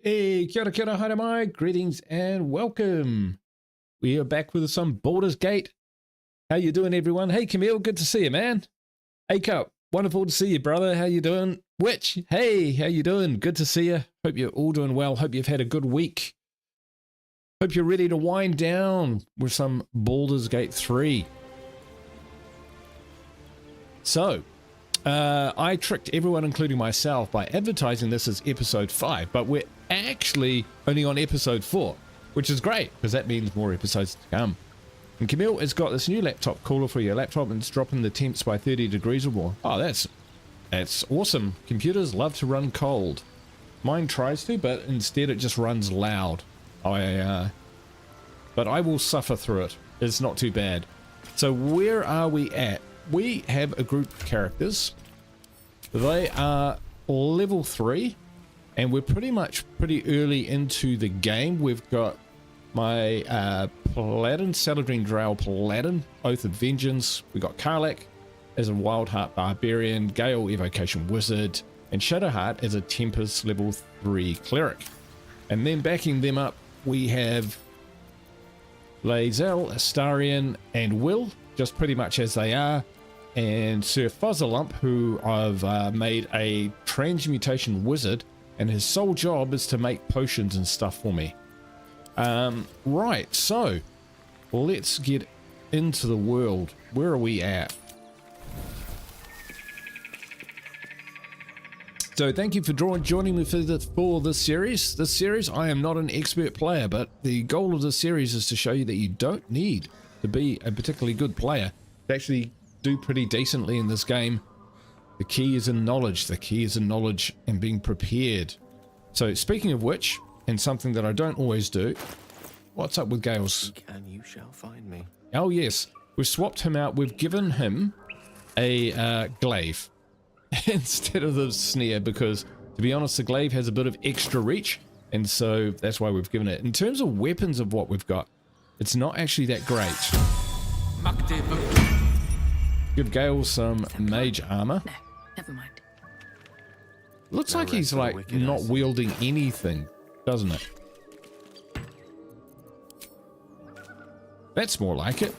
Hey, kia ora, haere mai, greetings and welcome. We are back with some Baldurs Gate. How you doing, everyone? Hey, Camille, good to see you, man. Hey, Cup, wonderful to see you, brother. How you doing? Witch, hey, how you doing? Good to see you. Hope you're all doing well. Hope you've had a good week. Hope you're ready to wind down with some Baldurs Gate 3. So, I tricked everyone, including myself, by advertising this as episode 5, but we're actually only on episode 4, which is great, because that means more episodes to come. And Camille has got this new laptop cooler for your laptop, and it's dropping the temps by 30 degrees or more. Oh, that's awesome. Computers love to run cold. Mine tries to, but instead it just runs loud. But I will suffer through it. It's not too bad. So where are we at? We have a group of characters. They are level 3, and we're pretty early into the game. We've got my Paladin, Saladin Drow Paladin, Oath of Vengeance. We got Karlach as a Wildheart Barbarian, Gale Evocation Wizard, and Shadowheart as a Tempest level 3 Cleric. And then backing them up, we have Lae'zel, Astarion, and Will, just pretty much as they are. And Sir Fuzzalump, who I've made a transmutation wizard, and his sole job is to make potions and stuff for me. Right, so let's get into the world. Where are we at? So thank you for joining me for this series. This series, I am not an expert player, but the goal of this series is to show you that you don't need to be a particularly good player to actually do pretty decently in this game. The key is in knowledge. The key is in knowledge and being prepared. So speaking of which, and something that I don't always do, what's up with Gales? And you shall find me. Oh yes, we've swapped him out. We've given him a glaive instead of the snare, because to be honest, the glaive has a bit of extra reach, and so that's why we've given it. In terms of weapons of what we've got, it's not actually that great. Give Gale some mage armor. No, never mind. Looks like he's like not wielding anything, doesn't it? That's more like it.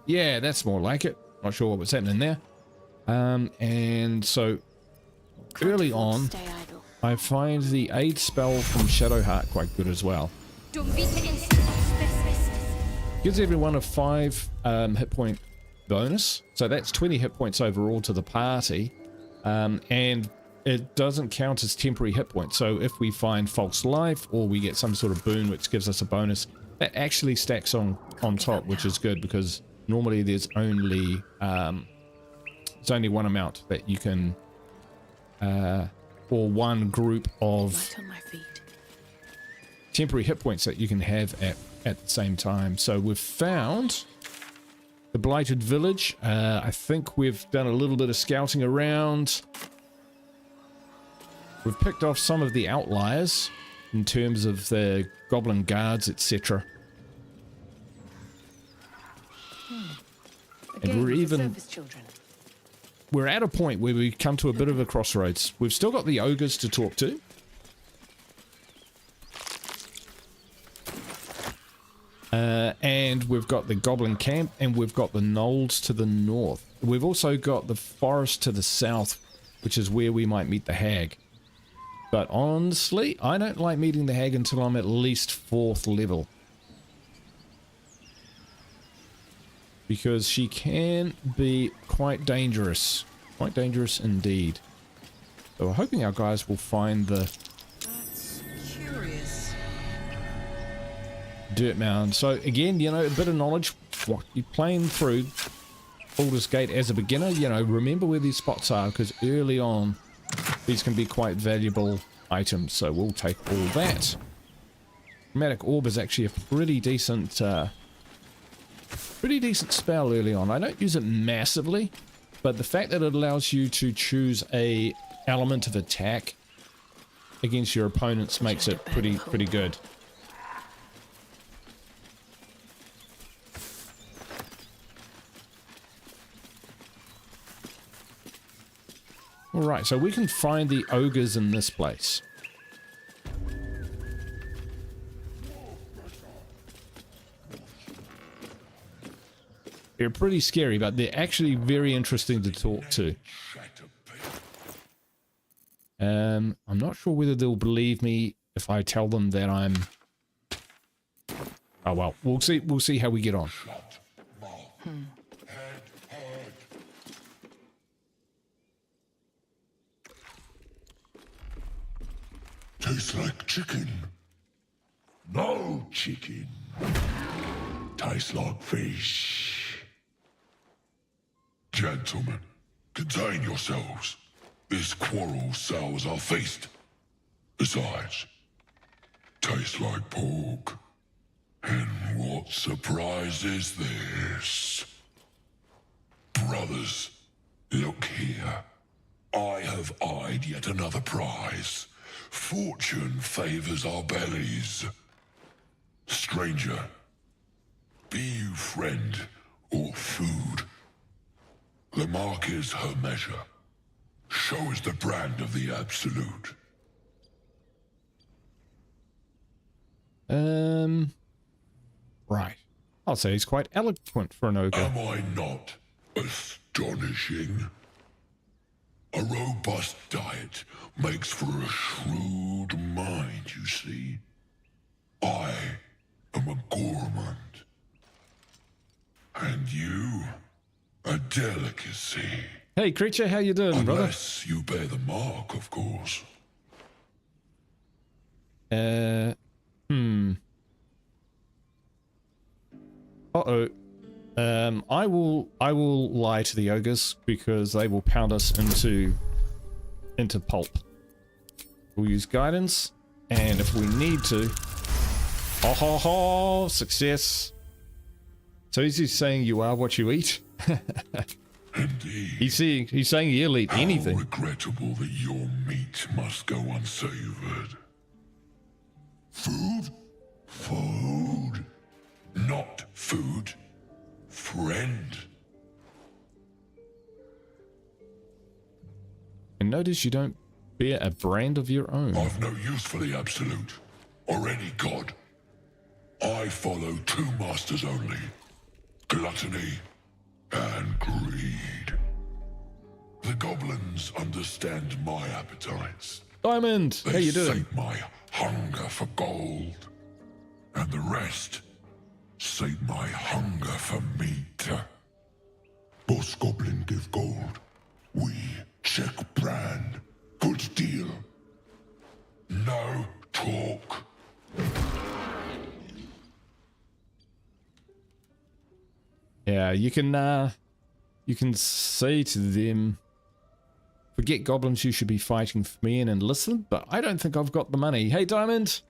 Yeah, that's more like it. Not sure what was happening there. And so early on, I find the aid spell from Shadowheart quite good as well. Gives everyone a 5 hit point bonus, so that's 20 hit points overall to the party, and it doesn't count as temporary hit points. So if we find false life or we get some sort of boon which gives us a bonus, that actually stacks on top, which is good, because normally there's only one amount that you can or one group of temporary hit points that you can have at the same time. So we've found the Blighted Village. I think we've done a little bit of scouting around. We've picked off some of the outliers in terms of the goblin guards, etc. And we're at a point where we come to a bit of a crossroads. We've still got the ogres to talk to. And we've got the goblin camp, and we've got the Gnolls to the north. We've also got the forest to the south, which is where we might meet the hag. But honestly, I don't like meeting the hag until I'm at least 4th level, because she can be quite dangerous indeed. So we're hoping our guys will find the dirt mound. So again, you know, a bit of knowledge. What you're playing through Baldurs Gate as a beginner, you know, remember where these spots are, because early on these can be quite valuable items. So we'll take all that. Chromatic Orb is actually a pretty decent spell early on. I don't use it massively, but the fact that it allows you to choose a element of attack against your opponents makes it pretty good. Alright, so we can find the ogres in this place. They're pretty scary, but they're actually very interesting to talk to. I'm not sure whether they'll believe me if I tell them that I'm... Oh well, we'll see how we get on. Tastes like chicken. No chicken. Tastes like fish. Gentlemen, contain yourselves. This quarrel sours our feast. Besides, tastes like pork. And what surprise is this? Brothers, look here. I have eyed yet another prize. Fortune favors our bellies. Stranger, be you friend or food. The mark is her measure. Show us the brand of the absolute. Right. I'll say he's quite eloquent for an ogre. Am I not astonishing? A robust diet makes for a shrewd mind, you see. I am a gourmand. And you, a delicacy. Hey, creature, how you doing, brother? Unless you bear the mark, of course. Uh-oh. I will lie to the ogres because they will pound us into pulp. We'll use guidance, and if we need to... Ho ho ho! Success! So is he saying you are what you eat? Indeed. He's saying you'll eat anything. How regrettable that your meat must go unsavored. Food? Food. Not food. Friend. And notice you don't bear a brand of your own. I've no use for the absolute, or any god. I follow two masters only. Gluttony and greed. The goblins understand my appetites. Diamond, how They you doing? sate my hunger for gold. And the rest sate my hunger for meat. Boss Goblin give gold. We check brand. Good deal. No talk. Yeah, you can say to them, forget goblins, you should be fighting for me and enlist, but I don't think I've got the money. Hey, Diamond!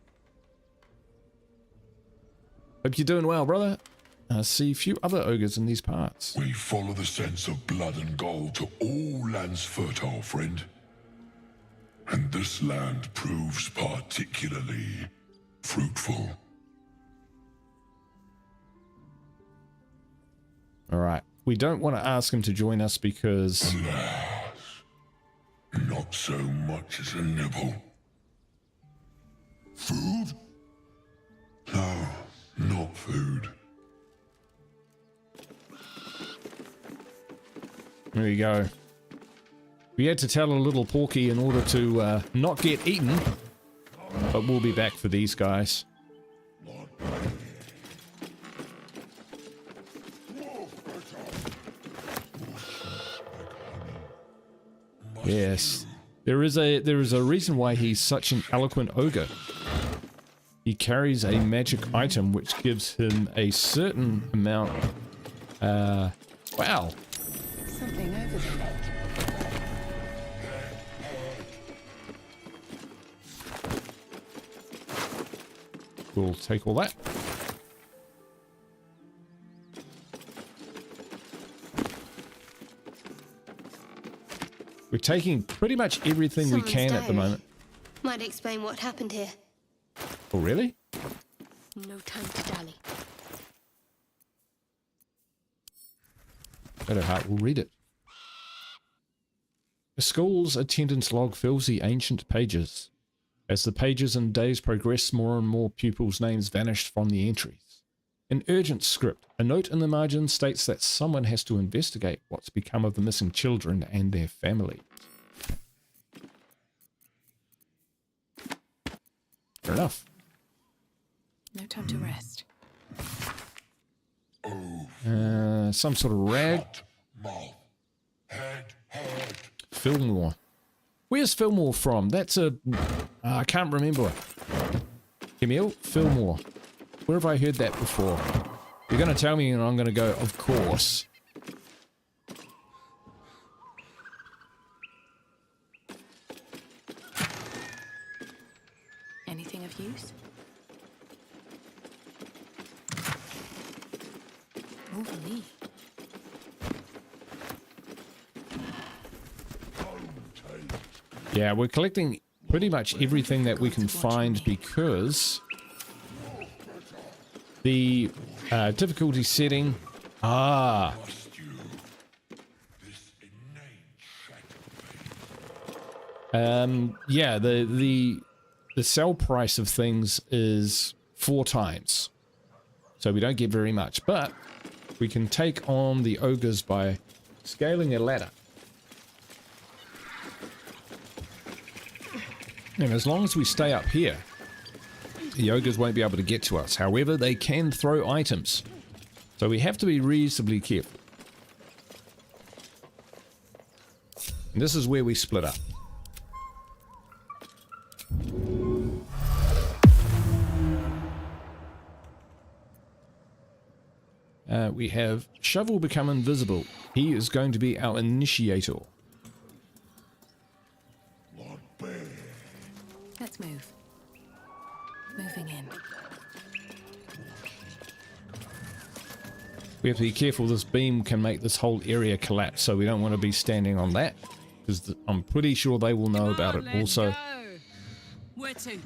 Hope you're doing well, brother. I see a few other ogres in these parts. We follow the sense of blood and gold to all lands fertile, friend. And this land proves particularly fruitful. Alright, we don't want to ask him to join us because... Alas, not so much as a nibble. Food? No, not food. There you go. We had to tell a little Porky in order to not get eaten, but we'll be back for these guys. Yes, there is a reason why he's such an eloquent ogre. He carries a magic item which gives him a certain amount. Wow. Something over there. We'll take all that. We're taking pretty much everything we can at the moment. Might explain what happened here. Oh, really? No time to dally. Shadowheart will read it. The school's attendance log fills the ancient pages. As the pages and days progress, more and more pupils' names vanished from the entries. An urgent script. A note in the margin states that someone has to investigate what's become of the missing children and their family. Fair enough. No time to rest. Some sort of rag. Shut mouth. Head hurt. Fillmore. Where's Fillmore from? That's a... I can't remember. Camille? Fillmore. Where have I heard that before? You're going to tell me and I'm going to go, of course. Anything of use? More for me. Yeah, we're collecting pretty much everything that we can find because the difficulty setting. Ah. Yeah, the sell price of things is 4 times. So we don't get very much, but we can take on the ogres by scaling a ladder. And as long as we stay up here, the ogres won't be able to get to us. However, they can throw items. So we have to be reasonably careful. And this is where we split up. We have Shovel become invisible. He is going to be our initiator. Let's move. Moving in. We have to be careful. This beam can make this whole area collapse, so we don't want to be standing on that, because I'm pretty sure they will know about it also. Go. Where to?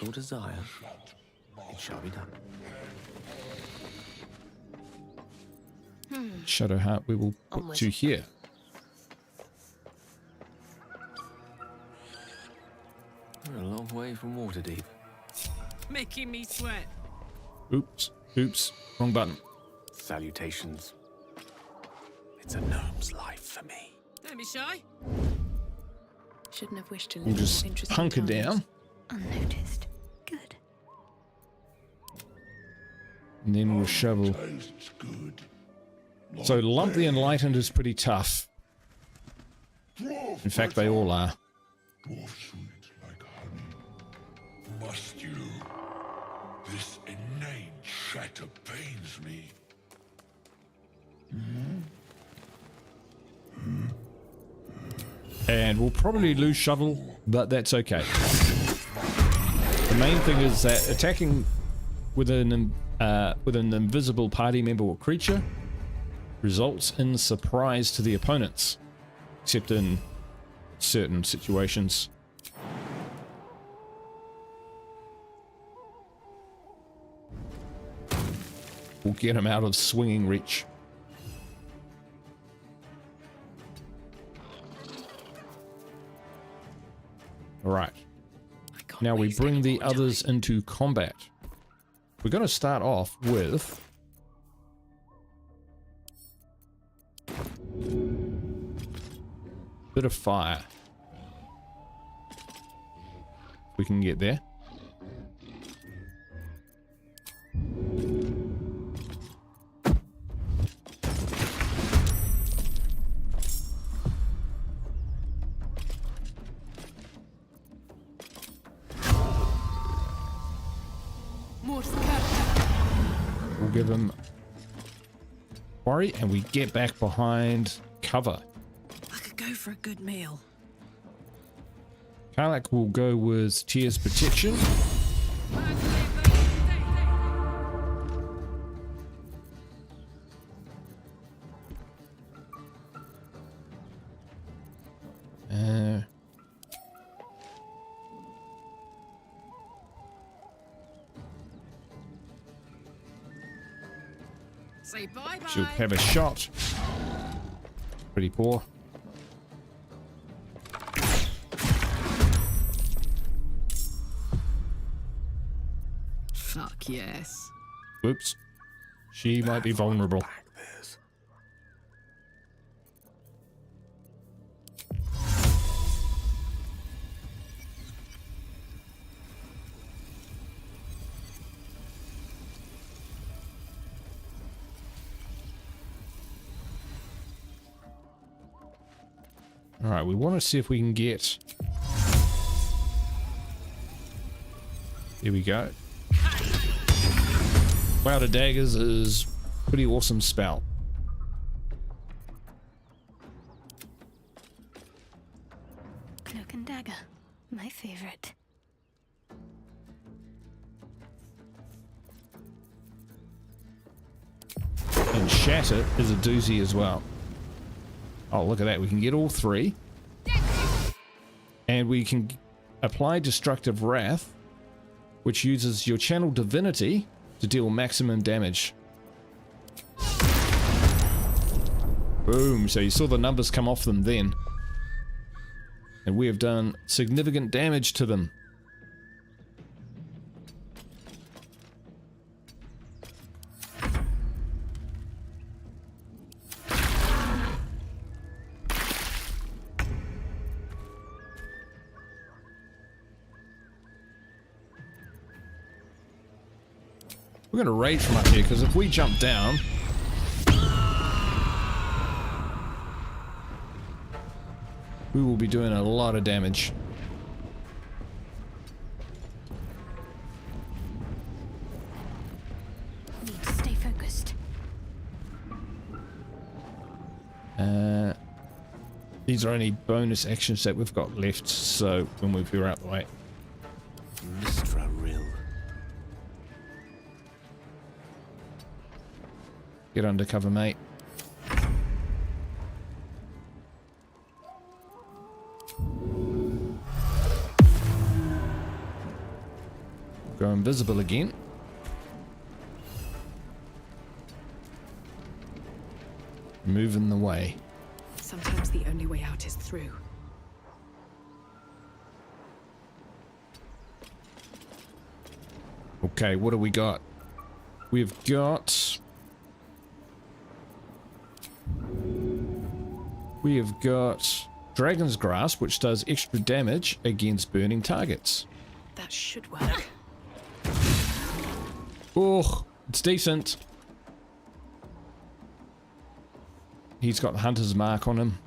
Your desire, it shall be done. Shadowheart, we will put you here. We're a long way from Waterdeep. Making me sweat. Oops, oops, wrong button. Salutations. It's a gnome's life for me. Don't be shy. Shouldn't have wished to live We'll in just more interesting hunker times. down, Unnoticed. Good. and then we'll shovel. Tastes good. So Lump the Enlightened is pretty tough. In fact, they all are. Dwarf sweet like honey. Must you? This inane chatter pains me. And we'll probably lose Shovel, but that's okay. The main thing is that attacking with an invisible party member or creature results in surprise to the opponents, except in certain situations. We'll get him out of swinging reach. All right. Now we bring the others into combat. We're going to start off with bit of fire. We can get there. We'll give him worry, and we get back behind cover. I could go for a good meal. Karlak will go with Tears Protection. Say bye-bye. She'll have a shot. Pretty poor. Fuck yes. Whoops. She might be vulnerable. Back this. Alright, we want to see if we can get... Here we go. Cloud of Daggers is a pretty awesome spell. Cloak and dagger. My favorite. And Shatter is a doozy as well. Oh, look at that. We can get all three. And we can apply Destructive Wrath, which uses your channel divinity to deal maximum damage. Boom. So you saw the numbers come off them then. And we have done significant damage to them. We're going to rage from up here, because if we jump down... we will be doing a lot of damage. Need to stay focused. These are only bonus actions that we've got left, so we'll move her out the way. Mistra Rill. Get under cover, mate. Go invisible again. Move in the way. Sometimes the only way out is through. Okay, what do we got? We've got... we have got Dragon's Grasp, which does extra damage against burning targets. That should work. Oh, it's decent. He's got the Hunter's Mark on him.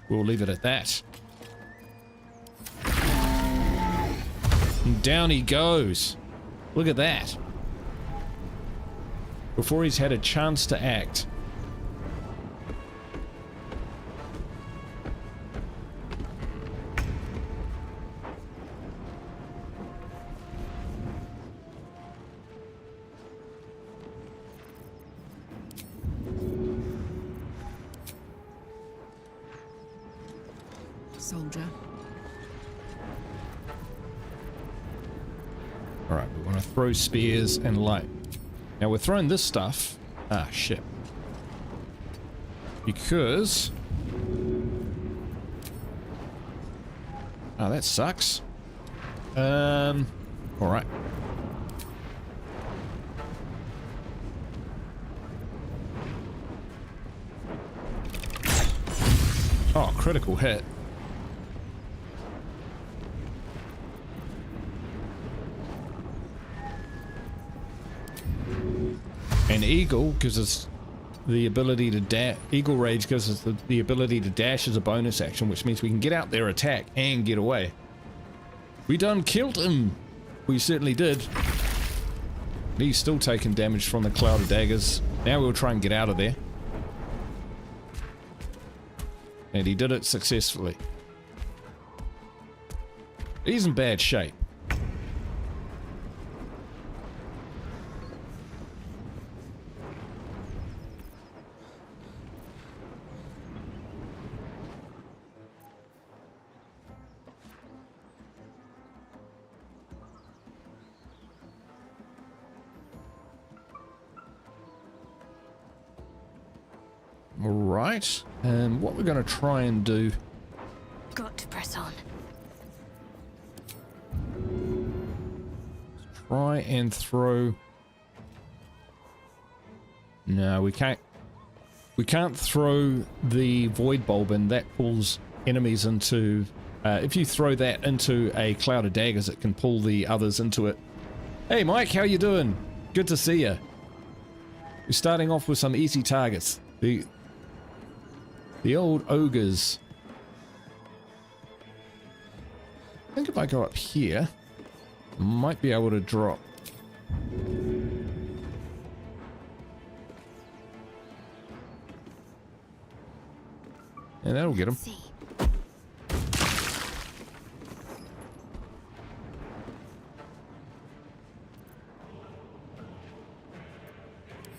We'll leave it at that. And down he goes. Look at that. Before he's had a chance to act. Soldier. Alright, we want to throw spears and light. Now we're throwing this stuff. Ah, shit. Because... oh, that sucks. Alright. Oh, critical hit. And Eagle gives us the ability to dash. Eagle Rage gives us the ability to dash as a bonus action, which means we can get out there, attack, and get away. We done killed him. We certainly did. He's still taking damage from the Cloud of Daggers. Now we'll try and get out of there. And he did it successfully. He's in bad shape. Right. And what we're going to try and do... Got to press on. Try and throw... No, we can't. We can't throw the void bulb in. That pulls enemies into... if you throw that into a cloud of daggers, it can pull the others into it. Hey Mike, how you doing? Good to see you. We're starting off with some easy targets. The old ogres. I think if I go up here, I might be able to drop. And that'll get him. See.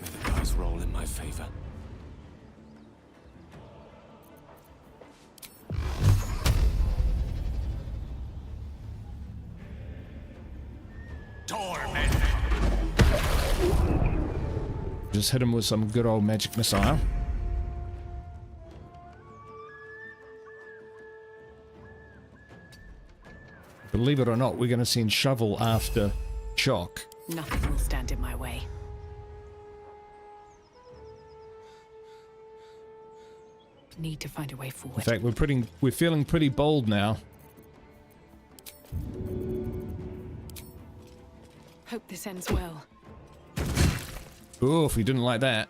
May the dice roll in my favor. Torment. Just hit him with some good old magic missile. Believe it or not, we're going to send Shovel after Chalk. Nothing will stand in my way. Need to find a way forward. In fact, we're feeling pretty bold now. Hope this ends well. Oof, we didn't like that.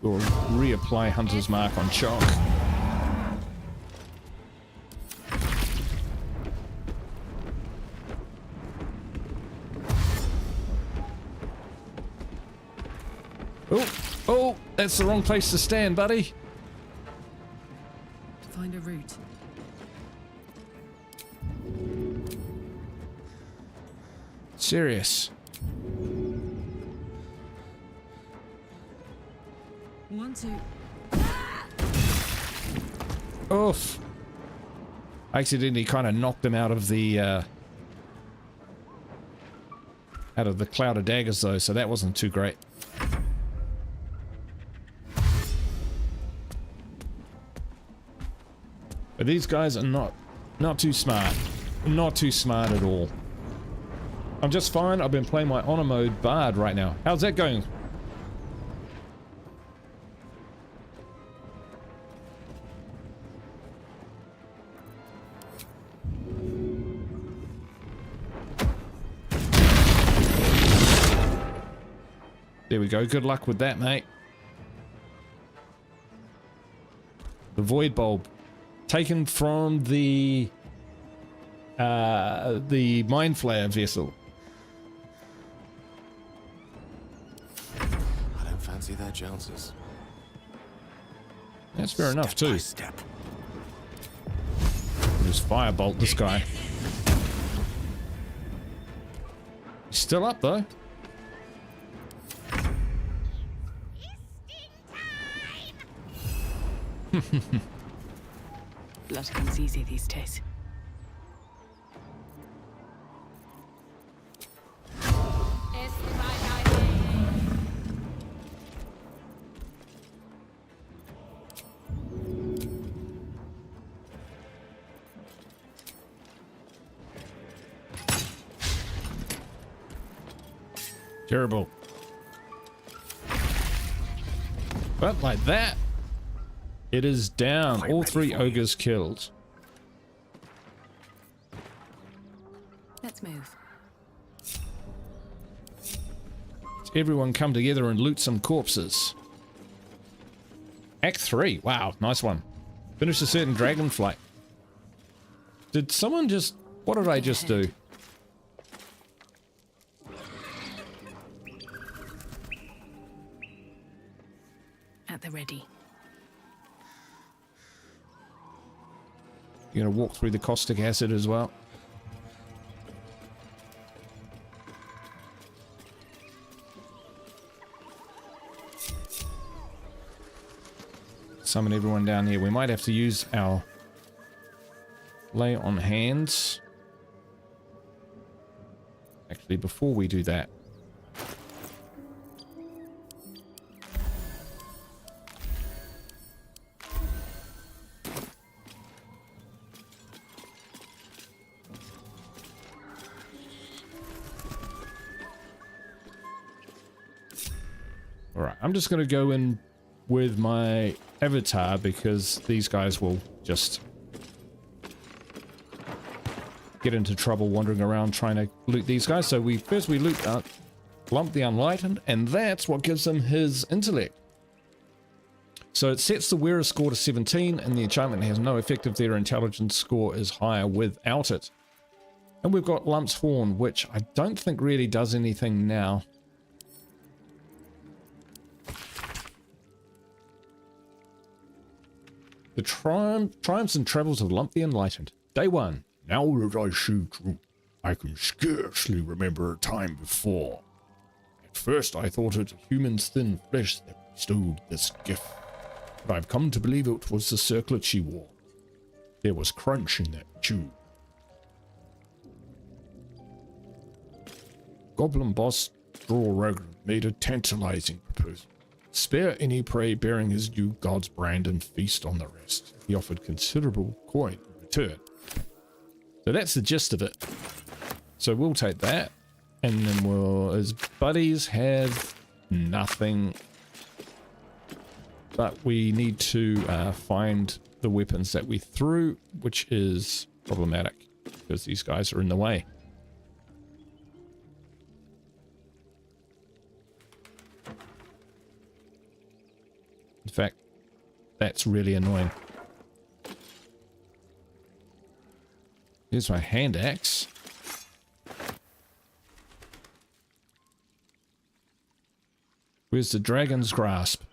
We'll reapply Hunter's Mark on Chalk. Oh, that's the wrong place to stand, buddy. Find a route. Serious. 1, 2. Oof. I accidentally kind of knocked him out of the cloud of daggers though, so that wasn't too great. But these guys are not too smart. Not too smart at all. I'm just fine. I've been playing my honor mode Bard right now. How's that going? There we go. Good luck with that, mate. The void bulb. Taken from the mind flare vessel. I don't fancy their chances. That's fair enough too. Step. Just firebolt this guy. He's still up though. Blood comes easy these days. Terrible. But like that, it is down. All 3 ogres killed. Let's move. Let's everyone come together and loot some corpses. Act 3. Wow, nice one. Finish a certain dragonflight. Did someone just... What did I just do? At the ready. You're gonna walk through the caustic acid as well. Summon everyone down here. We might have to use our lay on hands. Actually, before we do that, alright, I'm just going to go in with my avatar because these guys will just get into trouble wandering around trying to loot these guys. So we loot Lump the Unlightened, and that's what gives him his intellect. So it sets the wearer score to 17, and the enchantment has no effect if their intelligence score is higher without it. And we've got Lump's Horn, which I don't think really does anything now. The Triumphs and Travels of Lump the Enlightened. Day 1. Now that I see through, I can scarcely remember a time before. At first I thought it a human's thin flesh that bestowed this gift, but I've come to believe it was the circlet she wore. There was crunch in that tube. Goblin boss Drawrug made a tantalizing proposal. Spare any prey bearing his new god's brand and feast on the rest. He offered considerable coin in return. So that's the gist of it. So we'll take that, and then we'll, his buddies have nothing, but we need to find the weapons that we threw, which is problematic because these guys are in the way. In fact, that's really annoying. Here's my hand axe. Where's the dragon's grasp?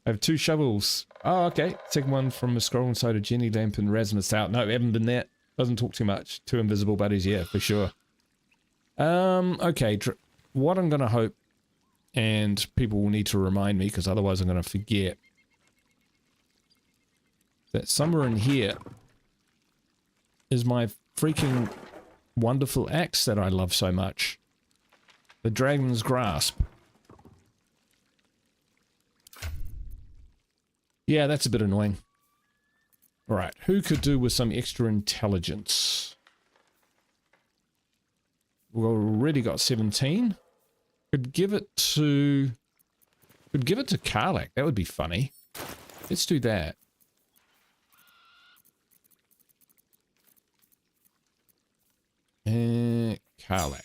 I have 2 shovels. Oh, okay. Second one from a scroll inside a Jenny lamp and Rasmus out. No, haven't been that. Doesn't talk too much. 2 invisible buddies, yeah, for sure. Okay. What I'm going to hope, and people will need to remind me because otherwise I'm going to forget, that somewhere in here is my freaking wonderful axe that I love so much. The Dragon's Grasp. Yeah, that's a bit annoying. Alright, who could do with some extra intelligence? We've already got 17. Could give it to Karlak. That would be funny. Let's do that. Karlak.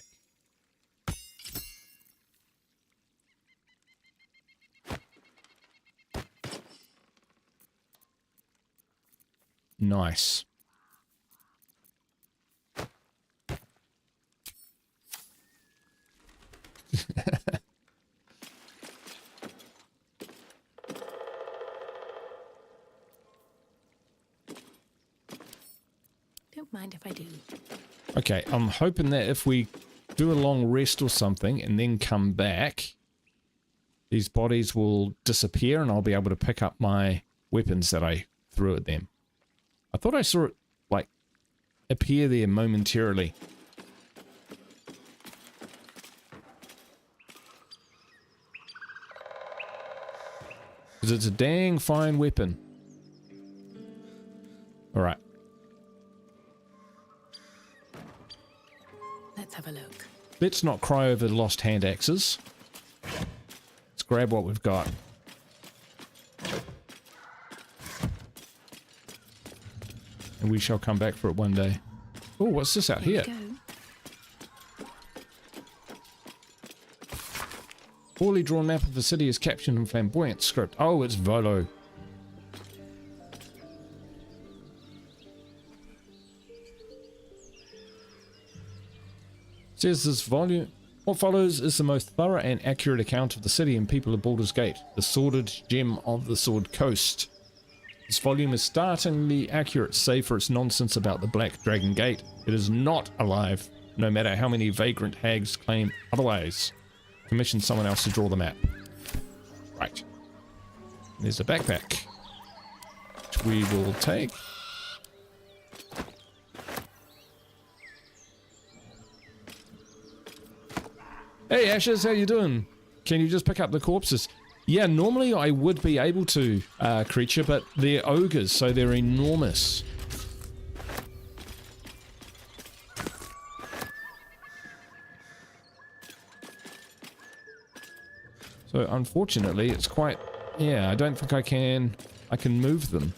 Nice. Don't mind if I do. Okay, I'm hoping that if we do a long rest or something and then come back, these bodies will disappear and I'll be able to pick up my weapons that I threw at them. I thought I saw it, like, appear there momentarily. Because it's a dang fine weapon. Alright. Let's have a look. Let's not cry over the lost hand axes. Let's grab what we've got. And we shall come back for it one day. Oh, what's this out here? Poorly drawn map of the city is captured in flamboyant script. Oh, it's Volo. Says this volume. What follows is the most thorough and accurate account of the city and people of Baldurs Gate, the sordid gem of the Sword Coast. This volume is startlingly accurate, save for its nonsense about the Black Dragon Gate. It is not alive, no matter how many vagrant hags claim otherwise. Commission someone else to draw the map. Right. There's a backpack, which we will take. Hey Ashes, how you doing? Can you just pick up the corpses? Yeah, normally I would be able to, creature, but they're ogres, so they're enormous. So unfortunately, it's quite... Yeah, I don't think I can move them.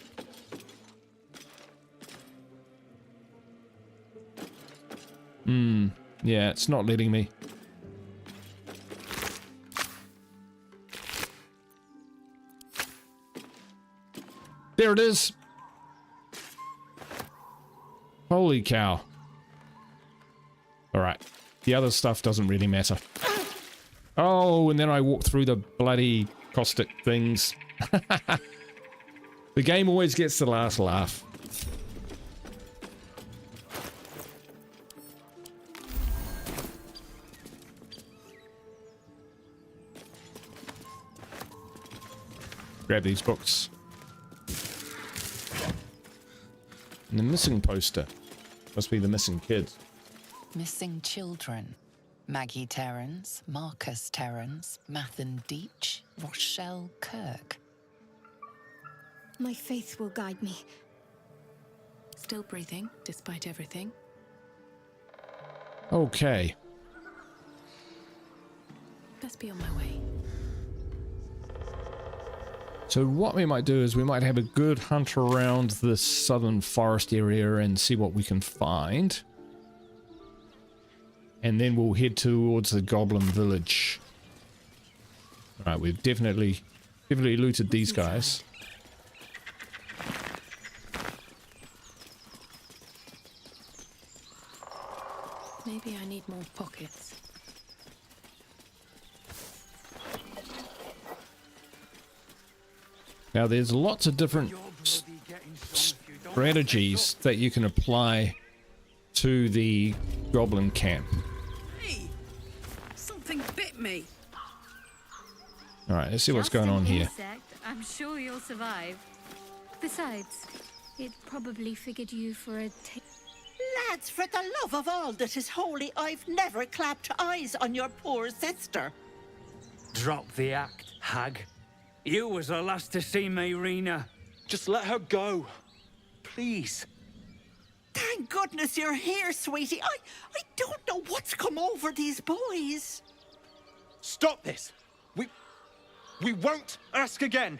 Yeah, it's not letting me. There it is. Holy cow. Alright. The other stuff doesn't really matter. Oh, and then I walk through the bloody caustic things. The game always gets the last laugh. Grab these books. And the missing poster. Must be the missing kids. Missing children. Maggie Terrans, Marcus Terrans, Mathan Deach, Rochelle Kirk. My faith will guide me. Still breathing, despite everything. Okay. Best be on my way. So what we might do is we might have a good hunt around the southern forest area and see what we can find. And then we'll head towards the goblin village. Alright, we've definitely looted these guys. Maybe I need more pockets. Now there's lots of different strategies that you can apply to the goblin camp. Hey, something bit me. Alright, let's see what's going on here. Insect. I'm sure you'll survive. Besides, it probably figured you for a Lads, for the love of all that is holy, I've never clapped eyes on your poor sister. Drop the act, hag. You was the last to see me, Rena. Just let her go. Please. Thank goodness you're here, sweetie. I don't know what's come over these boys. Stop this. We won't ask again.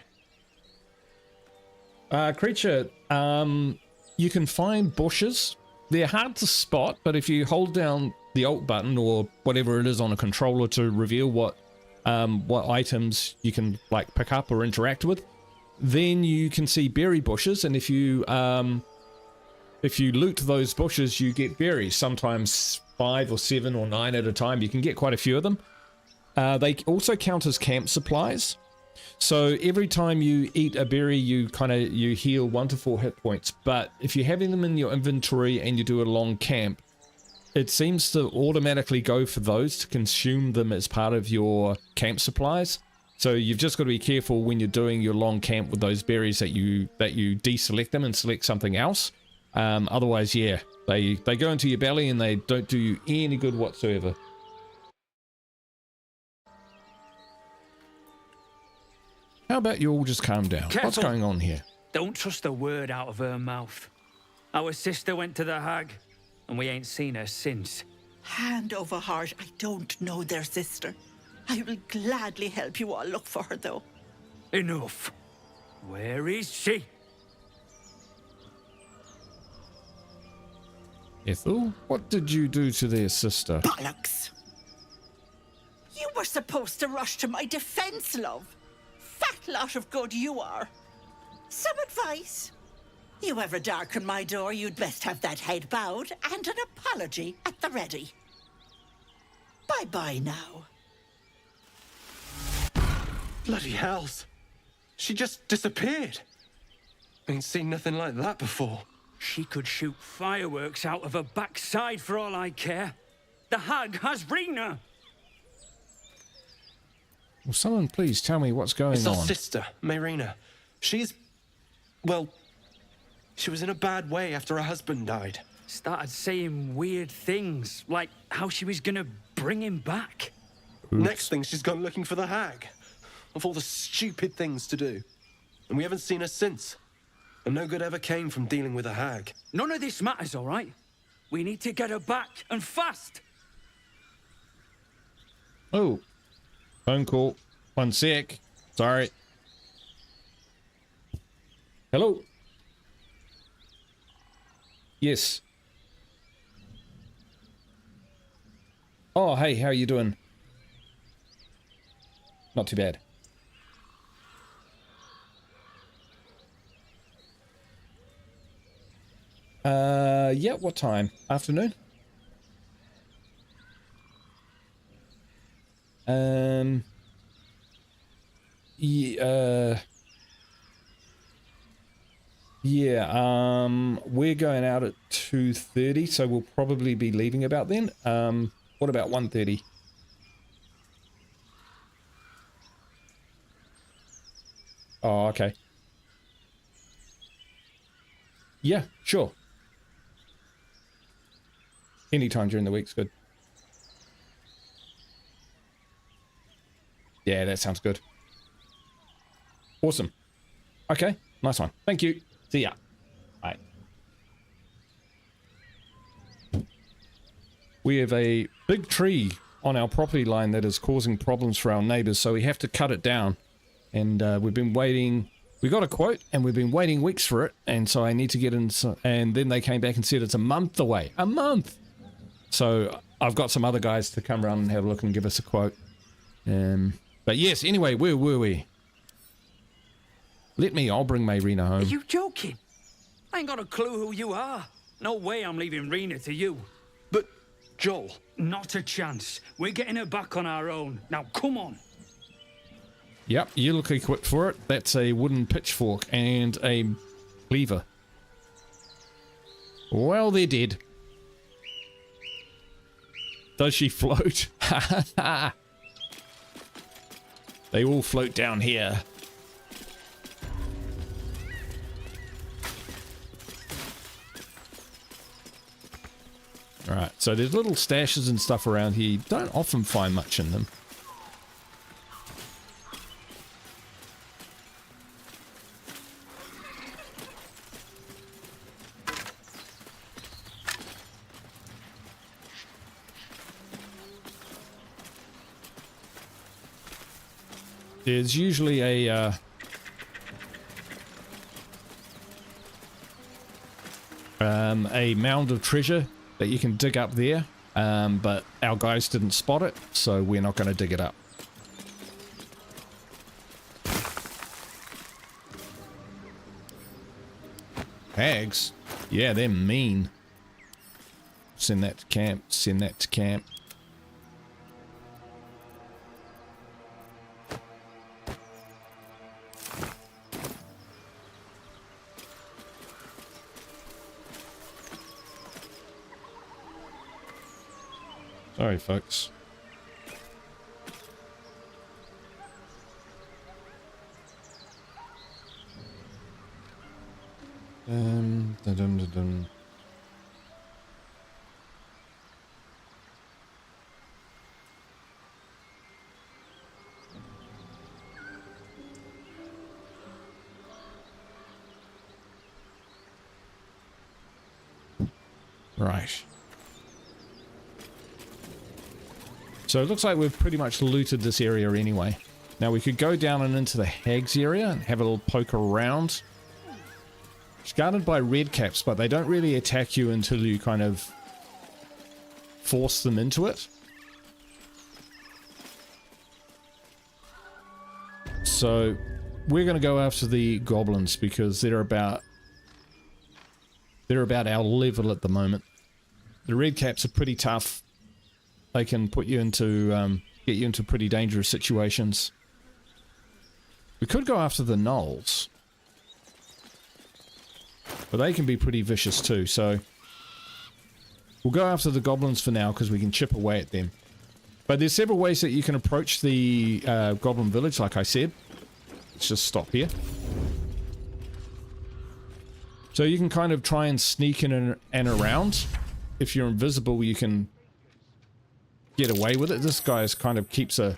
Creature, you can find bushes. They're hard to spot, but if you hold down the Alt button or whatever it is on a controller to reveal what items you can like pick up or interact with, then you can see berry bushes, and if you loot those bushes, you get berries, sometimes 5 or 7 or 9 at a time. You can get quite a few of them. They also count as camp supplies. So every time you eat a berry, you heal 1 to 4 hit points. But if you're having them in your inventory and you do a long camp, it seems to automatically go for those to consume them as part of your camp supplies. So you've just got to be careful when you're doing your long camp with those berries that you deselect them and select something else. Otherwise, yeah, they go into your belly and they don't do you any good whatsoever. How about you all just calm down? Careful. What's going on here? Don't trust a word out of her mouth. Our sister went to the hag, and we ain't seen her since. Hand over heart, I don't know their sister. I will gladly help you all look for her, though. Enough. Where is she? Ethel, what did you do to their sister? Bollocks! You were supposed to rush to my defense, love. Fat lot of good you are. Some advice? You ever darken my door, you'd best have that head bowed and an apology at the ready. Bye-bye now. Bloody hells. She just disappeared. Ain't seen nothing like that before. She could shoot fireworks out of her backside for all I care. The hag has Rena! Will someone please tell me what's going It's our on? sister, Mayrina. She's... well... she was in a bad way after her husband died. Started saying weird things, like how she was gonna bring him back. Oops. Next thing, she's gone looking for the hag. Of all the stupid things to do. And we haven't seen her since. And no good ever came from dealing with a hag. None of this matters, all right? We need to get her back, and fast! Oh. Phone call. 1 sec. Sorry. Hello? Yes. Oh, hey, how are you doing? Not too bad. Yeah, what time? Afternoon? We're going out at 2:30, so we'll probably be leaving about then. What about 1:30? Oh, okay. Yeah, sure. Anytime during the week's good. Yeah, that sounds good. Awesome. Okay, nice one. Thank you. See ya. Bye. We have a big tree on our property line that is causing problems for our neighbors, so we have to cut it down. And we've been waiting. We got a quote, and we've been waiting weeks for it, and so I need to get in. And then they came back and said it's a month away. A month! So I've got some other guys to come around and have a look and give us a quote. But yes, anyway, where were we? I'll bring Mayrina home. Are you joking? I ain't got a clue who you are. No way I'm leaving Rena to you. But, Joel... Not a chance. We're getting her back on our own. Now, come on. Yep, you look equipped for it. That's a wooden pitchfork and a cleaver. Well, they're dead. Does she float? They all float down here. Alright, so there's little stashes and stuff around here. You don't often find much in them. There's usually a mound of treasure that you can dig up there, but our guys didn't spot it, so we're not going to dig it up. Hags? Yeah, they're mean. Send that to camp, send that to camp. Sorry, folks. Dum-dum-dum-dum. Right. So it looks like we've pretty much looted this area anyway. Now we could go down and into the Hags area and have a little poke around. It's guarded by redcaps, but they don't really attack you until you kind of force them into it. So we're going to go after the goblins because they're about our level at the moment. The redcaps are pretty tough. They can put you into, get you into pretty dangerous situations. We could go after the Gnolls. But they can be pretty vicious too, so we'll go after the goblins for now because we can chip away at them. But there's several ways that you can approach the goblin village, like I said. Let's just stop here. So you can kind of try and sneak in and around. If you're invisible, you can get away with it. This guy's kind of keeps an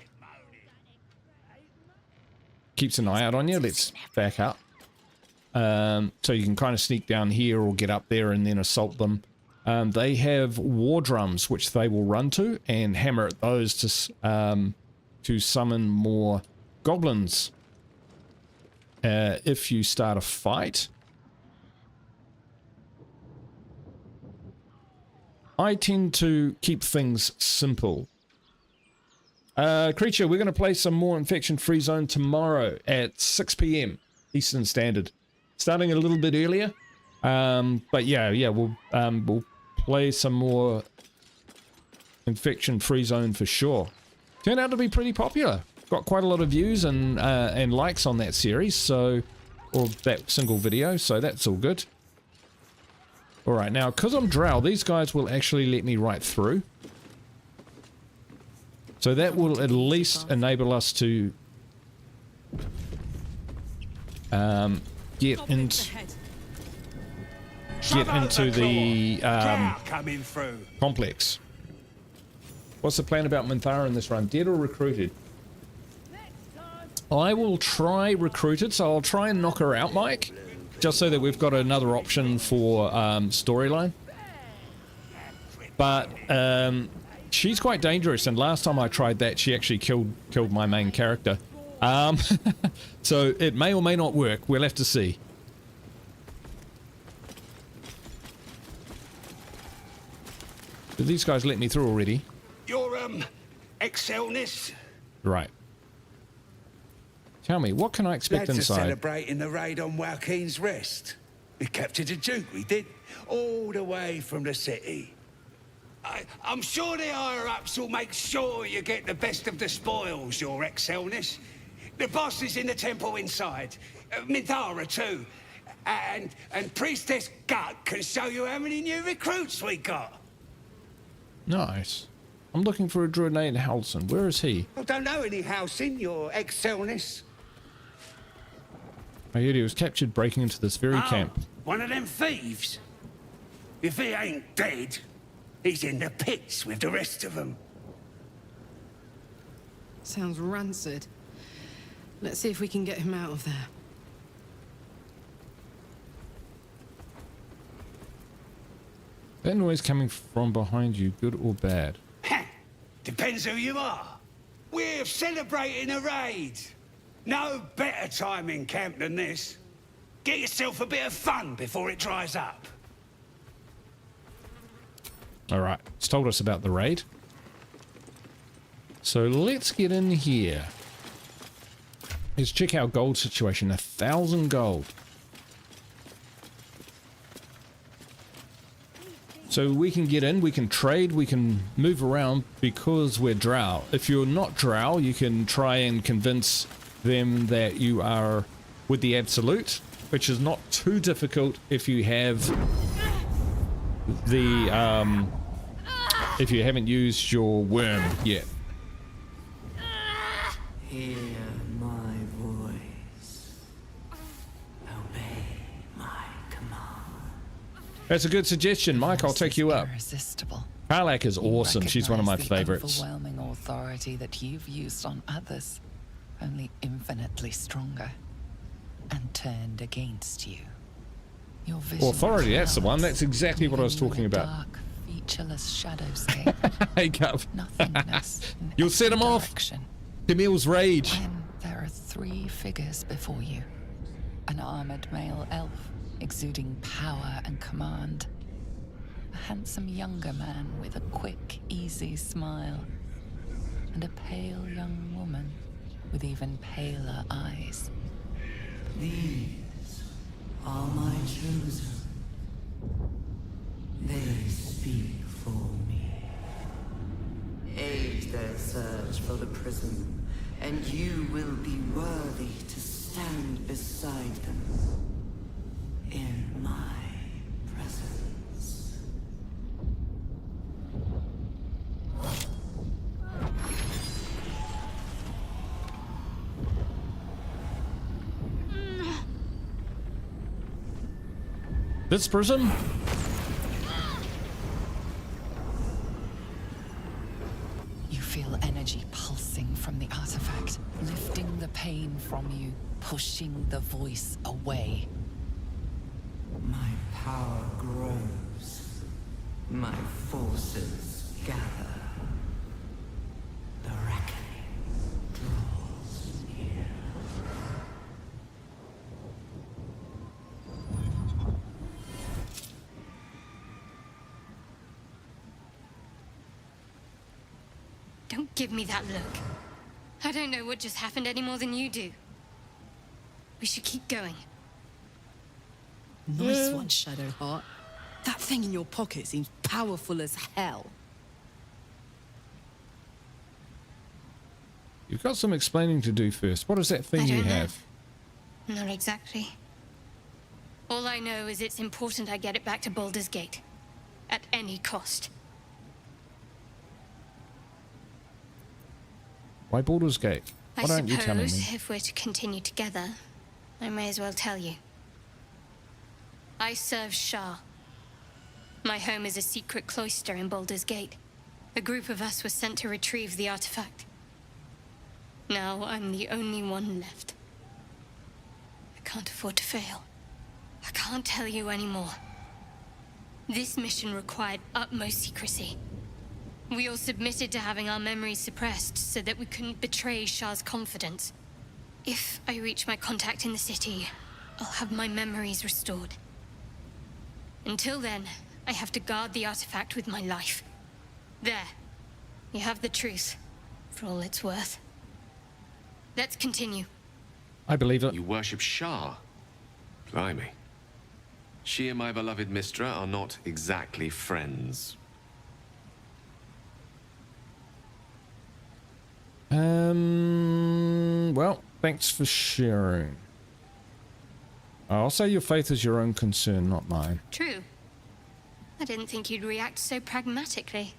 eye out on you. Let's back up. So you can kind of sneak down here or get up there and then assault them. They have war drums which they will run to and hammer at those to summon more goblins. If you start a fight, I tend to keep things simple. Creature, we're going to play some more Infection Free Zone tomorrow at 6 PM Eastern Standard. Starting a little bit earlier. But yeah, we'll play some more Infection Free Zone for sure. Turned out to be pretty popular. Got quite a lot of views and likes on that series, so, or that single video, so that's all good. Alright, now, because I'm Drow, these guys will actually let me right through. So that will at least enable us to get into the complex. What's the plan about Minthara in this run? Dead or recruited? I will try recruited, so I'll try and knock her out, Mike. Just so that we've got another option for storyline. But she's quite dangerous, and last time I tried that, she actually killed my main character. So it may or may not work. We'll have to see. Did these guys let me through already? Your excelness. Right. Tell me, what can I expect Lads inside? are celebrating the raid on Waukeen's Rest. We captured a duke, we did, all the way from the city. I'm sure the higher-ups will make sure you get the best of the spoils, your excelness. The boss is in the temple inside. Minthara too. And Priestess Gut can show you how many new recruits we got. Nice. I'm looking for a druid named Halson. Where is he? I don't know any Halson, your excelness. I heard he was captured breaking into this very camp. One of them thieves? If he ain't dead, he's in the pits with the rest of them. Sounds rancid. Let's see if we can get him out of there. That noise coming from behind you, good or bad? Depends who you are. We're celebrating a raid. No better time in camp than this. Get yourself a bit of fun before it dries up. Alright, it's told us about the raid. So let's get in here. Let's check our gold situation. 1,000 gold. So we can get in, we can trade, we can move around because we're Drow. If you're not Drow, you can try and convince them that you are with the Absolute, which is not too difficult if you have the, if you haven't used your worm yet. Hear my voice. Obey my command. That's a good suggestion, Mike. I'll take you up. Irresistible. Karlak is awesome. She's one of my favorites. The overwhelming authority that you've used on others, only infinitely stronger, and turned against you. Your vision Authority, that's the one. That's exactly what I was talking about. Dark, featureless shadowscape. Hey, Gov. Nothingness. You'll set him off. Camille's rage. When there are 3 figures before you. An armored male elf, exuding power and command. A handsome younger man with a quick, easy smile. And a pale young woman with even paler eyes. These are my chosen. They speak for me. Aid their search for the prism, and you will be worthy to stand beside them in my This prism? You feel energy pulsing from the artifact, lifting the pain from you, pushing the voice away. My power grows. My forces gather. The reckoning draws near. Don't give me that look. I don't know what just happened any more than you do. We should keep going. Nice one, Shadowheart. That thing in your pocket seems powerful as hell. You've got some explaining to do first. What is that thing you have? Not exactly. All I know is it's important I get it back to Baldurs Gate. At any cost. Why Baldur's Gate? What aren't you telling me? I suppose if we're to continue together, I may as well tell you. I serve Shah. My home is a secret cloister in Baldur's Gate. A group of us was sent to retrieve the artifact. Now I'm the only one left. I can't afford to fail. I can't tell you anymore. This mission required utmost secrecy. We all submitted to having our memories suppressed so that we couldn't betray Shah's confidence. If I reach my contact in the city, I'll have my memories restored. Until then, I have to guard the artifact with my life. There. You have the truth, for all it's worth. Let's continue. I believe it. You worship Shah? Blimey. She and my beloved Mistra are not exactly friends. Well, thanks for sharing. I'll say your faith is your own concern, not mine. True. I didn't think you'd react so pragmatically.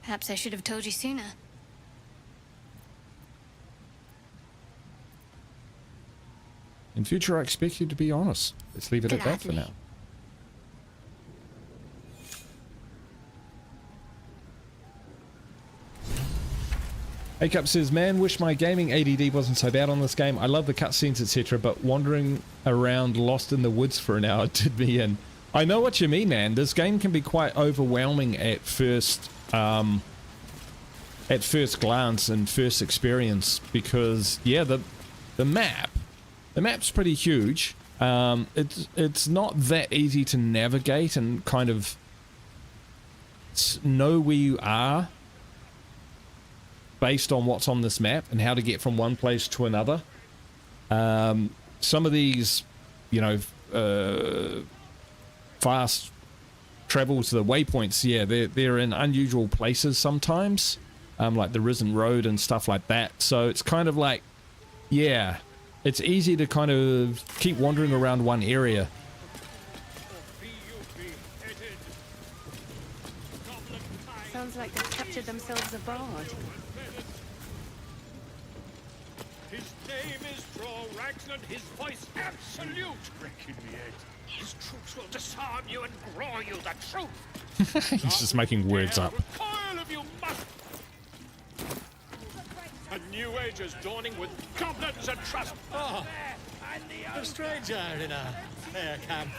Perhaps I should have told you sooner. In future, I expect you to be honest. Let's leave it at that for now. Acup says, man, wish my gaming ADD wasn't so bad on this game. I love the cutscenes, etc., but wandering around lost in the woods for an hour did me in. I know what you mean, man. This game can be quite overwhelming at first glance and first experience because, yeah, the map's pretty huge. It's not that easy to navigate and kind of know where you are based on what's on this map and how to get from one place to another. Some of these, you know, fast travel to the waypoints, yeah, they're in unusual places sometimes, like the Risen Road and stuff like that. So it's kind of like, yeah, it's easy to kind of keep wandering around one area. Sounds like they've captured themselves a bard. His name is Ragsland, his voice absolute. Breaking the head. His troops will disarm you and grow you the truth. He's just making words up. Recoil if you must. A new age is dawning with goblins and trust. Oh, a stranger in a fair camp.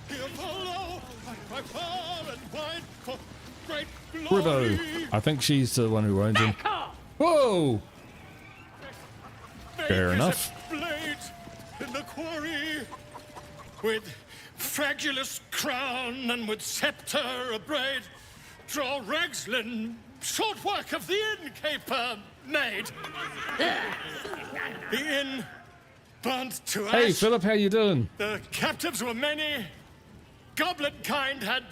He'll follow by far and wide for great glory. Rivo. I think she's the one who owns him. Whoa! Fair enough. Blades in the quarry, with fragulous crown and with scepter abraid, draw Ragsland, short work of the innkeeper made. The inn burnt to ash. Hey, Philip, how you doing? The captives were many. Goblin kind had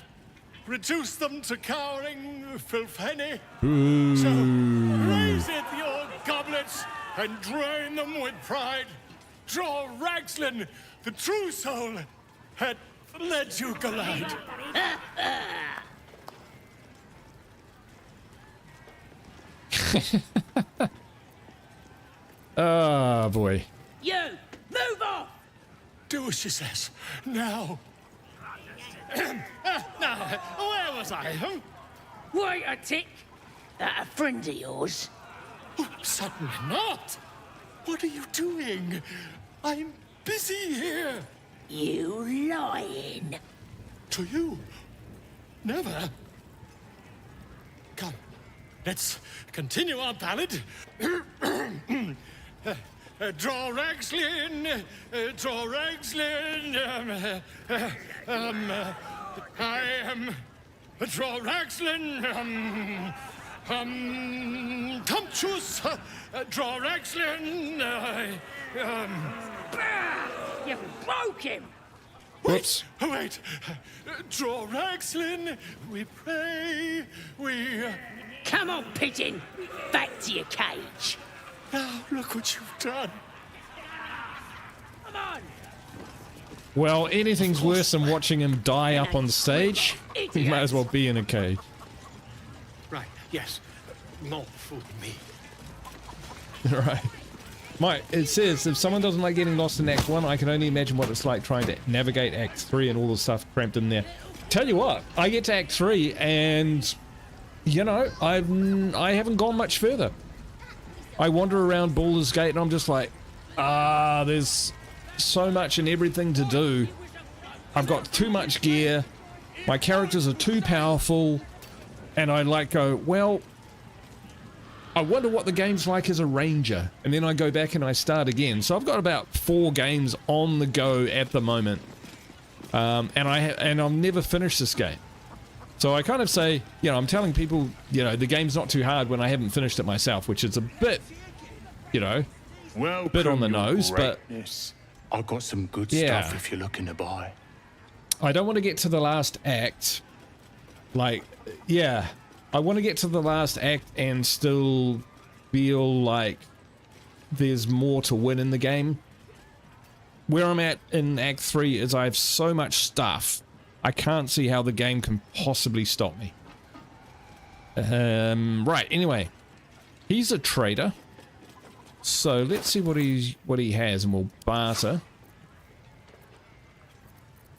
reduced them to cowering filthenny. So raise it, your goblets, and drain them with pride. Draw Ragsland, the true soul, had led you glide. Oh, boy. You! Move off! Do as she says. Now. Now, where was I? Wait a tick. That a friend of yours? Oh, certainly not. What are you doing? I'm busy here. You lying. To you? Never. Come, let's continue our ballad. Draw Ragslin, draw Ragslin. I am draw Ragslin. Tumptuous, draw Ragslin. You broke him. Whoops. Wait. Draw Ragslin. We pray. We. Come on, pigeon. Back to your cage. Now, look what you've done. Come on. Well, anything's worse than watching him die up on stage. He might as well be in a cage. Right, yes. Not fooling me. Right. It says, if someone doesn't like getting lost in Act 1, I can only imagine what it's like trying to navigate Act 3 and all the stuff cramped in there. Tell you what, I get to Act 3 and, you know, I haven't gone much further. I wander around Baldurs Gate and I'm just like, there's so much and everything to do. I've got too much gear. My characters are too powerful. And I like go, well, I wonder what the game's like as a ranger. And then I go back and I start again. So I've got about 4 games on the go at the moment. And I've never finished this game. So I kind of say, you know, I'm telling people, you know, the game's not too hard when I haven't finished it myself, which is a bit, you know, a bit on the nose, but I've got some good yeah. stuff if you're looking to buy. I don't want to get to the last act. Like, yeah, I want to get to the last act and still feel like there's more to win in the game. Where I'm at in Act 3 is I have so much stuff, I can't see how the game can possibly stop me. Right, anyway. He's a trader. So let's see what he has and we'll barter.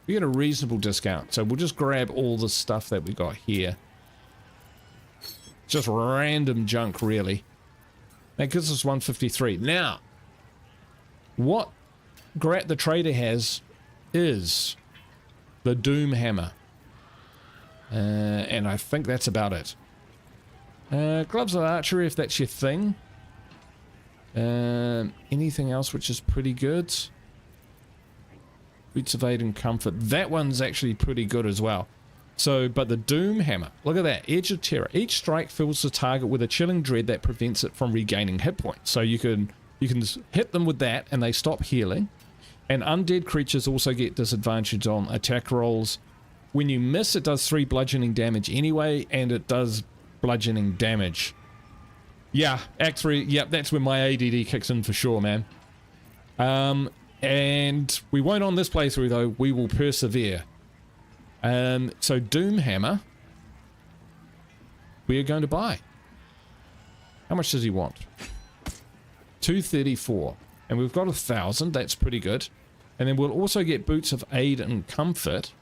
We get a reasonable discount, so we'll just grab all the stuff that we got here. Just random junk, really. That gives us 153. Now, what Grat the Trader has is the Doom Hammer. And I think that's about it. Gloves of Archery, if that's your thing. Anything else which is pretty good? Boots of Aid and Comfort. That one's actually pretty good as well. So, but the Doom Hammer. Look at that. Edge of Terror. Each strike fills the target with a chilling dread that prevents it from regaining hit points. So you can hit them with that and they stop healing. And undead creatures also get disadvantage on attack rolls. When you miss, it does 3 bludgeoning damage anyway, and it does bludgeoning damage. Yeah, Act 3, yep, that's when my ADD kicks in for sure, man. And we won't on this playthrough, though. We will persevere. So Doom Hammer, we are going to buy. How much does he want? 234. And we've got 1,000. That's pretty good. And then we'll also get Boots of Aid and Comfort.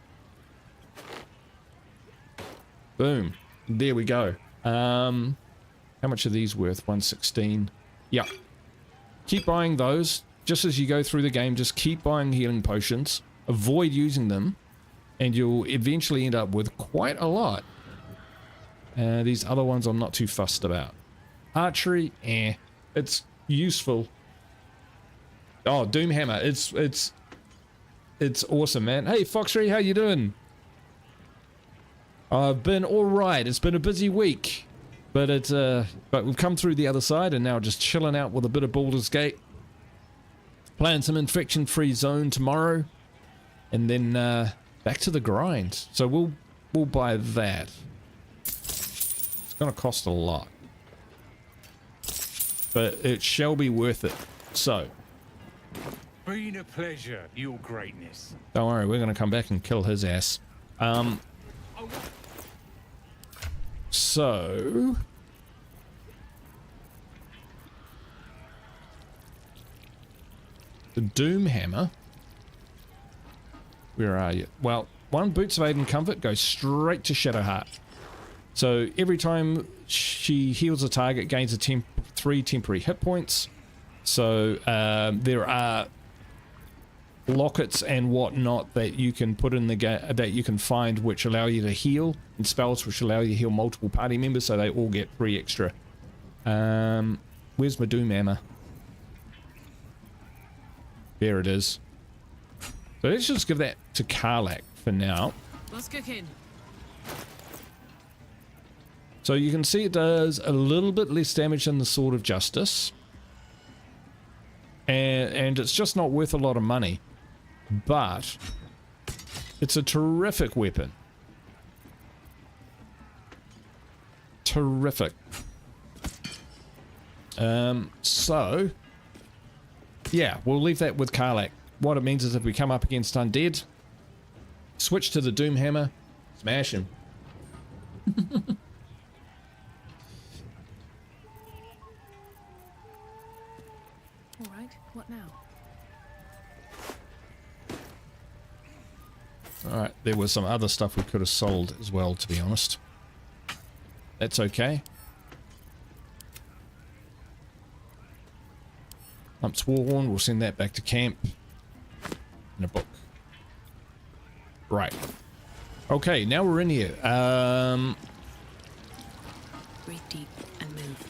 Boom. There we go. How much are these worth? 116. Yeah. Keep buying those. Just as you go through the game, just keep buying healing potions. Avoid using them. And you'll eventually end up with quite a lot. These other ones I'm not too fussed about. Archery, it's useful. Oh, Doom Hammer, it's awesome, man. Hey, Foxtree, how you doing? I've been all right. It's been a busy week, but we've come through the other side and now just chilling out with a bit of Baldurs Gate. Playing some infection-free zone tomorrow, and then back to the grind. So we'll buy that. It's gonna cost a lot, but it shall be worth it. So. Been a pleasure, your greatness. Don't worry, we're gonna come back and kill his ass. So the Doom Hammer. Where are you? Well, one Boots of Aid and Comfort goes straight to Shadowheart. So every time she heals a target, gains a 3 temporary hit points. So there are lockets and whatnot that you can put in the game, that you can find, which allow you to heal, and spells which allow you to heal multiple party members, so they all get 3 extra. Where's my Doom Hammer? There it is. So let's just give that to Karlach for now. Let's kick in. So you can see it does a little bit less damage than the Sword of Justice. And it's just not worth a lot of money. But it's a terrific weapon. Terrific. So yeah, we'll leave that with Karlach. What it means is if we come up against undead, switch to the Doom Hammer, smash him. All right, what now? Alright, there was some other stuff we could have sold as well, to be honest. That's okay. Hump's Warhorn, we'll send that back to camp. In a book. Right. Okay, now we're in here. Breathe deep and move.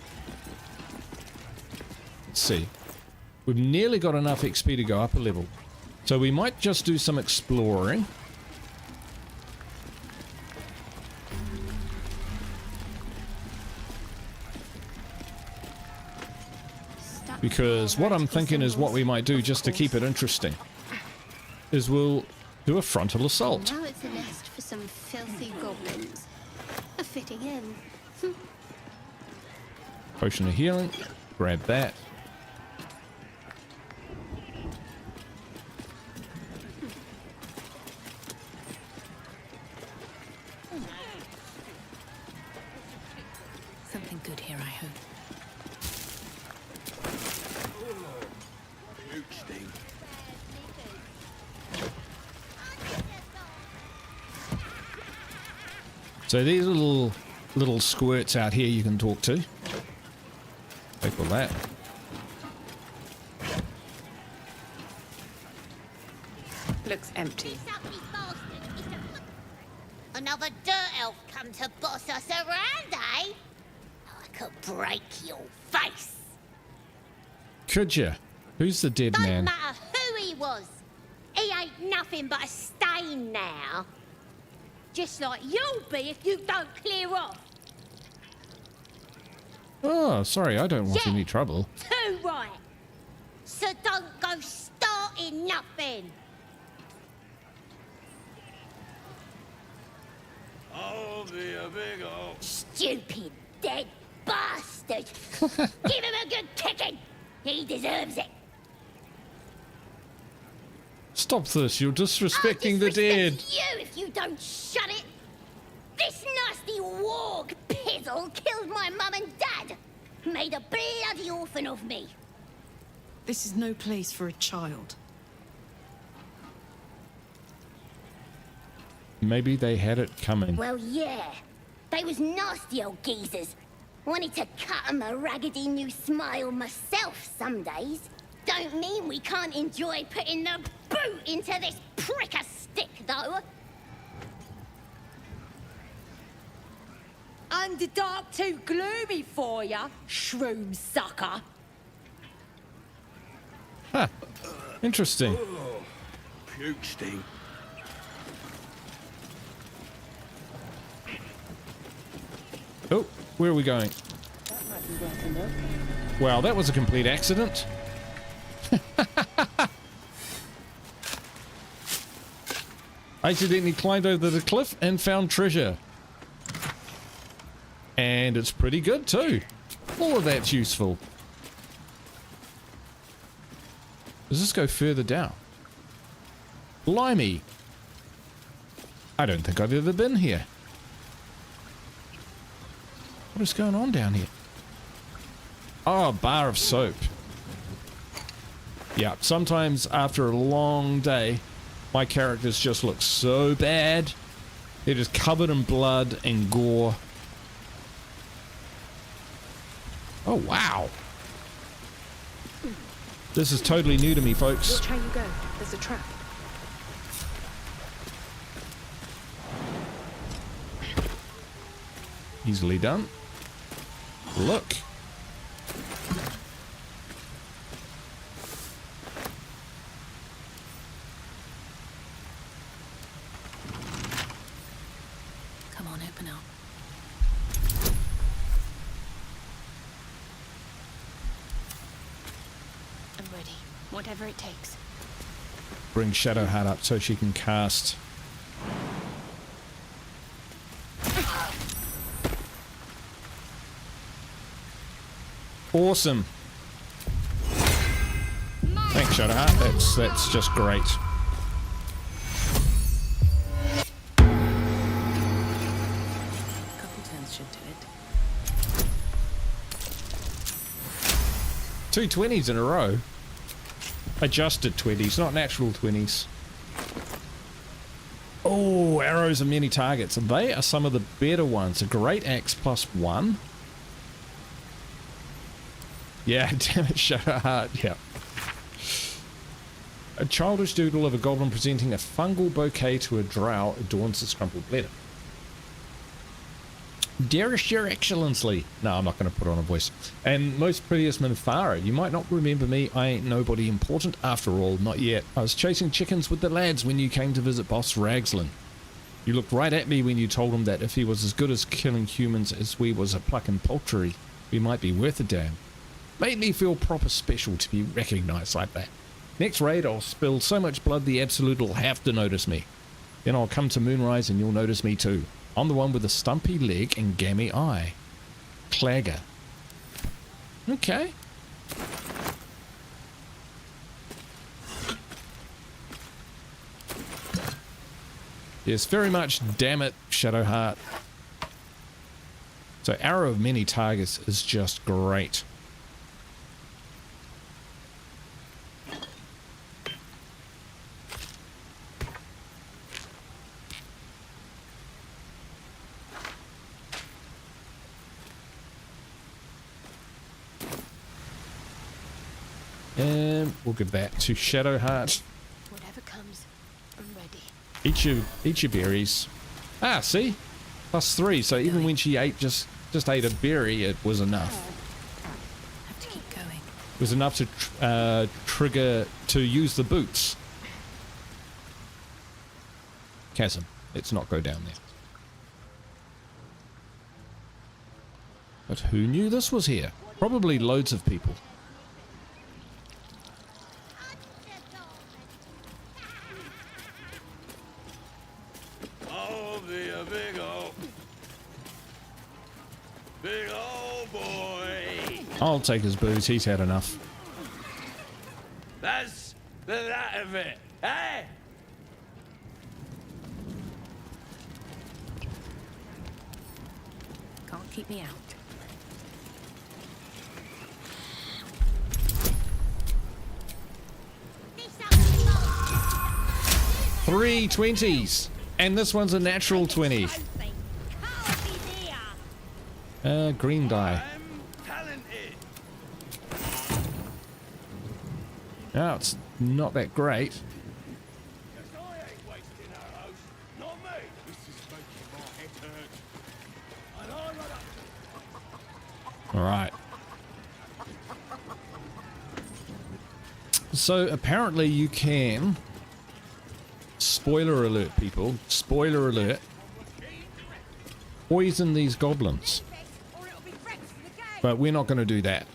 Let's see. We've nearly got enough XP to go up a level. So we might just do some exploring. Because what I'm thinking is what we might do just to keep it interesting is we'll do a frontal assault. Now it's a nest for some filthy goblins. A fitting end. Potion of healing. Grab that. Something good here, I hope. So these little squirts out here you can talk to. Take all that. Looks empty. Another dirt elf come to boss us around, eh? I could break your face. Could you? Who's the dead man? Don't matter who he was. He ain't nothing but a stain now. Just like you'll be if you don't clear off. Oh, sorry, I don't want any trouble. Too right. So don't go starting nothing. I'll be a big old... Stupid dead bastard. Give him a good kicking. He deserves it. Stop this, you're disrespecting the dead. You if you don't shut it. This nasty warg pizzle killed my mum and dad. Made a bloody orphan of me. This is no place for a child. Maybe they had it coming. Well, yeah. They was nasty old geezers. Wanted to cut 'em a raggedy new smile myself some days. Don't mean we can't enjoy putting the boot into this prick a stick, though. Underdark too gloomy for ya, shroom sucker. Huh. Interesting. Oh, puke sting. Oh, where are we going? Wow, that was a complete accident. I accidentally climbed over the cliff and found treasure. And it's pretty good too. All of that's useful. Does this go further down? Blimey. I don't think I've ever been here. What is going on down here? Oh, a bar of soap. Yeah, sometimes after a long day, My characters just look so bad. They're just covered in blood and gore. Oh, wow. This is totally new to me, folks. Watch how you go. There's a trap. Easily done. Look. Come on, open up. I'm ready. Whatever it takes. Bring Shadowheart up so she can cast. Awesome. Thanks, Shadowheart. That's just great. Couple turns should do it. 2 20s in a row. Adjusted 20s, not natural 20s. Oh, arrows and many targets. And they are some of the better ones. A great axe +1. Yeah, damn it, Shadowheart. Yeah. A childish doodle of a goblin presenting a fungal bouquet to a drow adorns the scrumpled letter. Dearest Your Excellency. No, I'm not going to put on a voice. And most prettiest Minthara, you might not remember me. I ain't nobody important after all, not yet. I was chasing chickens with the lads when you came to visit Boss Ragslin. You looked right at me when you told him that if he was as good as killing humans as we was at plucking poultry, we might be worth a damn. Made me feel proper special to be recognised like that. Next raid, I'll spill so much blood the Absolute'll have to notice me. Then I'll come to Moonrise and you'll notice me too. I'm the one with the stumpy leg and gammy eye. Clagger. Okay. Yes, very much damn it, Shadowheart. So Arrow of Many Targets is just great. And we'll give that to Shadowheart. Whatever comes, I'm ready. Eat your berries. Ah, see? +3. So even when she ate just ate a berry, it was enough. Have to keep going. It was enough to trigger to use the boots. Chasm. Let's not go down there. But who knew this was here? Probably loads of people. I'll be a big old boy. I'll take his booze. He's had enough. That's that of it. Hey! Can't keep me out. Three 20s. And this one's a natural 20. Green die. Now it's not that great. All right. So apparently you can, spoiler alert people, spoiler alert, poison these goblins. But we're not going to do that.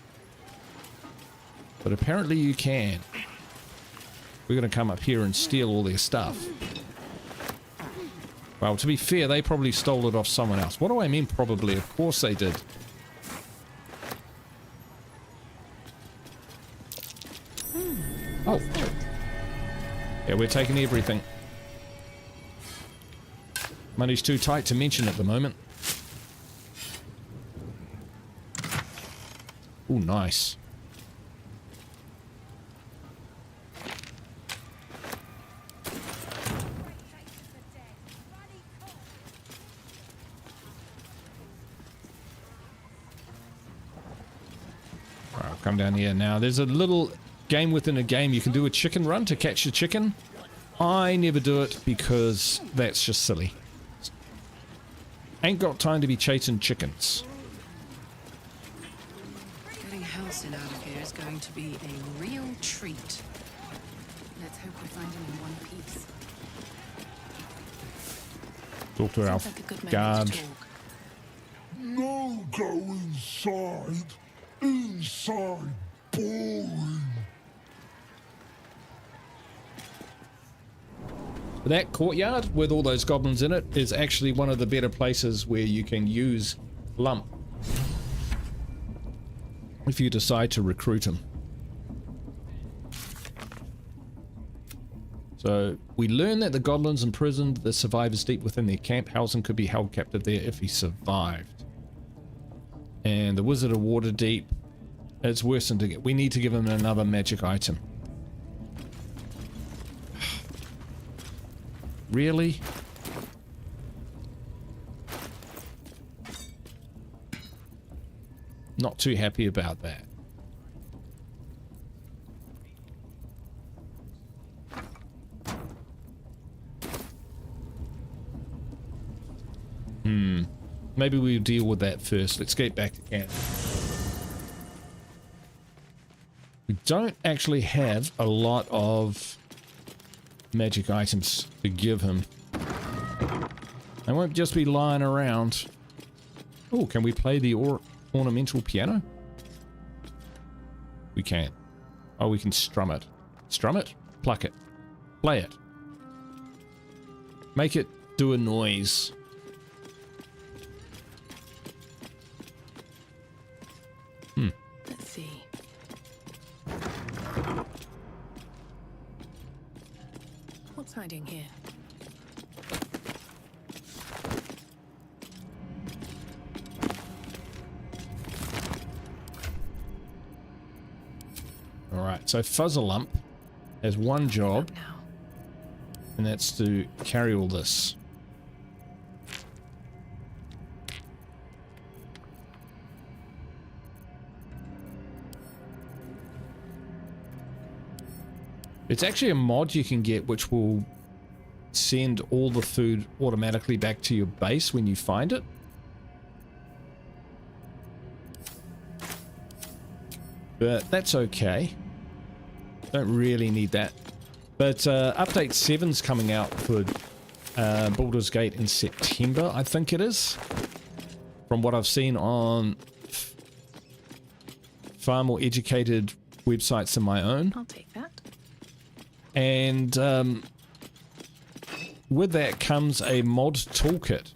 But apparently you can. We're going to come up here and steal all their stuff. Well, to be fair, they probably stole it off someone else. What do I mean probably? Of course they did. Oh. Yeah, we're taking everything. Money's too tight to mention at the moment. Ooh, nice. Right, I'll come down here now. There's a little game within a game. You can do a chicken run to catch the chicken. I never do it because that's just silly. Ain't got time to be chasing chickens. Getting Halcyon out of here is going to be a real treat. Let's hope we find him in one piece. Talk to our guard. No, go inside. Inside. Boring. That courtyard with all those goblins in it is actually one of the better places where you can use Lump if you decide to recruit him. So we learn that the goblins imprisoned the survivors deep within their camp. Halcyon could be held captive there if he survived. And the Wizard of Waterdeep, it's worse than to get. We need to give him another magic item. Really? Not too happy about that. Maybe we'll deal with that first. Let's get back to camp. We don't actually have a lot of magic items to give him. They won't just be lying around. Oh, can we play the ornamental piano? We can. Oh, we can strum it. Strum it? Pluck it. Play it. Make it do a noise. Let's see. What's hiding here? Alright, so Fuzzalump has one job, and that's to carry all this. It's actually a mod you can get which will send all the food automatically back to your base when you find it. But that's okay. Don't really need that. But update 7's coming out for Baldurs Gate in September, I think it is. From what I've seen on far more educated websites than my own. I'll take that. And with that comes a mod toolkit,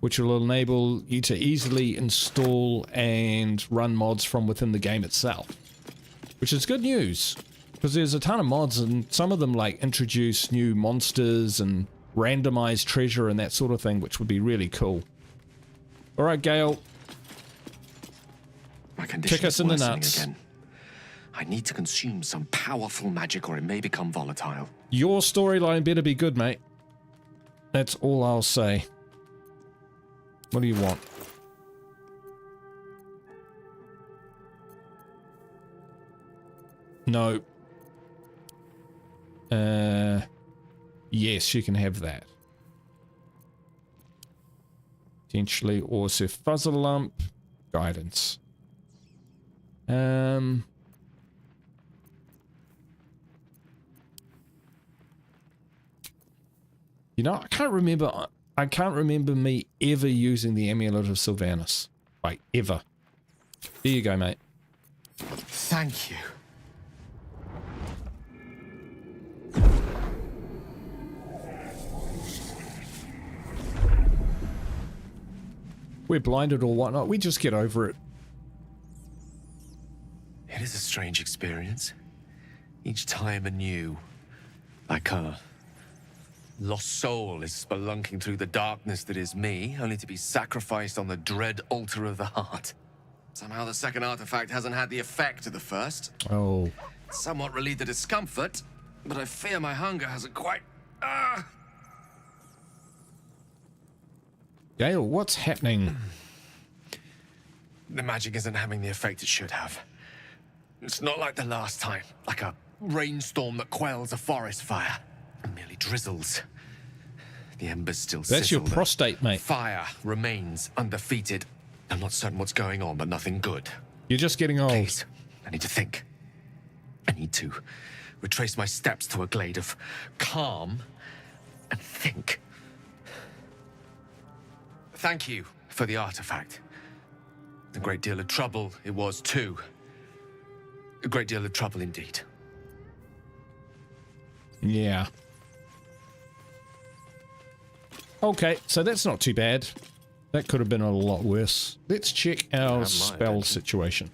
which will enable you to easily install and run mods from within the game itself, which is good news because there's a ton of mods and some of them like introduce new monsters and randomize treasure and that sort of thing, which would be really cool. All right, Gale, kick us in the nuts. Again. I need to consume some powerful magic or it may become volatile. Your storyline better be good, mate. That's all I'll say. What do you want? No. Yes, you can have that. Potentially also Fuzzalump. Guidance. You know, I can't remember me ever using the Amulet of Sylvanus. Like, ever. There you go, mate. Thank you. We're blinded or whatnot. We just get over it. It is a strange experience. Each time anew. Like a lost soul is spelunking through the darkness that is me, only to be sacrificed on the dread altar of the heart. Somehow the second artifact hasn't had the effect of the first. Oh. Somewhat relieved the discomfort, but I fear my hunger hasn't quite... Gale, what's happening? The magic isn't having the effect it should have. It's not like the last time, like a rainstorm that quells a forest fire. It merely drizzles. The embers still sizzle. That's your prostate, mate. Fire remains undefeated. I'm not certain what's going on, but nothing good. You're just getting old. Please, I need to think. I need to retrace my steps to a glade of calm and think. Thank you for the artifact. A great deal of trouble it was too. A great deal of trouble indeed. Yeah. Okay, so that's not too bad. That could have been a lot worse. Let's check our spell situation.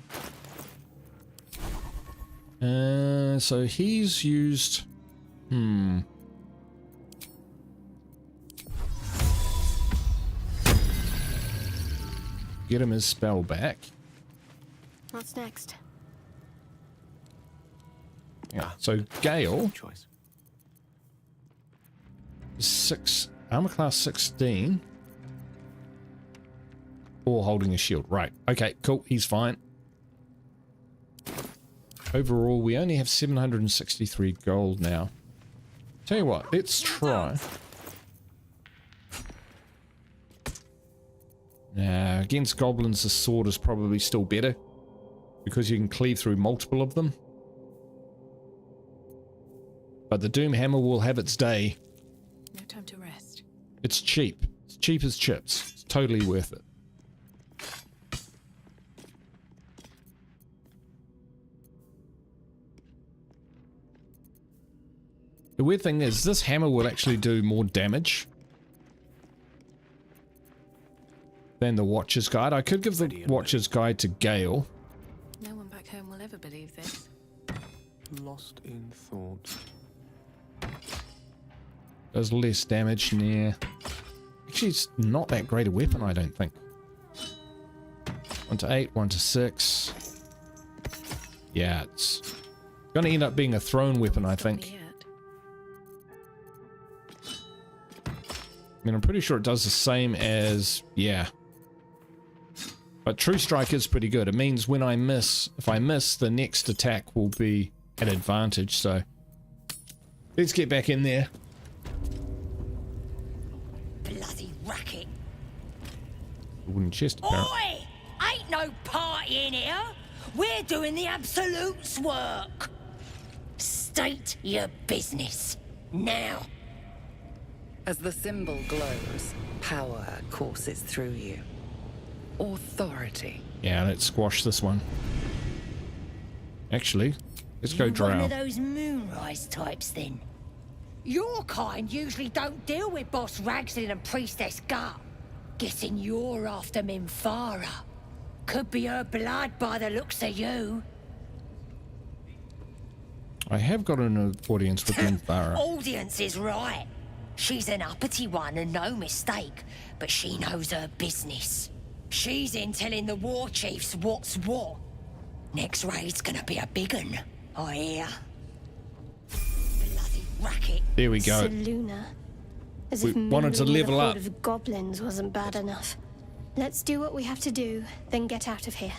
So he's used... Get him his spell back. What's next? Yeah, so Gale... Choice. 6... Armor class 16. Or holding a shield. Right. Okay, cool. He's fine. Overall, we only have 763 gold now. Tell you what, let's try. Against goblins, the sword is probably still better. Because you can cleave through multiple of them. But the Doom Hammer will have its day. No time to rest. It's cheap. It's cheap as chips. It's totally worth it. The weird thing is, this hammer will actually do more damage than the Watcher's Guide. I could give the Watcher's Guide to Gale. No one back home will ever believe this. Lost in thought. Does less damage near. Actually, it's not that great a weapon, I don't think. 1 to 8, 1 to 6. Yeah, it's gonna end up being a thrown weapon, I think. I mean, I'm pretty sure it does the same as, yeah. But True Strike is pretty good. It means when I miss, if I miss, the next attack will be an advantage, so. Let's get back in there. Bloody racket. Wooden chest, apparently. Oi! Ain't no party in here. We're doing the Absolute's work. State your business. Now. As the symbol glows, power courses through you. Authority. Yeah, let's squash this one. Actually, let's go drow. One of those moonrise types, then. Your kind usually don't deal with Boss Ragslin and Priestess Gut. Guessing you're after Minfara. Could be her blood by the looks of you. I have got an audience with Minfara. Audience is right. She's an uppity one and no mistake, but she knows her business. She's in telling the war chiefs what's what. Next raid's gonna be a big un, I hear. Bloody racket. There we go. Seluna. As We if wanted to meddling with level a up. horde of goblins wasn't bad enough. Let's do what we have to do, then get out of here.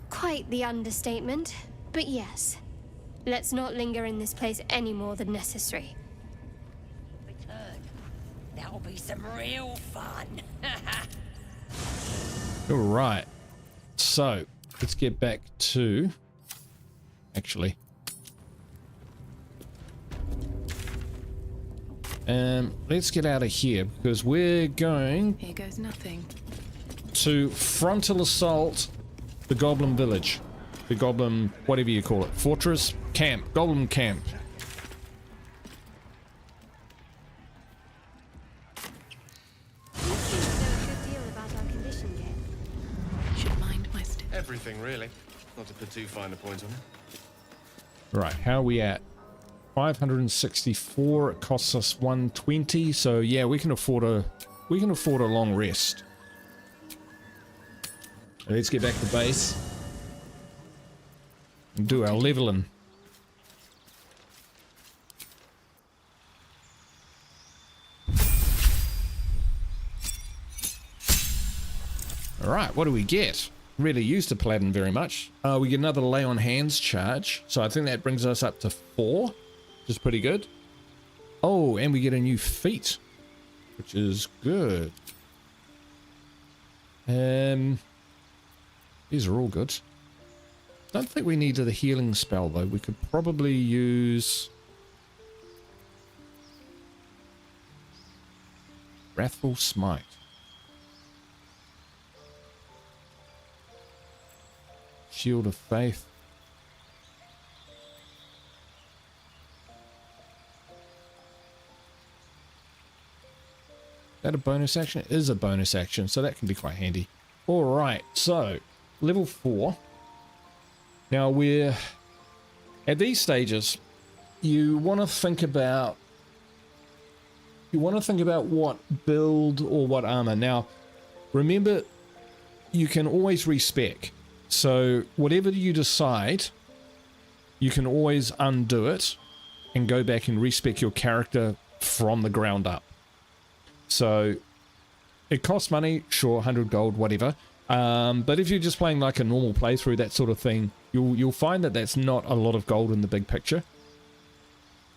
Quite the understatement, but yes. Let's not linger in this place any more than necessary. Return. That'll be some real fun. Alright. So, let's get back to... Actually. Let's get out of here, because we're going... Here goes nothing. To frontal assault the Goblin Village. The Goblin... whatever you call it. Fortress? Camp. Goblin Camp. Should mind my step. Everything, really. Not to put too fine a point on it. Right, how are we at? 564. It costs us 120. So yeah, we can afford a long rest. Let's get back to base and do our leveling. All right, what do we get? really used a paladin very much. We get another lay on hands charge, so I think that brings us up to 4, which is pretty good. Oh, and we get a new feat, which is good. These are all good. Don't think we needed a healing spell though. We could probably use Wrathful Smite. Shield of Faith. Is that a bonus action? It is a bonus action, so that can be quite handy. Alright, so level 4. Now we're at these stages, you want to think about what build or what armor. Now remember, you can always respec. So whatever you decide, you can always undo it and go back and respec your character from the ground up. So it costs money, sure, 100 gold, whatever. But if you're just playing like a normal playthrough, that sort of thing, you'll find that that's not a lot of gold in the big picture.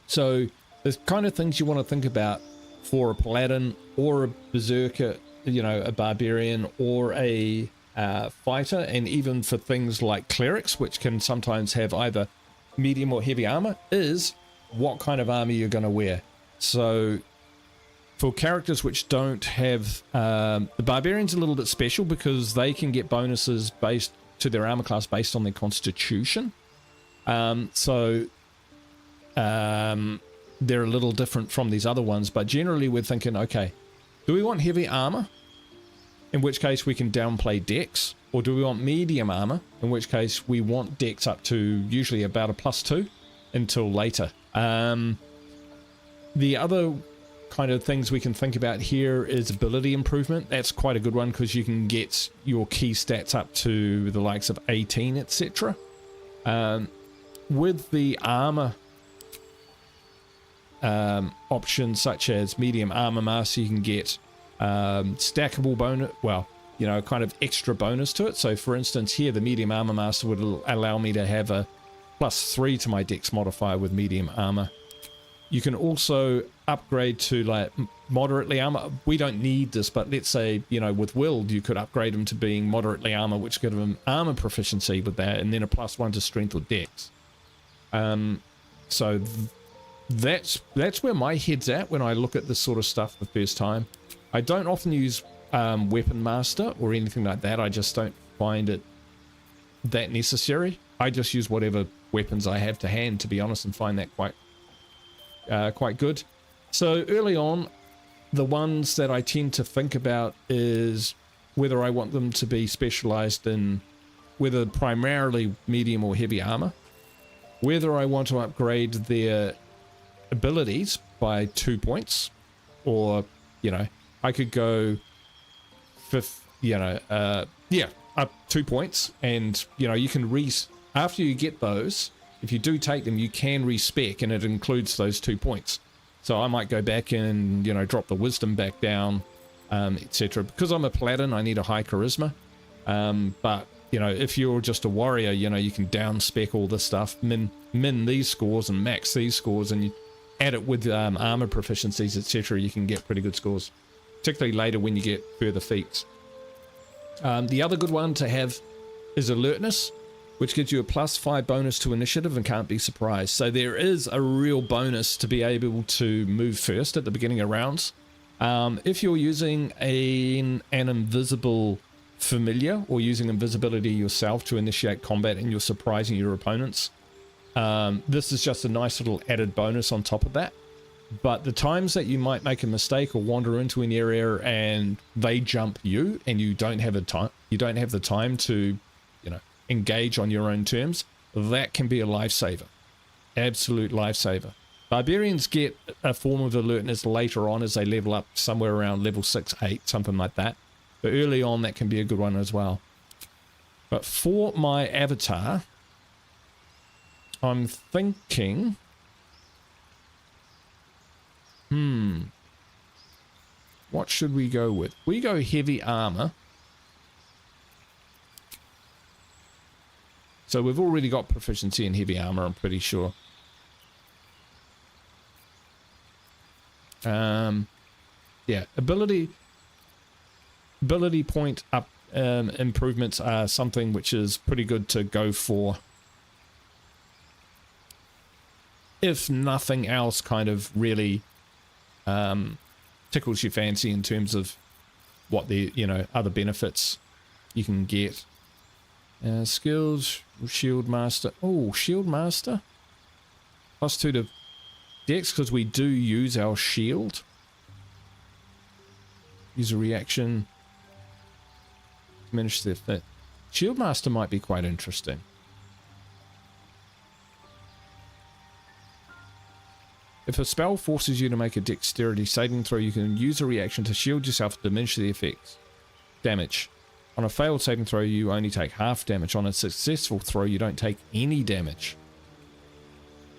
So there's kind of things you want to think about for a paladin or a berserker, you know, a barbarian or a fighter, and even for things like clerics, which can sometimes have either medium or heavy armor, is what kind of armor you're going to wear. So for characters which don't have the barbarian's a little bit special because they can get bonuses based to their armor class based on their constitution. They're a little different from these other ones, but generally we're thinking, okay, do we want heavy armor, in which case we can downplay dex, or do we want medium armor, in which case we want dex up to usually about a +2 until later. The other kind of things we can think about here is ability improvement. That's quite a good one because you can get your key stats up to the likes of 18, etc. With the armor options such as medium armor mass, you can get stackable bonus, well, you know, kind of extra bonus to it. So for instance here, the medium armor master would allow me to have a +3 to my dex modifier with medium armor. You can also upgrade to like moderately armor. We don't need this, but let's say, you know, with Wild you could upgrade him to being moderately armor, which gives him armor proficiency with that, and then a +1 to strength or dex. So that's where my head's at when I look at this sort of stuff the first time. I don't often use weapon master or anything like that. I just don't find it that necessary. I just use whatever weapons I have to hand, to be honest, and find that quite good. So early on, the ones that I tend to think about is whether I want them to be specialized in whether primarily medium or heavy armor, whether I want to upgrade their abilities by 2 points, or, you know, I could go up 2 points, and, you know, you can after you get those, if you do take them, you can respec, and it includes those 2 points. So I might go back and, you know, drop the wisdom back down, etc. Because I'm a paladin, I need a high charisma. But, you know, if you're just a warrior, you know, you can down spec all this stuff, min these scores and max these scores, and you add it with armor proficiencies, etc. You can get pretty good scores, particularly later when you get further feats. The other good one to have is alertness, which gives you a +5 bonus to initiative and can't be surprised. So there is a real bonus to be able to move first at the beginning of rounds. If you're using an invisible familiar or using invisibility yourself to initiate combat and you're surprising your opponents, this is just a nice little added bonus on top of that. But the times that you might make a mistake or wander into an area and they jump you and you don't have the time to, you know, engage on your own terms, that can be a lifesaver. Absolute lifesaver. Barbarians get a form of alertness later on as they level up, somewhere around level 6, 8, something like that. But early on, that can be a good one as well. But for my avatar, I'm thinking, what should we go with? We go heavy armor. So we've already got proficiency in heavy armor, I'm pretty sure. Yeah, ability point up improvements are something which is pretty good to go for. If nothing else kind of really tickles your fancy in terms of what the, you know, other benefits you can get. Skills, shield master. Oh, shield master. +2 to dex because we do use our shield. Use a reaction. Diminish their fit. Shield master might be quite interesting. If a spell forces you to make a dexterity saving throw, you can use a reaction to shield yourself to diminish the effects. Damage. On a failed saving throw, you only take half damage. On a successful throw, you don't take any damage.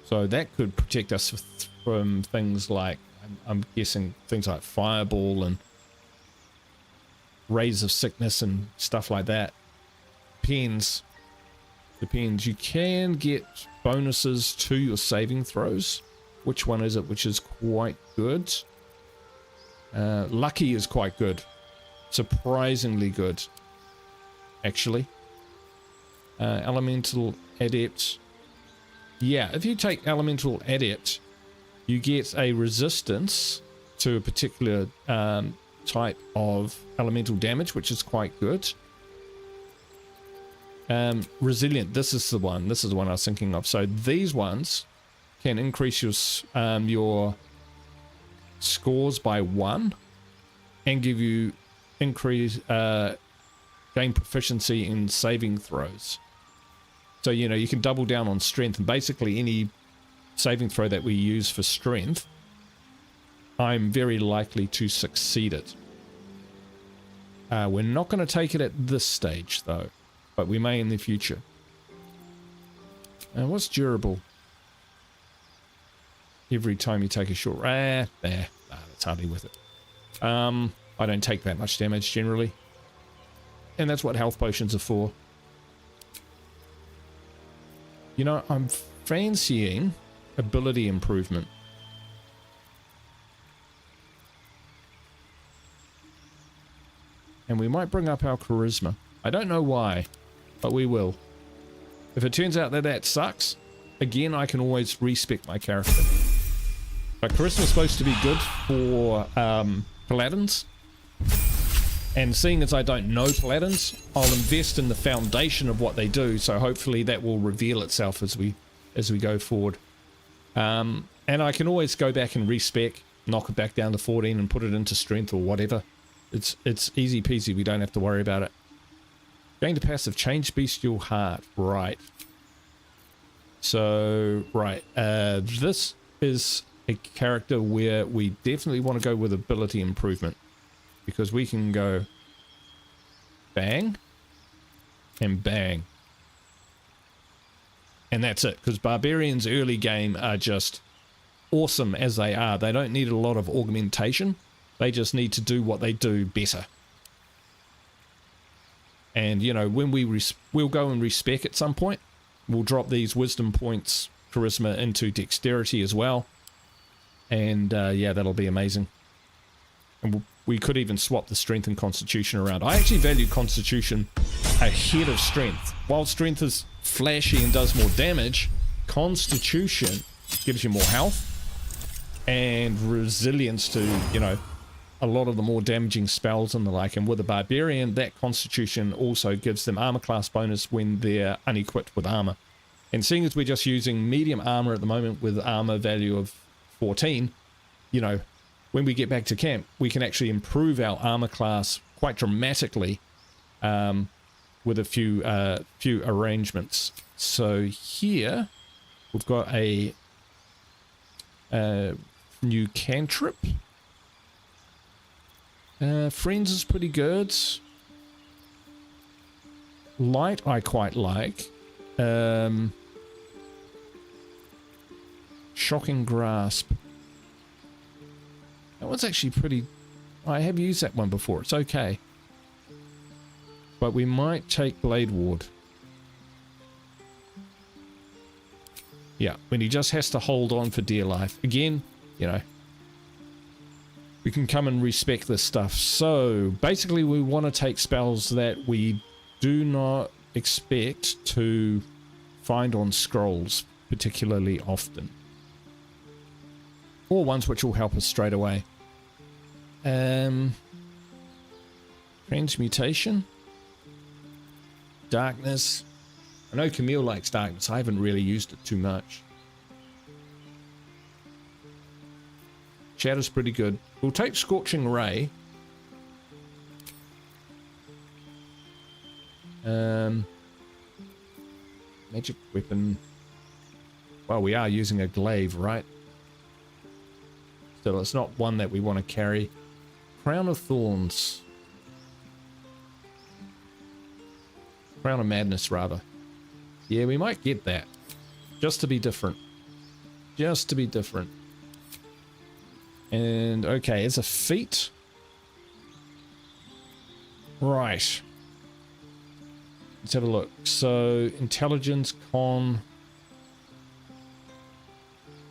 So that could protect us from things like, I'm guessing, things like fireball and rays of sickness and stuff like that. Depends. You can get bonuses to your saving throws. Which one is it? Which is quite good. Lucky is quite good. Surprisingly good, actually. Elemental Adept. Yeah, if you take Elemental Adept, you get a resistance to a particular type of elemental damage, which is quite good. Resilient, this is the one I was thinking of. So these ones can increase your scores by 1 and give you gain proficiency in saving throws. So, you know, you can double down on strength, and basically any saving throw that we use for strength, I'm very likely to succeed it. We're not going to take it at this stage though, but we may in the future. What's durable? Every time you take a short... that's hardly worth it. I don't take that much damage generally. And that's what health potions are for. You know, I'm fancying ability improvement. And we might bring up our charisma. I don't know why, but we will. If it turns out that that sucks, again, I can always respec my character. But charisma is supposed to be good for paladins. And seeing as I don't know paladins, I'll invest in the foundation of what they do, so hopefully that will reveal itself as we go forward. And I can always go back and respec, knock it back down to 14 and put it into strength or whatever. It's easy peasy, we don't have to worry about it. Going to passive, change bestial heart, right. So, right, this is a character where we definitely want to go with ability improvement. Because we can go bang and bang. And that's it. Because barbarians early game are just awesome as they are. They don't need a lot of augmentation. They just need to do what they do better. And, you know, when we'll go and respec at some point. We'll drop these wisdom points, charisma into dexterity as well. And, yeah, that'll be amazing. And we could even swap the strength and constitution around. I actually value constitution ahead of strength. While strength is flashy and does more damage, constitution gives you more health and resilience to, you know, a lot of the more damaging spells and the like. And with a barbarian, that constitution also gives them armor class bonus when they're unequipped with armor. And seeing as we're just using medium armor at the moment with armor value of 14, you know, when we get back to camp, we can actually improve our armor class quite dramatically with a few arrangements. So here we've got a new cantrip. Friends is pretty good. Light I quite like. Shocking grasp. That one's actually pretty... I have used that one before. It's okay. But we might take Blade Ward. Yeah, when he just has to hold on for dear life. Again, you know, we can come and respec this stuff. So basically we want to take spells that we do not expect to find on scrolls particularly often, or ones which will help us straight away. Transmutation, darkness. I know Camille likes darkness. I haven't really used it too much. Shadow's pretty good. We'll take Scorching Ray. Magic weapon. Well, we are using a glaive, right? Still, it's not one that we want to carry. Crown of Thorns. Crown of Madness, rather. Yeah, we might get that. Just to be different. Just to be different. And, okay, as a feat. Right. Let's have a look. So, intelligence, con.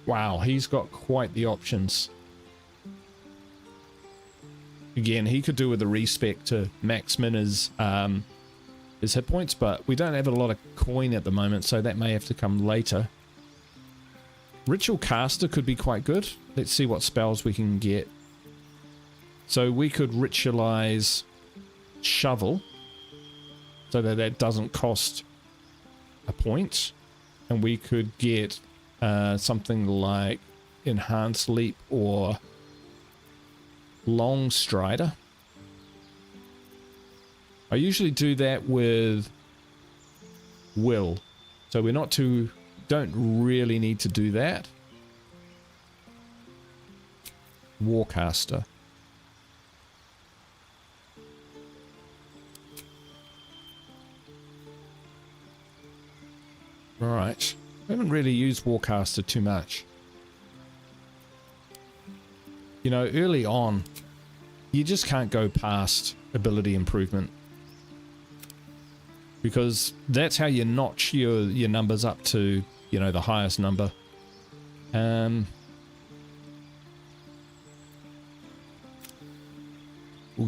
Wow, he's got quite the options. Again, he could do with a respec to max min his hit points, but we don't have a lot of coin at the moment, so that may have to come later. Ritual Caster could be quite good. Let's see what spells we can get. So we could ritualize Shovel, so that that doesn't cost a point. And we could get something like Enhanced Leap or Long Strider. I usually do that with Will, so we're not too, don't really need to do that. Warcaster. Right, I haven't really used Warcaster too much. You know, early on, you just can't go past ability improvement, because that's how you notch your numbers up to, you know, the highest number. We'll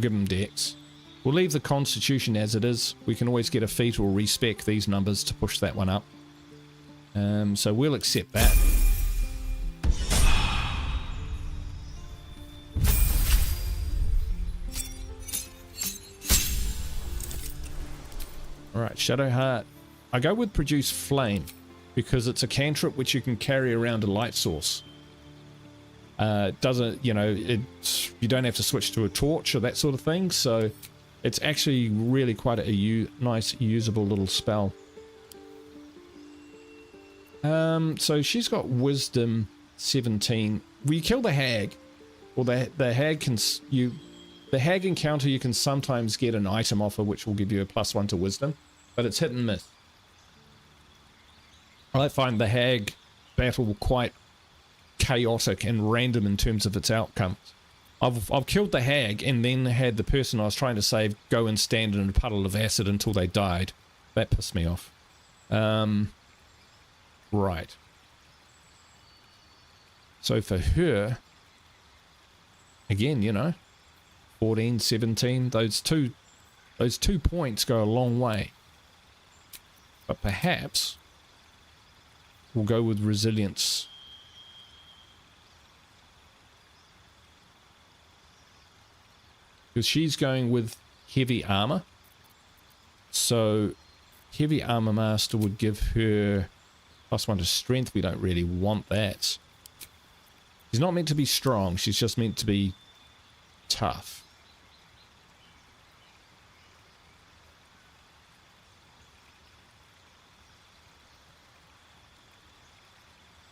give them dex. We'll leave the constitution as it is. We can always get a feat or respec these numbers to push that one up. So we'll accept that. Alright, Shadowheart. I go with Produce Flame because it's a cantrip which you can carry around a light source. Doesn't, you know, you don't have to switch to a torch or that sort of thing, so it's actually really quite a nice usable little spell. So she's got Wisdom 17. We kill the hag, or the hag can the hag encounter, you can sometimes get an item offer which will give you a +1 to Wisdom, but it's hit and miss. I find the hag battle quite chaotic and random in terms of its outcomes. I've killed the hag and then had the person I was trying to save go and stand in a puddle of acid until they died. That pissed me off. Right. So for her, again, you know, 14, 17, those two points go a long way. But perhaps we'll go with resilience. Because she's going with heavy armor. So heavy armor master would give her +1 to strength. We don't really want that. She's not meant to be strong. She's just meant to be tough.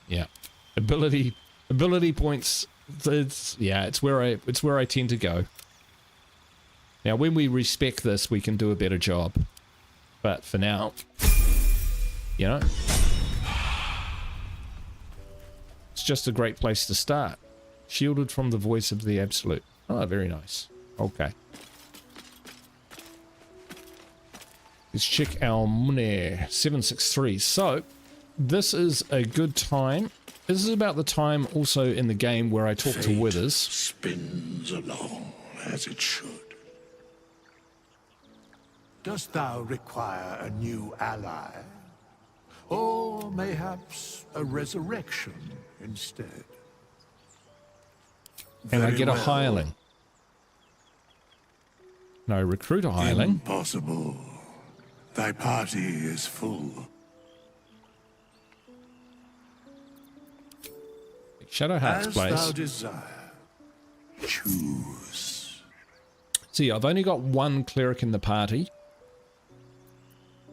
Yeah, ability points. It's where I tend to go. Now, when we respec this, we can do a better job. But for now, you know, it's just a great place to start. Shielded from the voice of the absolute. Oh, very nice. Okay. Let's check our money. 763. So, this is a good time. This is about the time also in the game where I talk to Withers. Spins along as it should. Dost thou require a new ally? Or mayhaps a resurrection instead? And I Very get a well. hireling. No, recruit a hireling. Impossible. Thy party is full. Shadow Heart's As place. thou desire. Choose. See, I've only got one cleric in the party.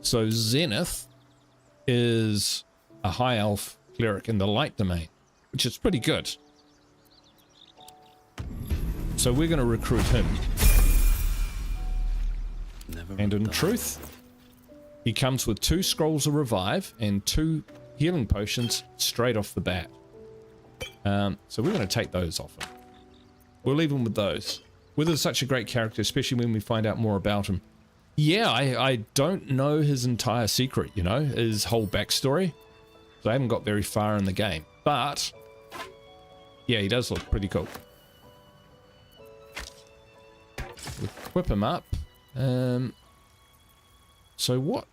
So Zenith is a high elf cleric in the light domain, which is pretty good. So we're going to recruit him. And in truth, he comes with 2 scrolls of revive and 2 healing potions straight off the bat. So we're going to take those off him. We'll leave him with those. Wither's such a great character, especially when we find out more about him. Yeah, I don't know his entire secret, you know, his whole backstory. So I haven't got very far in the game. But, yeah, he does look pretty cool. Equip him up. So what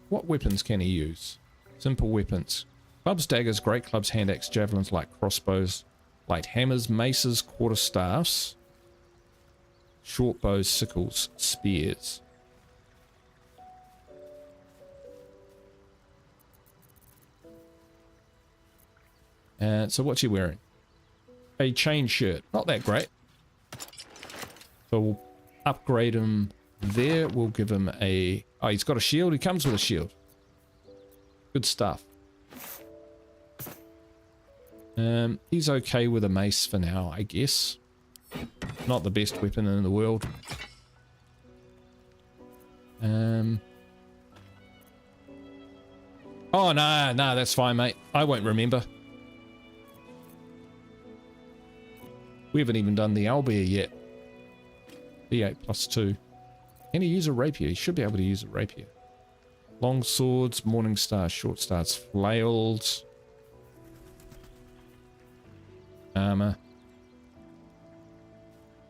weapons can he use? Simple weapons. Clubs, daggers, great clubs, hand axe, javelins, light crossbows, light hammers, maces, quarterstaffs, short bows, sickles, spears. So what's he wearing? A chain shirt. Not that great. So we'll upgrade him there. We'll give him a... Oh, he's got a shield. He comes with a shield. Good stuff. He's okay with a mace for now, I guess. Not the best weapon in the world. Oh, no, that's fine, mate. I won't remember. We haven't even done the owlbear yet. D8 plus 2. Can he use a rapier? He should be able to use a rapier. Long swords, morning stars, short stars, flails. Armor.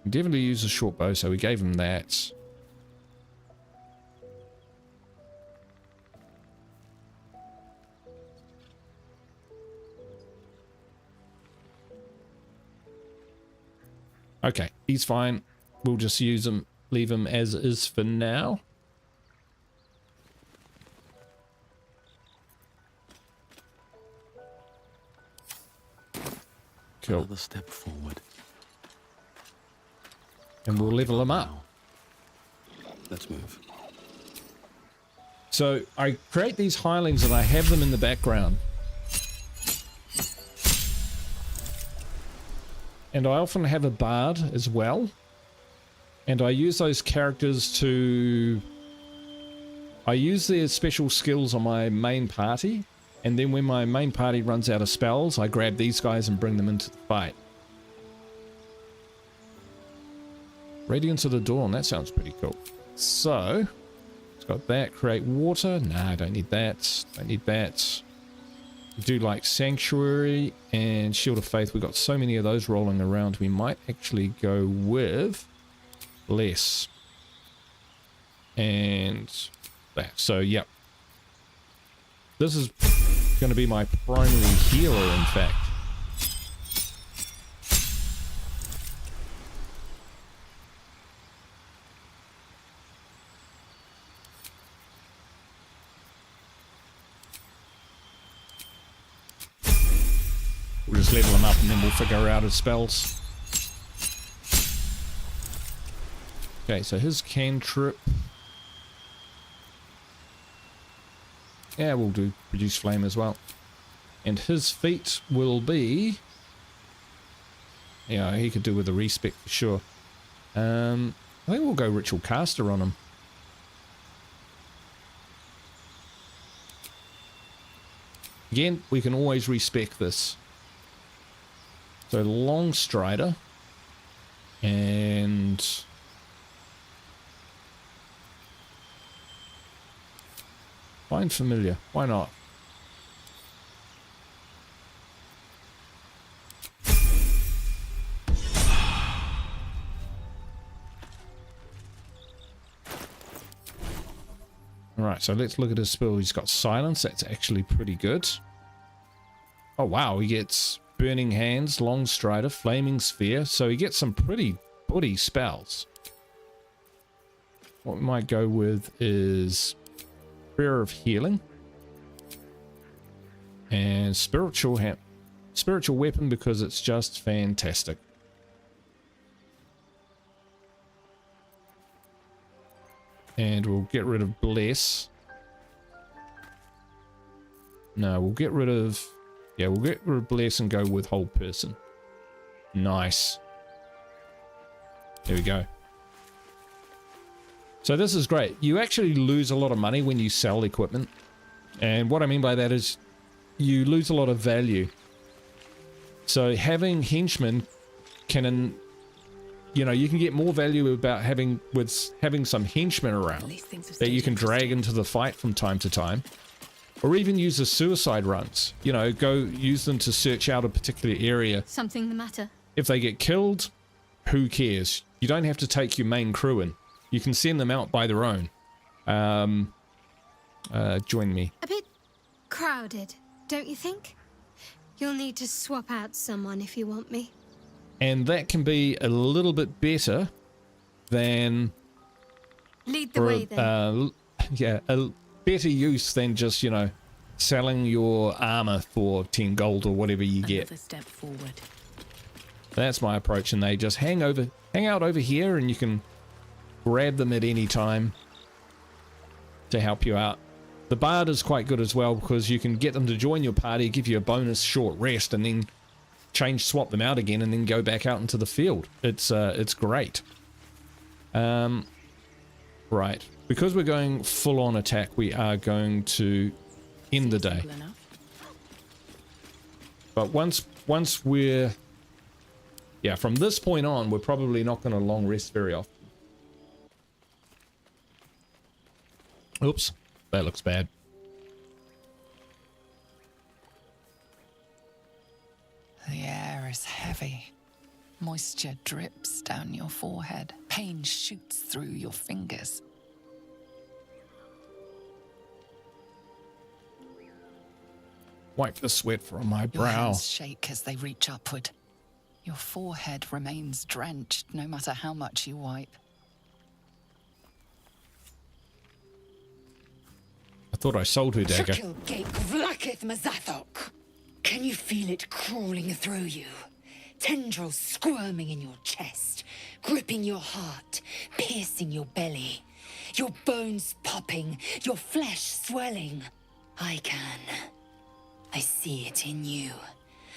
He definitely use a short bow, so we gave him that. Okay, he's fine. We'll just use him, leave him as is for now. Cool. Another step forward. And we'll level him up. Let's move. So I create these hirelings and I have them in the background. And I often have a bard as well. And I use those characters to... I use their special skills on my main party. And then when my main party runs out of spells, I grab these guys and bring them into the fight. Radiance of the Dawn, that sounds pretty cool. So, it's got that. Create water. Nah, I don't need that. Don't need that. Do like Sanctuary and Shield of Faith. We've got so many of those rolling around. We might actually go with less. And that. So, yep. This is going to be my primary healer, in fact. We'll just level him up and then we'll figure out his spells. Okay, so his cantrip. Yeah, we'll do produce flame as well. And his feat will be... Yeah, he could do with a respec for sure. I think we'll go Ritual Caster on him. Again, we can always respec this. So Long Strider. And... Find Familiar. Why not? Alright, so let's look at his spell. He's got silence. That's actually pretty good. Oh wow, he gets Burning Hands, Long Strider, Flaming Sphere. So he gets some pretty buddy spells. What we might go with is Prayer of Healing. And Spiritual Weapon, because it's just fantastic. And we'll get rid of Bless. No, we'll get rid of... Yeah, we'll get rid of Bless and go with Hold Person. Nice. There we go. So this is great. You actually lose a lot of money when you sell equipment. And what I mean by that is you lose a lot of value. So having henchmen can... You know, you can get more value about having some henchmen around that you can drag into the fight from time to time. Or even use as suicide runs. You know, go use them to search out a particular area. Something the matter? If they get killed, who cares? You don't have to take your main crew in. You can send them out by their own. Join me. A bit crowded, don't you think? You'll need to swap out someone if you want me. And that can be a little bit better than... Lead the way then. Yeah, a better use than just, you know, selling your armor for 10 gold or whatever you get. Another step forward. That's my approach, and they just hang out over here, and you can grab them at any time to help you out. The Bard is quite good as well, because you can get them to join your party, give you a bonus short rest, and then swap them out again, and then go back out into the field. It's great. Right, because we're going full on attack, we are going to end the day. But once we're, yeah, from this point on, we're probably not going to long rest very often. Oops, that looks bad. The air is heavy. Moisture drips down your forehead. Pain shoots through your fingers. Wipe the sweat from my Your brow. hands shake as they reach upward. Your forehead remains drenched no matter how much you wipe. I thought I sold her dagger. Gate vlaketh Mazathok. Can you feel it crawling through you? Tendrils squirming in your chest, gripping your heart, piercing your belly. Your bones popping, your flesh swelling. I can. I see it in you.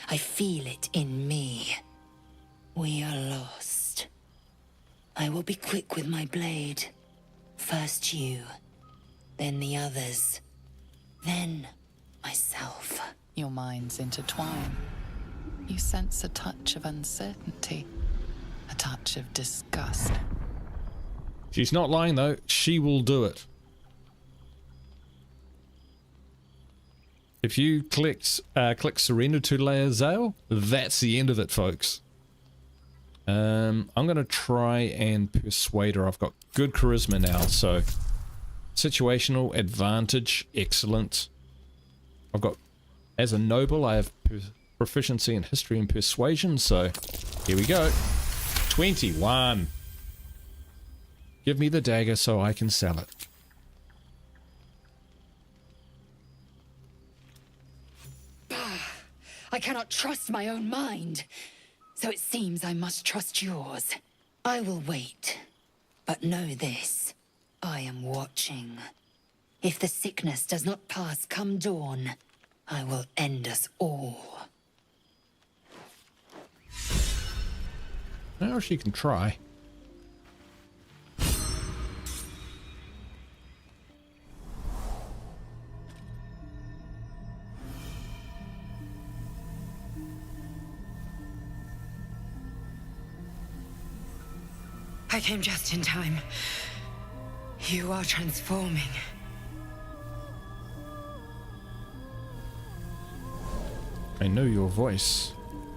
I feel it in me. We are lost. I will be quick with my blade. First you, then the others, then myself. Your minds intertwine. You sense a touch of uncertainty, a touch of disgust. She's not lying though. She will do it. If you click surrender to Lae'zel, that's the end of it, folks. I'm going to try and persuade her. I've got good charisma now, so situational advantage, excellent. I've got, as a noble, I have proficiency in history and persuasion, so here we go. 21. Give me the dagger so I can sell it. I cannot trust my own mind, so it seems I must trust yours. I will wait, but know this, I am watching. If the sickness does not pass come dawn, I will end us all. Now she can try. I came just in time. You are transforming. I know your voice.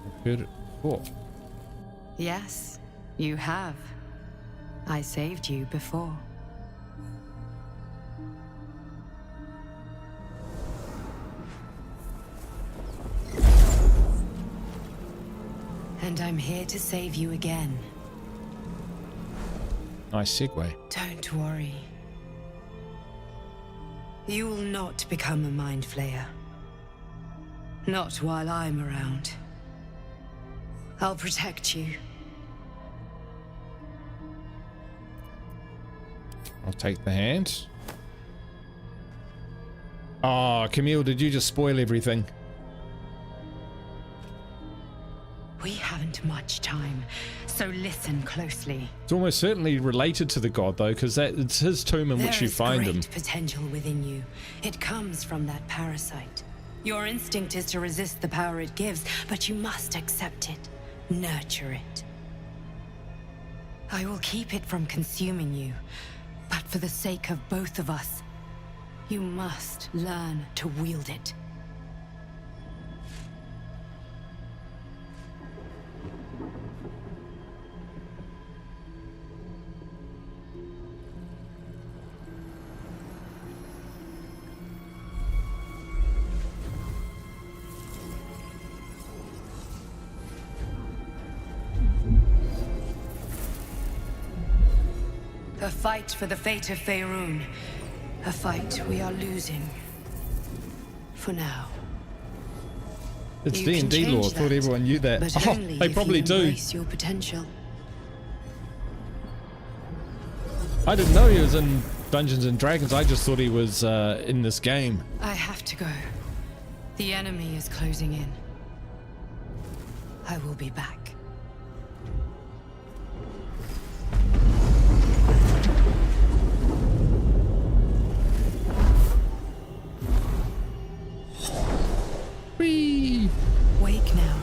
I've heard it before. Yes, you have. I saved you before. And I'm here to save you again. Nice segue. Don't worry. You will not become a mind flayer. Not while I'm around. I'll protect you. I'll take the hand. Oh, Camille, did you just spoil everything? We haven't much time, so listen closely. It's almost certainly related to the god, though, because it's his tomb in which you find him. There is great potential within you. It comes from that parasite. Your instinct is to resist the power it gives, but you must accept it, nurture it. I will keep it from consuming you, but for the sake of both of us, you must learn to wield it. A fight for the fate of Faerun. A fight we are losing. For now. It's You D&D can lore. change Thought that, everyone knew that. but Oh, only they if probably you do. embrace your potential. I didn't know he was in Dungeons and Dragons. I just thought he was in this game. I have to go. The enemy is closing in. I will be back. Whee! Wake now.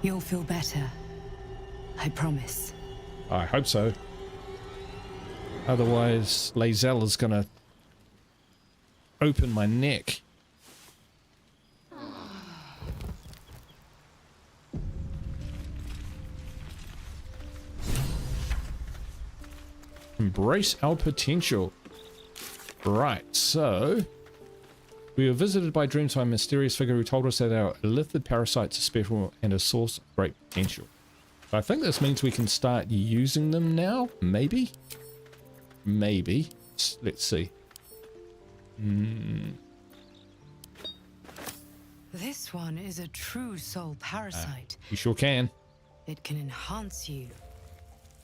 You'll feel better. I promise. I hope so. Otherwise, Lae'zel is gonna open my neck. Embrace our potential. Right, so we were visited by dreams by a mysterious figure who told us that our illithid parasites are special and a source of great potential. I think this means we can start using them now, maybe? Maybe. Let's see. This one is a true soul parasite. You sure can. It can enhance you.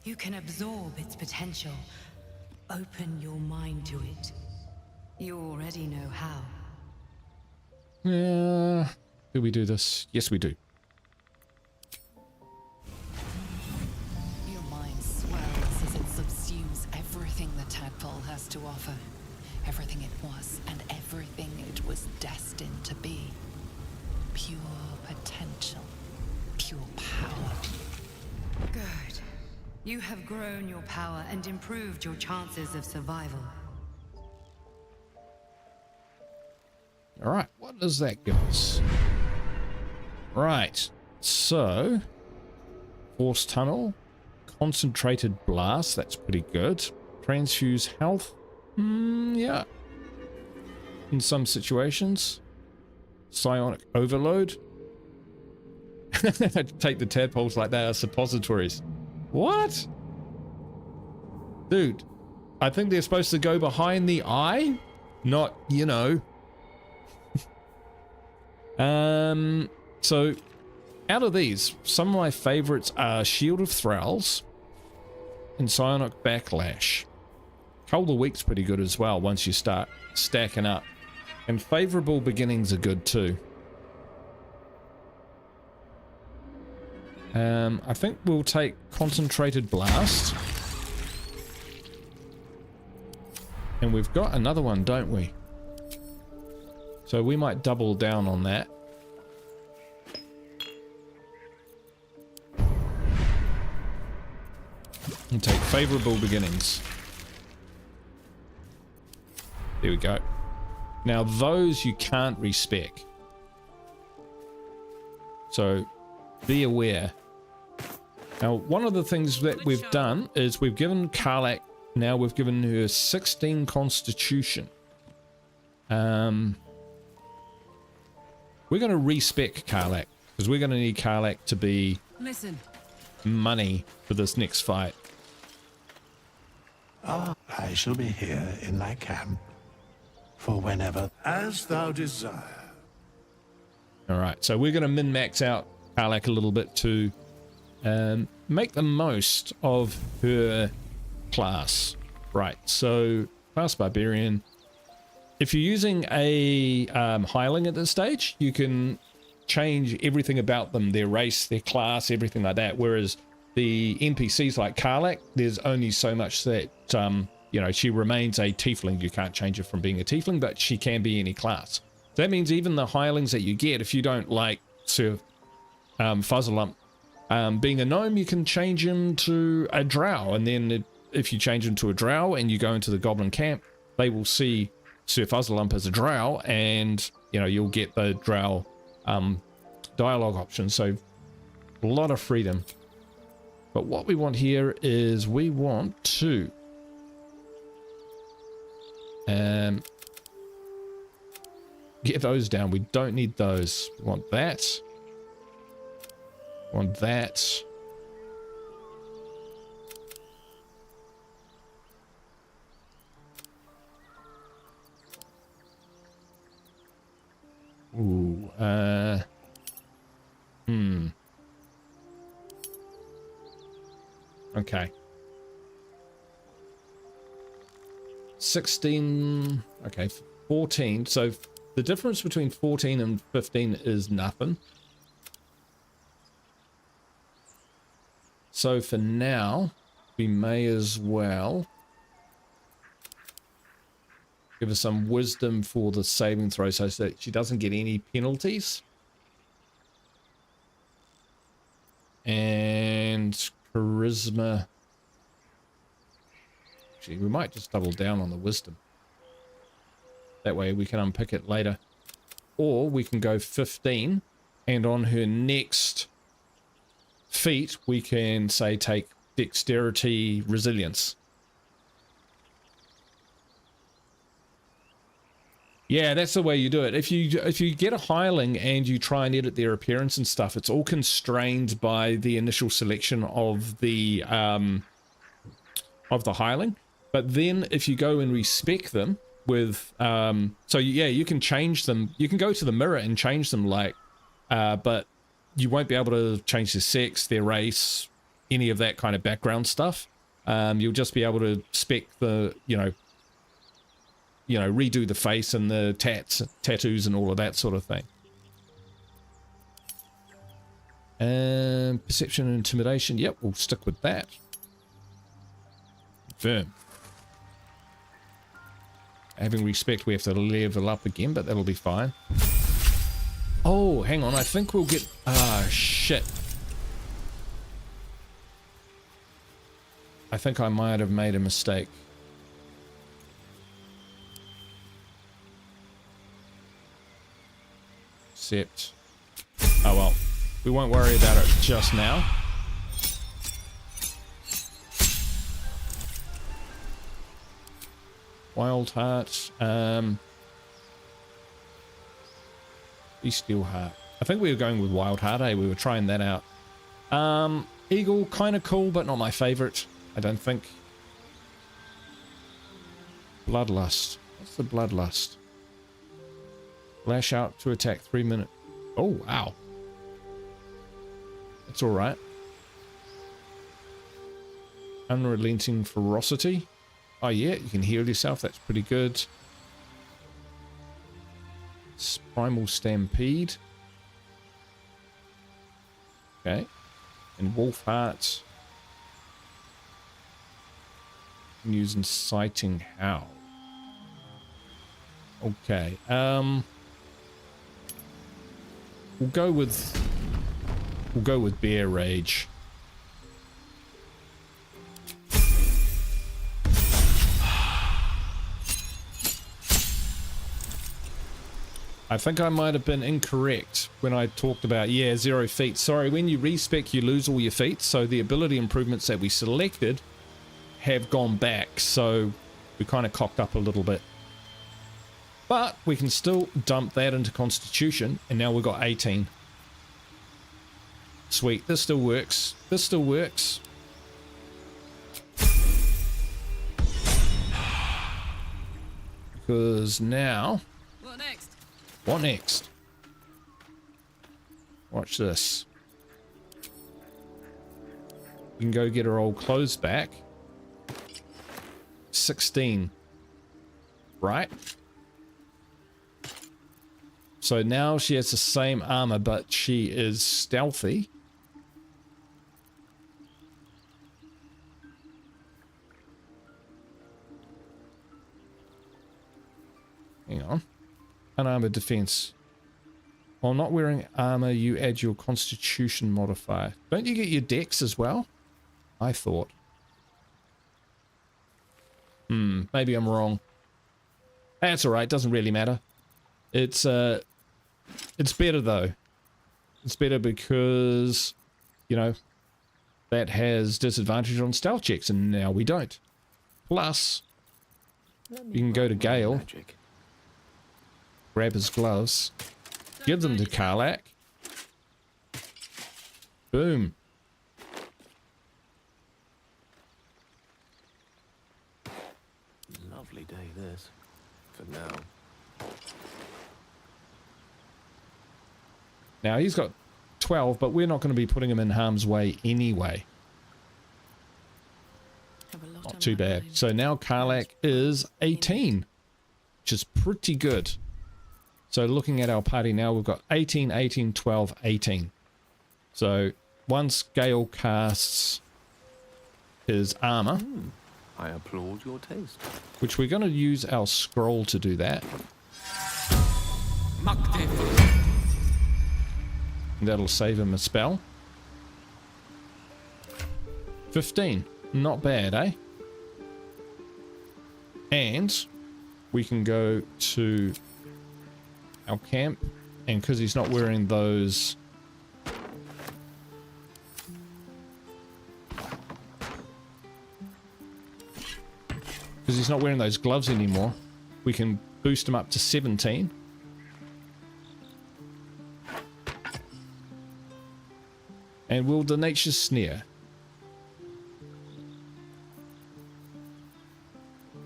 You can absorb its potential. Open your mind to it. You already know how. Do we do this? Yes, we do. Your mind swells as it subsumes everything the tadpole has to offer. Everything it was and everything it was destined to be. Pure potential. Pure power. Good. You have grown your power and improved your chances of survival. Alright, what does that give us? Right, so force tunnel, concentrated blast, that's pretty good. Transfuse health, yeah. In some situations. Psionic overload. Take the tadpoles like they are suppositories. What? Dude, I think they're supposed to go behind the eye, not, you know. So out of these, some of my favorites are Shield of Thralls and Psionic Backlash. Cold of Week's pretty good as well once you start stacking up. And Favorable Beginnings are good too. I think we'll take Concentrated Blast. And we've got another one, don't we? So we might double down on that. And take Favorable Beginnings. There we go. Now those you can't respec. So be aware. Now one of the things that we've done is we've given Karlach, now we've given her 16 Constitution. We're going to respec Karlach because we're going to need Karlach to be Listen. money for this next fight. I shall be here in thy camp for whenever, as thou desire. All right, so we're going to min-max out Karlak a little bit to make the most of her class. Right, so class Barbarian. If you're using a hireling at this stage, you can change everything about them, their race, their class, everything like that. Whereas the NPCs like Karlak, there's only so much that, you know, she remains a tiefling. You can't change her from being a tiefling, but she can be any class. So that means even the hirelings that you get, if you don't like Sir Fuzzlelump being a gnome, you can change him to a drow. And then if you change him to a drow and you go into the goblin camp, they will see Sir Fuzzlelump as a drow, and, you know, you'll get the drow dialogue option. So a lot of freedom. But what we want here is we want to get those down. We don't need those. We want that. We want that. Ooh, okay. 16, okay, 14. So the difference between 14 and 15 is nothing. So for now, we may as well give her some wisdom for the saving throw so that she doesn't get any penalties. And charisma. Actually, we might just double down on the wisdom. That way we can unpick it later. Or we can go 15, and on her next feat, we can say take dexterity resilience. Yeah, that's the way you do it. If you get a hireling and you try and edit their appearance and stuff, it's all constrained by the initial selection of the hireling. But then if you go and respec them with so yeah, you can change them. You can go to the mirror and change them, like, but you won't be able to change their sex, their race, any of that kind of background stuff. You'll just be able to spec the, you know, redo the face and the tattoos and all of that sort of thing. And perception and intimidation. Yep, we'll stick with that. Confirm. Having respect, we have to level up again, but that'll be fine. Oh, hang on. I think we'll get... Ah, shit. I think I might have made a mistake. Except... Oh, well. We won't worry about it just now. Wild Heart. Bestial Heart. I think we were going with Wild Heart, eh? We were trying that out. Eagle, kind of cool, but not my favorite, I don't think. Bloodlust. What's the Bloodlust? Lash out to attack 3 minutes. Oh, wow. That's alright. Unrelenting Ferocity. Oh yeah, you can heal yourself. That's pretty good. Primal Stampede. Okay. And Wolf Heart. Use Inciting Howl. Okay. We'll go with Bear Rage. I think I might have been incorrect when I talked about, yeah, 0 feats. Sorry, when you respec, you lose all your feats, so the ability improvements that we selected have gone back, so we kind of cocked up a little bit. But we can still dump that into Constitution, and now we've got 18. Sweet, this still works. This still works. Because now... What next? What next? Watch this. We can go get her old clothes back. 16. Right? So now she has the same armor, but she is stealthy. Hang on. Unarmored defense. While not wearing armor, you add your constitution modifier. Don't you get your dex as well? I thought. Maybe I'm wrong. That's alright, doesn't really matter. It's better though. It's better because, you know, that has disadvantage on stealth checks and now we don't. Plus, you can go to Gale, grab his gloves, give them to Karlach. Boom. Lovely day this, for now. Now he's got 12, but we're not going to be putting him in harm's way anyway. Not too bad. So now Karlach is 18, which is pretty good. So looking at our party now, we've got 18, 18, 12, 18. So once Gale casts his armor, I applaud your taste. which we're going to use our scroll to do that. That'll save him a spell. 15. Not bad, eh? And we can go to our camp, and because he's not wearing those... Because he's not wearing those gloves anymore, we can boost him up to 17. And we'll Denature's Snare.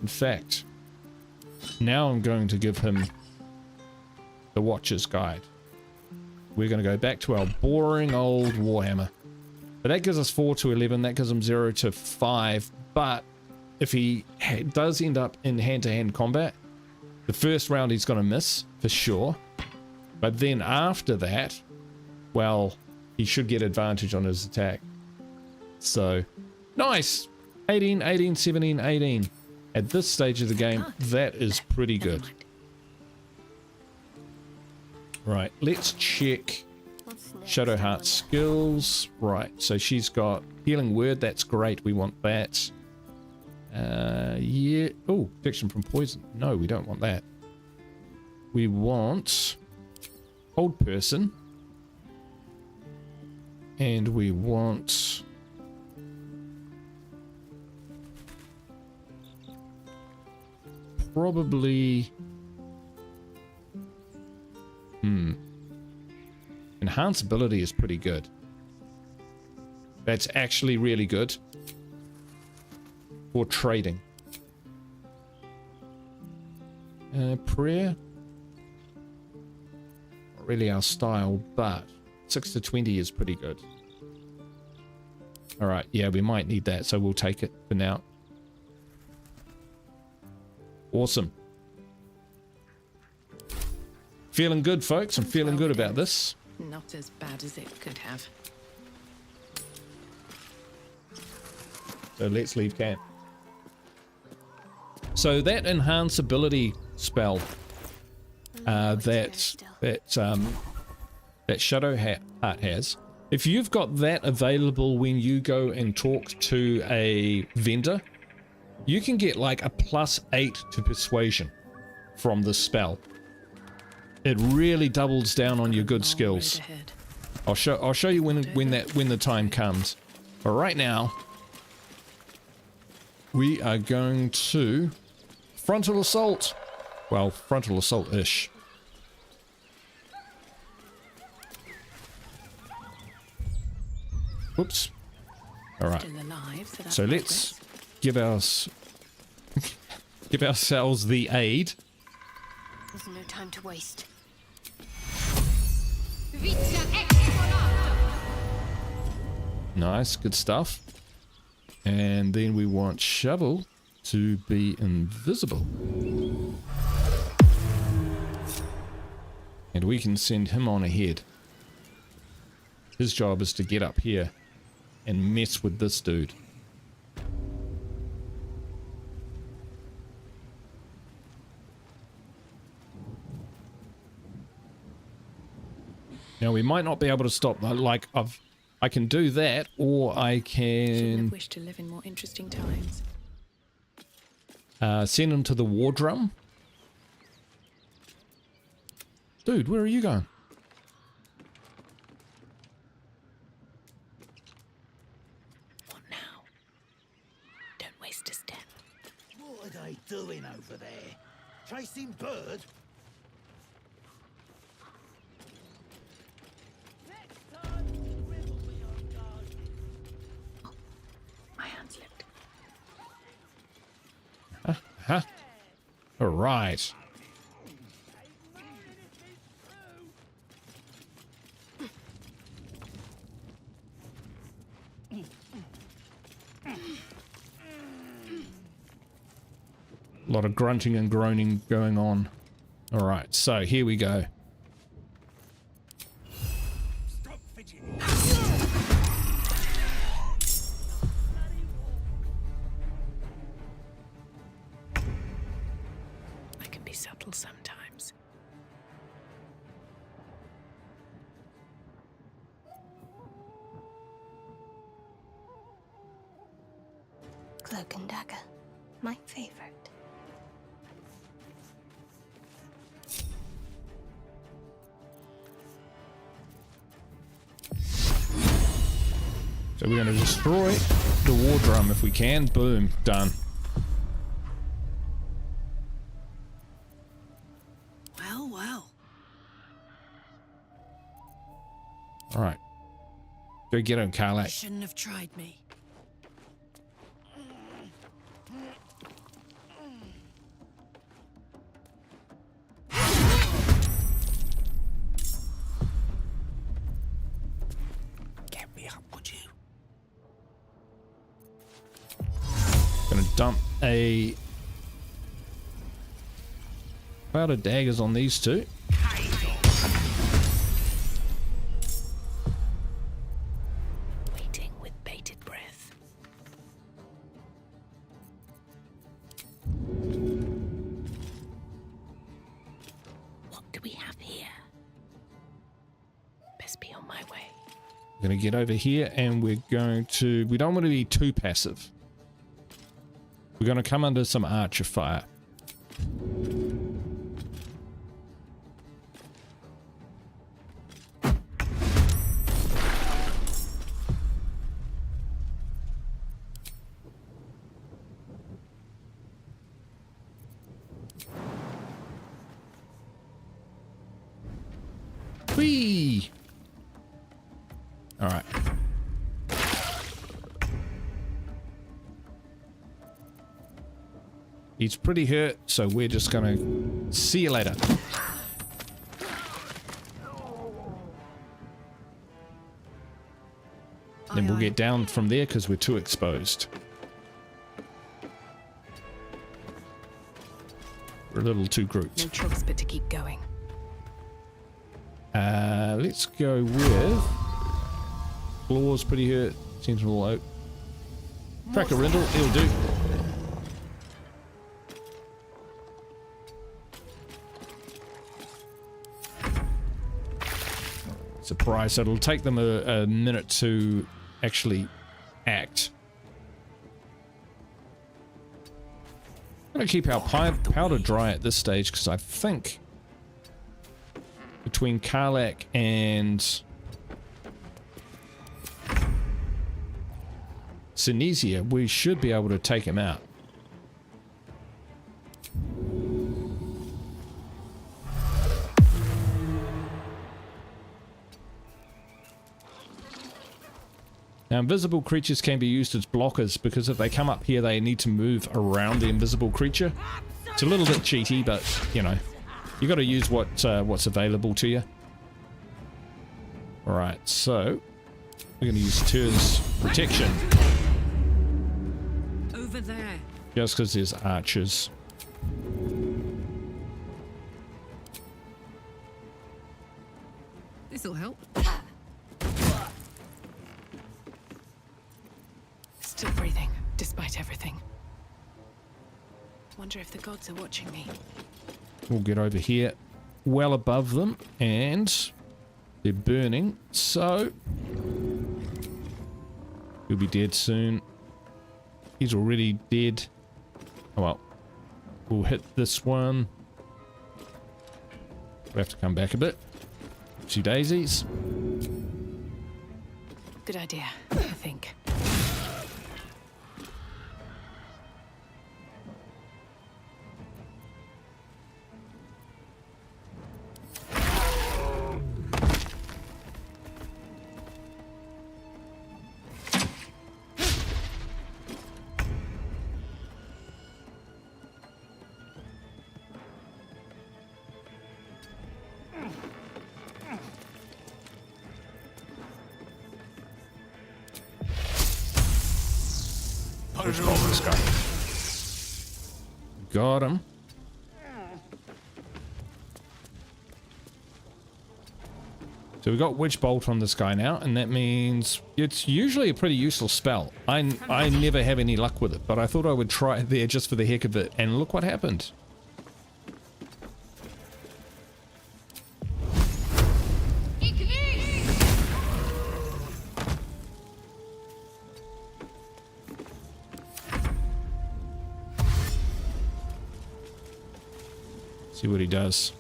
In fact, now I'm going to give him the Watcher's Guide. We're going to go back to our boring old Warhammer. But that gives us 4 to 11, that gives him 0 to 5, but if he does end up in hand-to-hand combat, the first round he's going to miss, for sure. But then after that, well, he should get advantage on his attack. So, nice! 18, 18, 17, 18. At this stage of the game, that is pretty good. Right, let's check Shadowheart skills. Right, so she's got Healing Word, that's great, we want that. Yeah, oh, protection from poison. No, we don't want that. We want Hold Person. And we want... probably... Enhanceability is pretty good. That's actually really good. For trading. Prayer. Not really our style, but 6 to 20 is pretty good. Alright, yeah, we might need that, so we'll take it for now. Awesome. Feeling good, folks. I'm feeling good about this. Not as bad as it could have. So let's leave camp. So that enhanceability spell that Shadowheart has, if you've got that available when you go and talk to a vendor, you can get like a +8 to persuasion from this spell. It really doubles down on your good skills. I'll show you when the time comes. But right now, we are going to frontal assault. Well, frontal assault-ish. Whoops. All right. Still alive, so that's So let's give ourselves the aid. There's no time to waste. Nice, good stuff. And then we want Shovel to be invisible. And we can send him on ahead. His job is to get up here and mess with this dude. Now we might not be able to stop, like I can do that, or I Shouldn't can have wished to live in more interesting times. send him to the war drum. Dude, where are you going? What now? Don't waste a step. What are they doing over there? Chasing bird? My hand slipped. Huh? All right. A lot of grunting and groaning going on. All right, so here we go. I can be subtle sometimes. Cloak and dagger. My favorite. So we're going to destroy the war drum if we can. Boom, done. Well, well. All right. Go get him, You Karlach. shouldn't have tried me. Get me up, would you? Gonna dump a cloud of daggers on these two. Waiting with bated breath. What do we have here? Best be on my way. We're gonna get over here and we're going to... We don't want to be too passive. We're gonna come under some archer fire. Whee! All right. He's pretty hurt, so we're just gonna see you later. Then we'll get down from there because we're too exposed. We're a little too grouped. No choice but to keep going. Let's go with... Claw's pretty hurt. Sentinel Oak. Crack a Rindle, it'll do. Surprise, so it'll take them a minute to actually act. I'm going to keep our powder dry at this stage because I think between Karlach and Sinesia, we should be able to take him out. Now, invisible creatures can be used as blockers because if they come up here, they need to move around the invisible creature. It's a little bit cheaty, but, you know, you got to use what's available to you. Alright, so we're going to use Tyr's protection. Over there. Just because there's archers. This'll help. Still breathing, despite everything. Wonder if the gods are watching me. We'll get over here well above them, and they're burning, so he'll be dead soon. He's already dead. Oh well. We'll hit this one. We have to come back a bit. Two daisies. Good idea, I think. Which Baldurs guy? Got him. So we got Witch Bolt on this guy now, and that means it's usually a pretty useful spell. I never have any luck with it, but I thought I would try it there just for the heck of it, and look what happened. See what he does.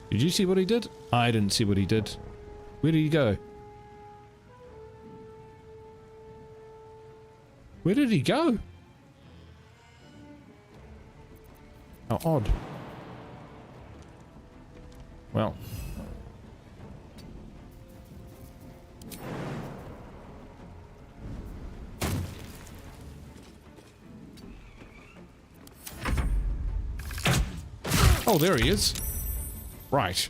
Did you see what he did? I didn't see what he did. Where did he go? Where did he go? How odd. Well. Oh, there he is. Right.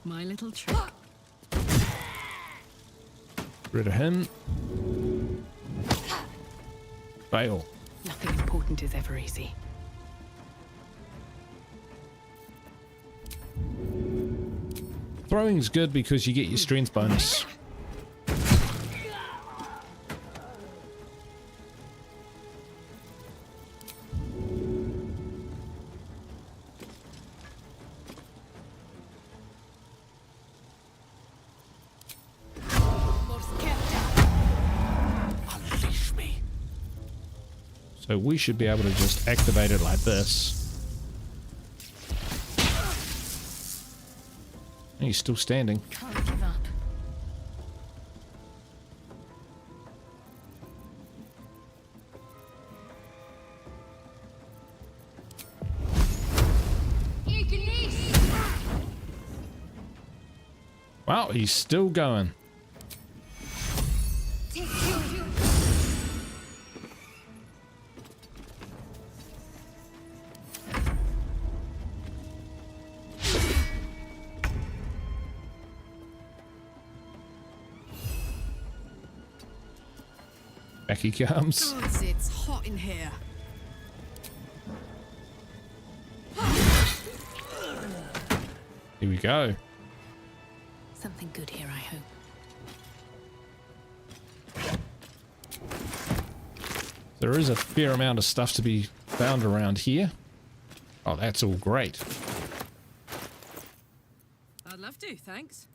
My little trick. Rid of him. Fail. Nothing important is ever easy. Throwing's good because you get your strength bonus. So we should be able to just activate it like this. And he's still standing. Can't give up. Wow, he's still going. Back he comes. Gods, it's hot in here. Here we go. Something good here, I hope. There is a fair amount of stuff to be found around here. Oh, that's all great. I'd love to, thanks.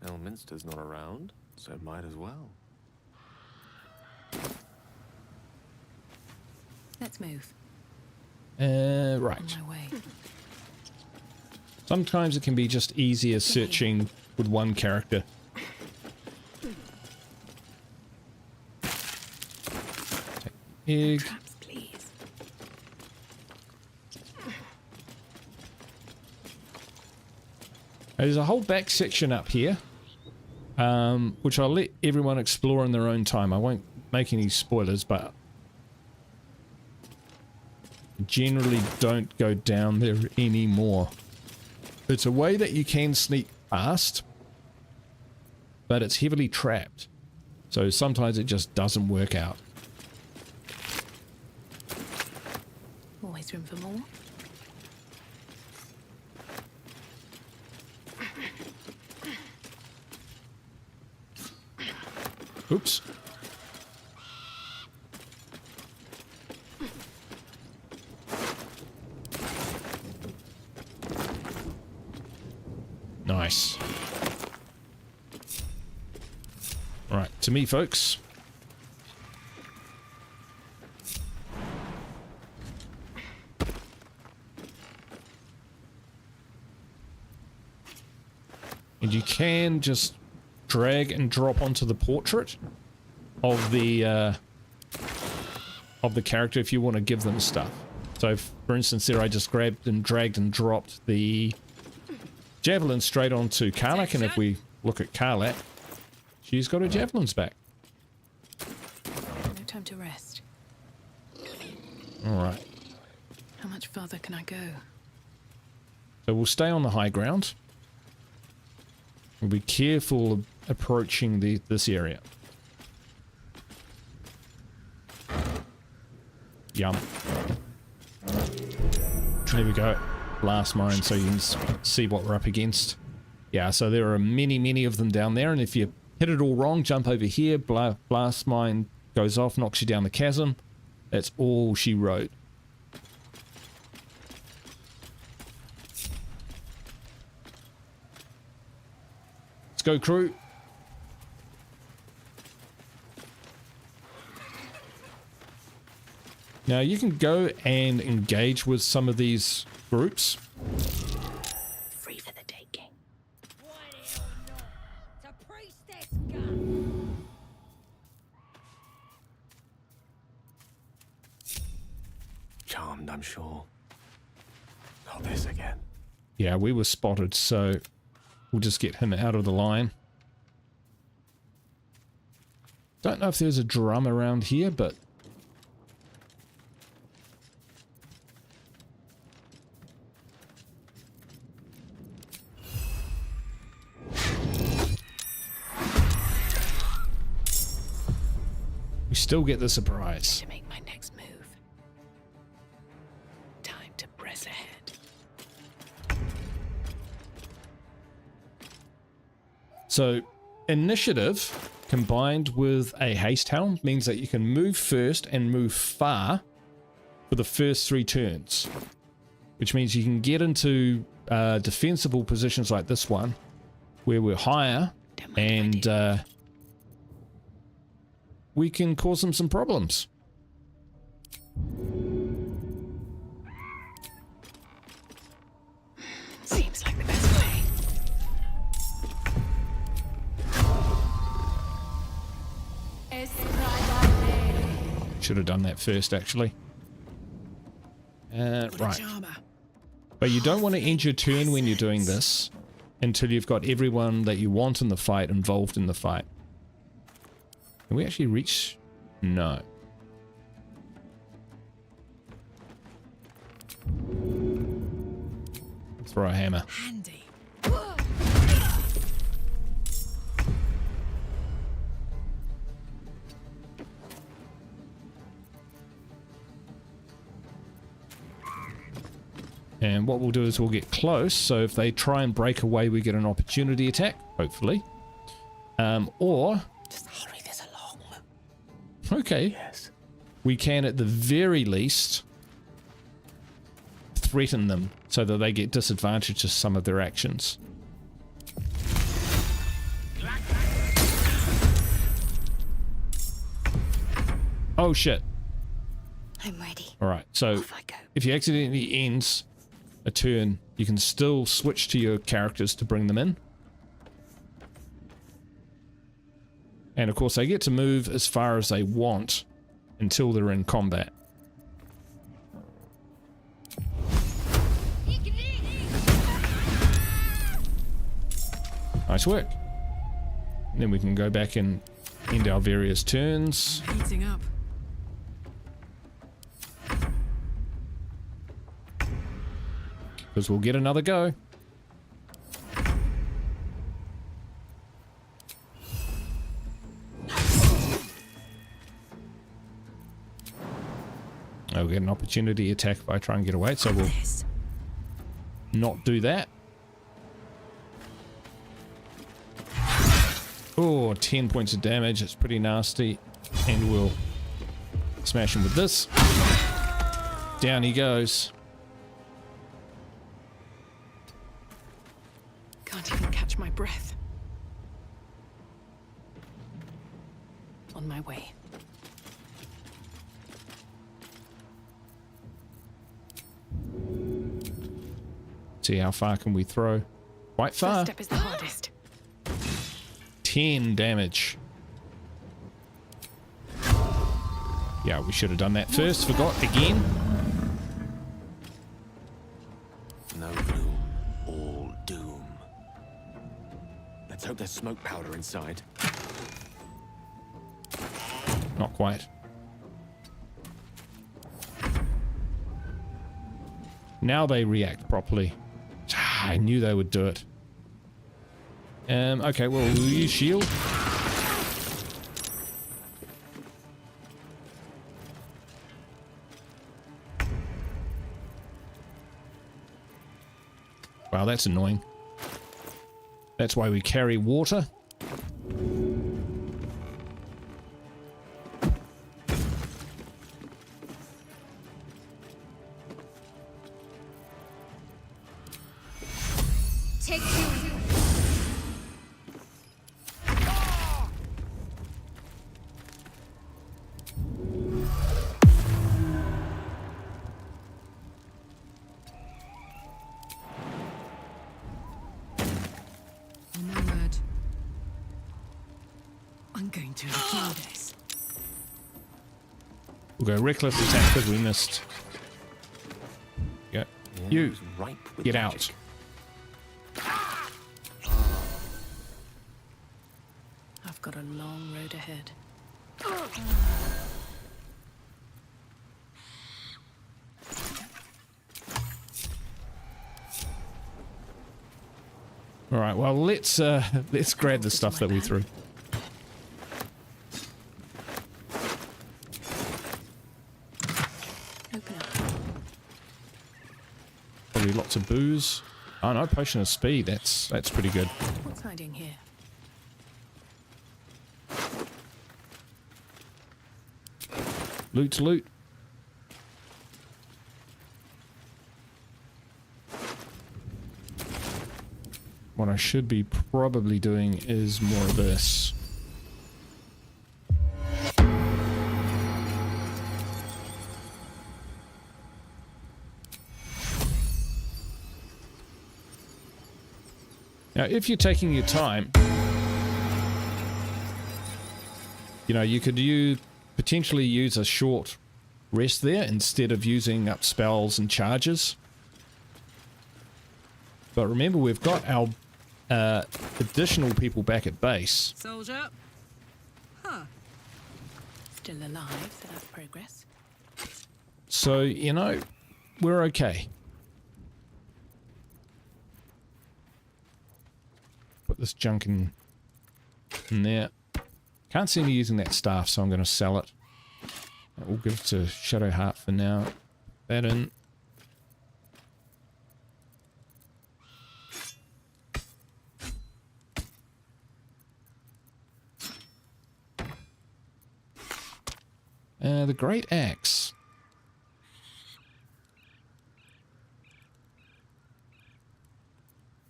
Elminster's not around, so might as well. Let's move. Right. On my way. Sometimes it can be just easier searching with one character. egg. Traps, please. There's a whole back section up here, which I'll let everyone explore in their own time. I won't make any spoilers, but generally don't go down there anymore. It's a way that you can sneak past, but it's heavily trapped, so sometimes it just doesn't work out. Always room for more. Oops. Nice. All right, to me, folks. And you can just drag and drop onto the portrait of the character if you want to give them stuff. So, for instance, there I just grabbed and dragged and dropped the javelin straight onto Karlak, and if we look at Karlak, she's got her javelins back. No time to rest. All right. How much further can I go? So we'll stay on the high ground. We'll be careful of approaching this area. Yum. There we go. Blast mine, so you can see what we're up against. Yeah, so there are many of them down there, and if you hit it all wrong, jump over here, blast mine goes off, knocks you down the chasm. That's all she wrote. Let's go, crew. Now you can go and engage with some of these groups. Free for the taking. Charmed, I'm sure. Not this again. Yeah, we were spotted, so we'll just get him out of the line. Don't know if there's a drum around here, but we still get the surprise. To make my next move. Time to press ahead. So, initiative combined with a haste hound means that you can move first and move far for the first 3 turns, which means you can get into defensible positions like this one where we're higher and we can cause them some problems. Seems like the best way. Should have done that first, actually. Right. But you don't want to end your turn when you're doing this until you've got everyone that you want in the fight involved in the fight. Can we actually reach? No. Throw a hammer. Handy. And what we'll do is we'll get close, so if they try and break away, we get an opportunity attack, hopefully. Or... Just hurry this along. Okay. Yes. We can, at the very least, threaten them so that they get disadvantaged to some of their actions. Oh, shit. I'm ready. Alright, so if you accidentally ends a turn, you can still switch to your characters to bring them in. And of course, they get to move as far as they want until they're in combat. Nice work. And then we can go back and end our various turns. Heating up. Because we'll get another go. We'll get an opportunity attack if I try and get away, so we'll not do that. Oh, 10 points of damage. It's pretty nasty. And we'll smash him with this. Down he goes. Can't even catch my breath. On my way. See how far can we throw? Quite far. First step is the hardest. 10 damage. Yeah, we should have done that first. Forgot again. No gloom, all doom. Let's hope there's smoke powder inside. Not quite. Now they react properly. I knew they would do it. Okay, well, we'll use shield. Wow, that's annoying. That's why we carry water. Take two. On my word. I'm going to enjoy this. We'll go reckless attack because we missed. Yeah. You get out. I've got a long road ahead. All right. Well, let's grab the stuff that we threw. Open up. Probably lots of booze. Oh no, potion of speed. That's pretty good. What's hiding here? Loot to loot. What I should be probably doing is more of this. Now, if you're taking your time, you know, you could potentially use a short rest there instead of using up spells and charges. But remember, we've got our additional people back at base. Soldier. Huh. Still alive, so that's progress. So, you know, we're okay. Put this junk in there. Can't see me using that staff, so I'm going to sell it. We'll give it to Shadowheart for now. That in. The Great Axe.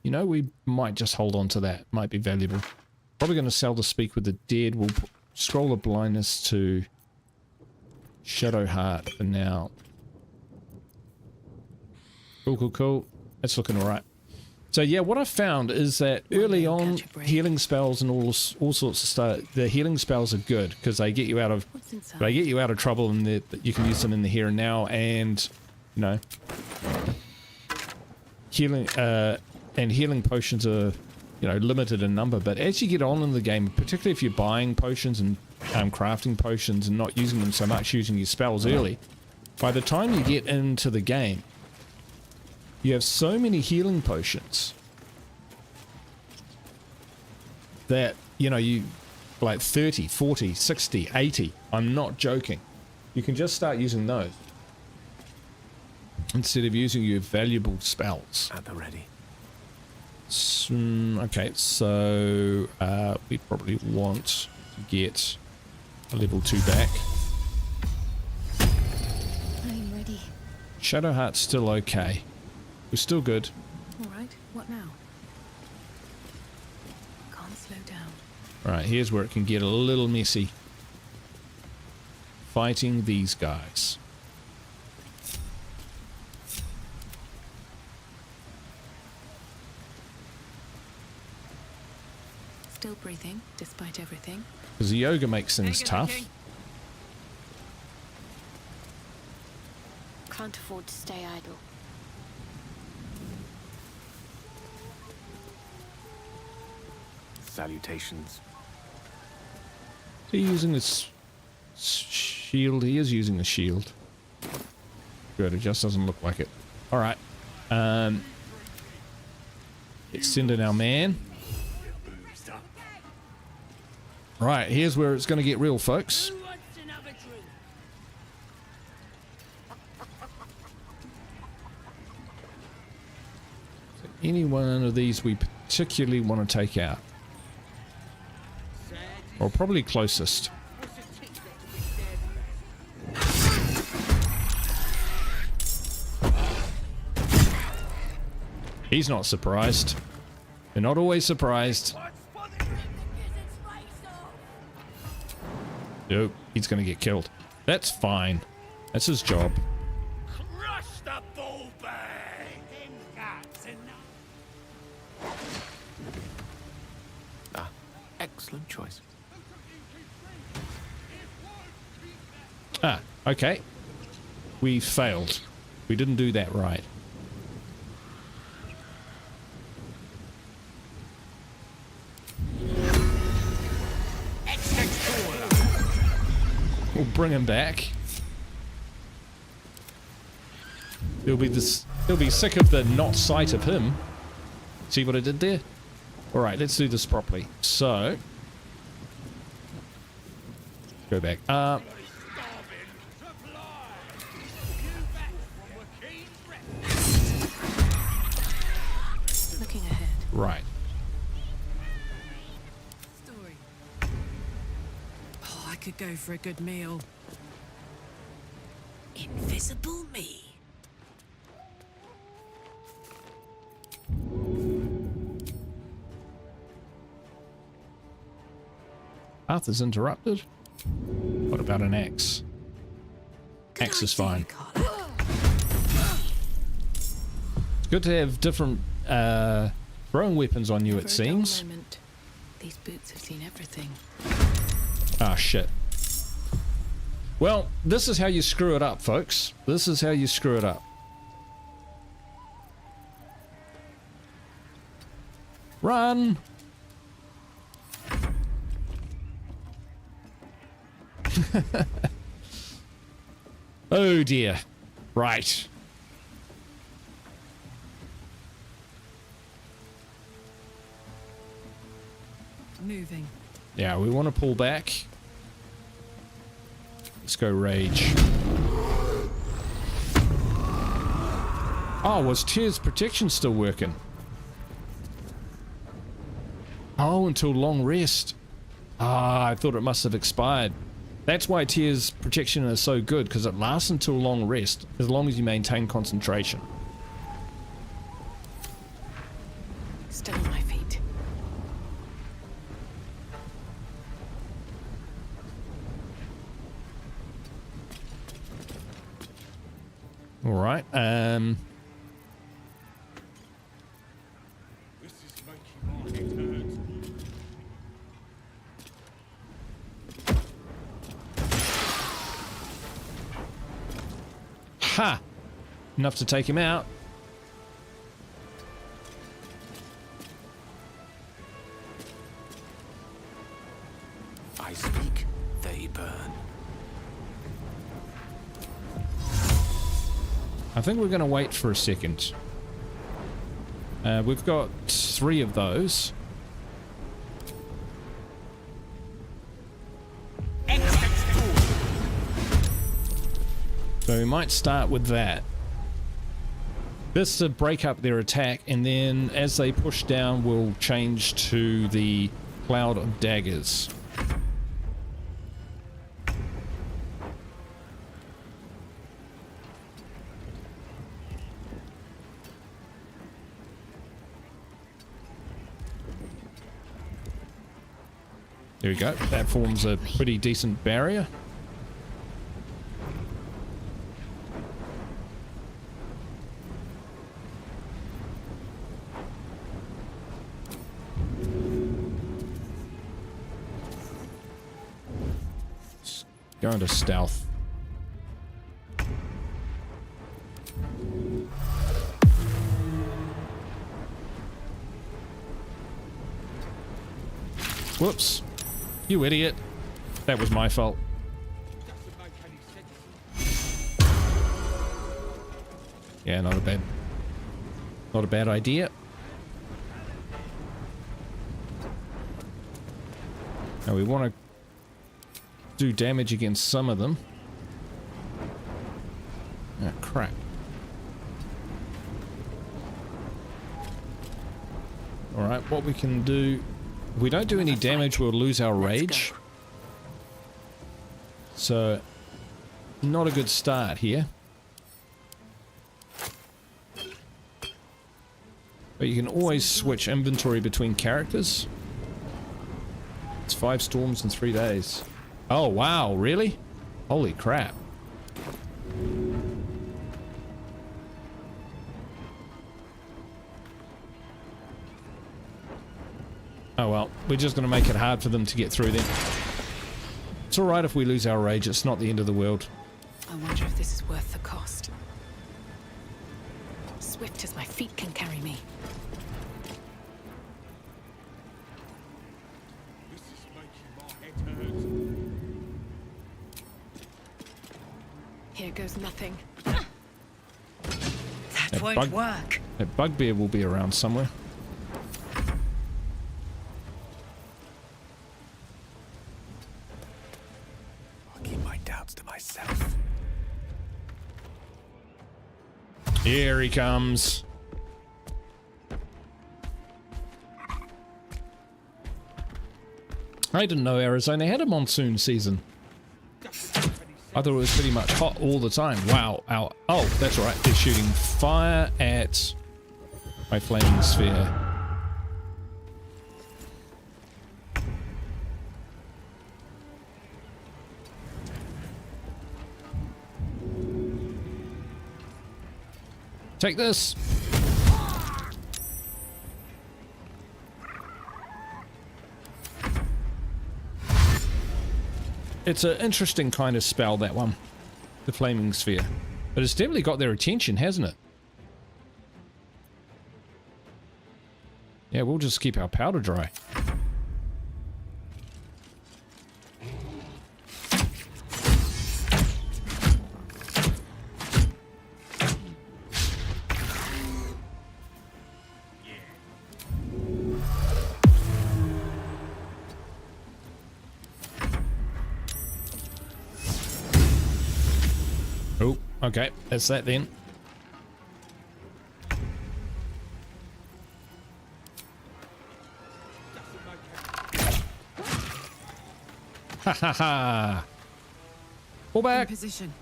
You know, we might just hold on to that. Might be valuable. Probably going to sell the Speak with the Dead. We'll scroll of blindness to Shadowheart for now. Cool, cool, cool. That's looking alright. So yeah, what I found is that early on, healing spells and all sorts of stuff. The healing spells are good because they get you out of trouble, and you can use them in the here and now. And you know, healing potions are limited in number. But as you get on in the game, particularly if you're buying potions and crafting potions and not using them so much, using your spells early, by the time you get into the game, you have so many healing potions that, you like 30, 40, 60, 80. I'm not joking. You can just start using those instead of using your valuable spells. At the ready. Okay, so we probably want to get a level 2 back. I'm ready. Shadowheart's still okay. We're still good. All right, what now? Can't slow down. Alright, here's where it can get a little messy. Fighting these guys. Still breathing, despite everything. Because the yoga makes things tough. Can't afford to stay idle. Salutations. Is he using his shield? He is using a shield. Good, it just doesn't look like it. Alright. Let's send in our man. Right, here's where it's going to get real, folks. So any one of these we particularly want to take out. Or probably closest. He's not surprised. They're not always surprised. Nope, he's gonna get killed. That's fine. That's his job. Crush the bullbag! Excellent choice. Ah, okay. We failed. We didn't do that right. We'll bring him back. He'll be sick of the not sight of him. See what I did there? Alright, let's do this properly. So go back up. Looking ahead. Right. Story. Oh, I could go for a good meal. Invisible me. Path is interrupted. What about an axe? Axe is fine. It's good to have different throwing weapons on you, it seems. These boots have seen everything. Ah, shit. Well, this is how you screw it up, folks. This is how you screw it up. Run! Oh dear. Right. Moving. Yeah, we want to pull back. Let's go rage. Oh, was Tyr's protection still working? Oh, until long rest. Ah, I thought it must have expired. That's why Tyr's protection is so good, because it lasts until long rest, as long as you maintain concentration. Still on my feet. All right. Ha! Enough to take him out. I speak, they burn. I think we're going to wait for a second. We've got 3 of those. So we might start with that. This to break up their attack, and then as they push down, we'll change to the cloud of daggers. There we go. That forms a pretty decent barrier. Let's go into stealth. Whoops. You idiot. That was my fault. Yeah, not a bad idea. Now we want to do damage against some of them. Ah, crap. Alright, what we can do... If we don't do any damage, we'll lose our rage. So, not a good start here. But you can always switch inventory between characters. It's 5 storms in 3 days. Oh, wow, really? Holy crap. Oh well, we're just going to make it hard for them to get through then. It's alright if we lose our rage, it's not the end of the world. I wonder if this is worth the cost. Swift as my feet can carry me. This is making my head hurt. Here goes nothing. That won't work. That bugbear will be around somewhere. To myself. Here he comes. I didn't know Arizona had a monsoon season. I thought it was pretty much hot all the time. Wow. Ow. Oh, that's right. They're shooting fire at my flaming sphere. Take this. It's an interesting kind of spell, that one. The flaming sphere. But it's definitely got their attention, hasn't it? Yeah, we'll just keep our powder dry. Oh, okay, that's that then. Ha ha ha! Pull back! In position.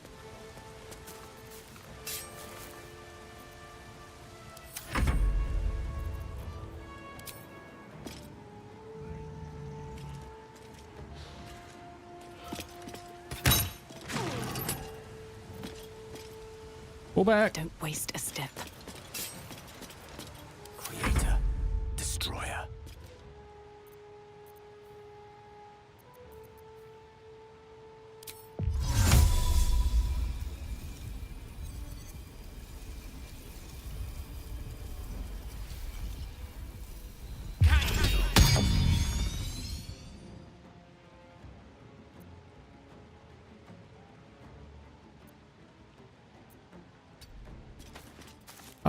Pull back! Don't waste a step. Creator, destroyer.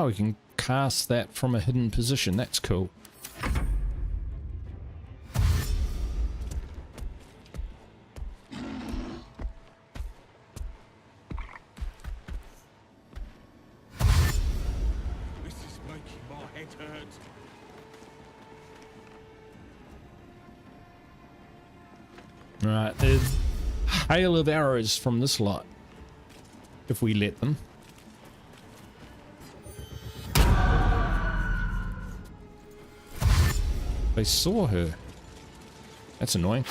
Oh, we can cast that from a hidden position. That's cool. This is making my head hurt. Right, there's hail of arrows from this lot. If we let them. They saw her. That's annoying.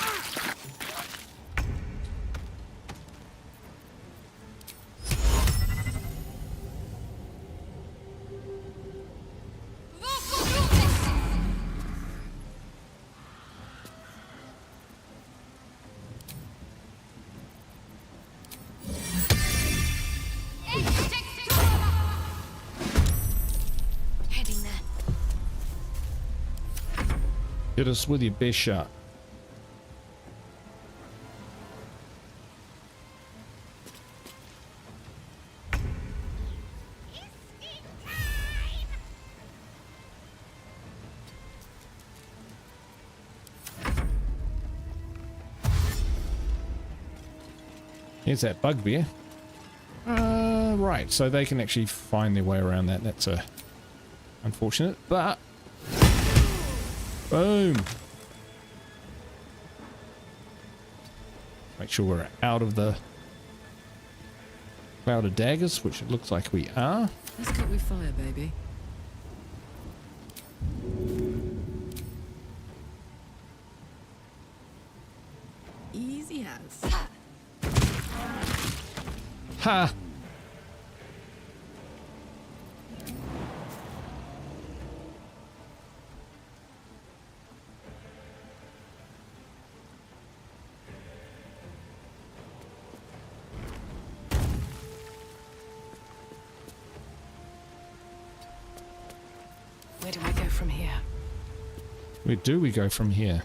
Heading there. Hit us with your best shot. Here's that bugbear. Right, so they can actually find their way around that. That's unfortunate, but boom. Make sure we're out of the cloud of daggers, which it looks like we are. Let's cut with fire, baby. Easy as. Ha! Where do I go from here? Where do we go from here?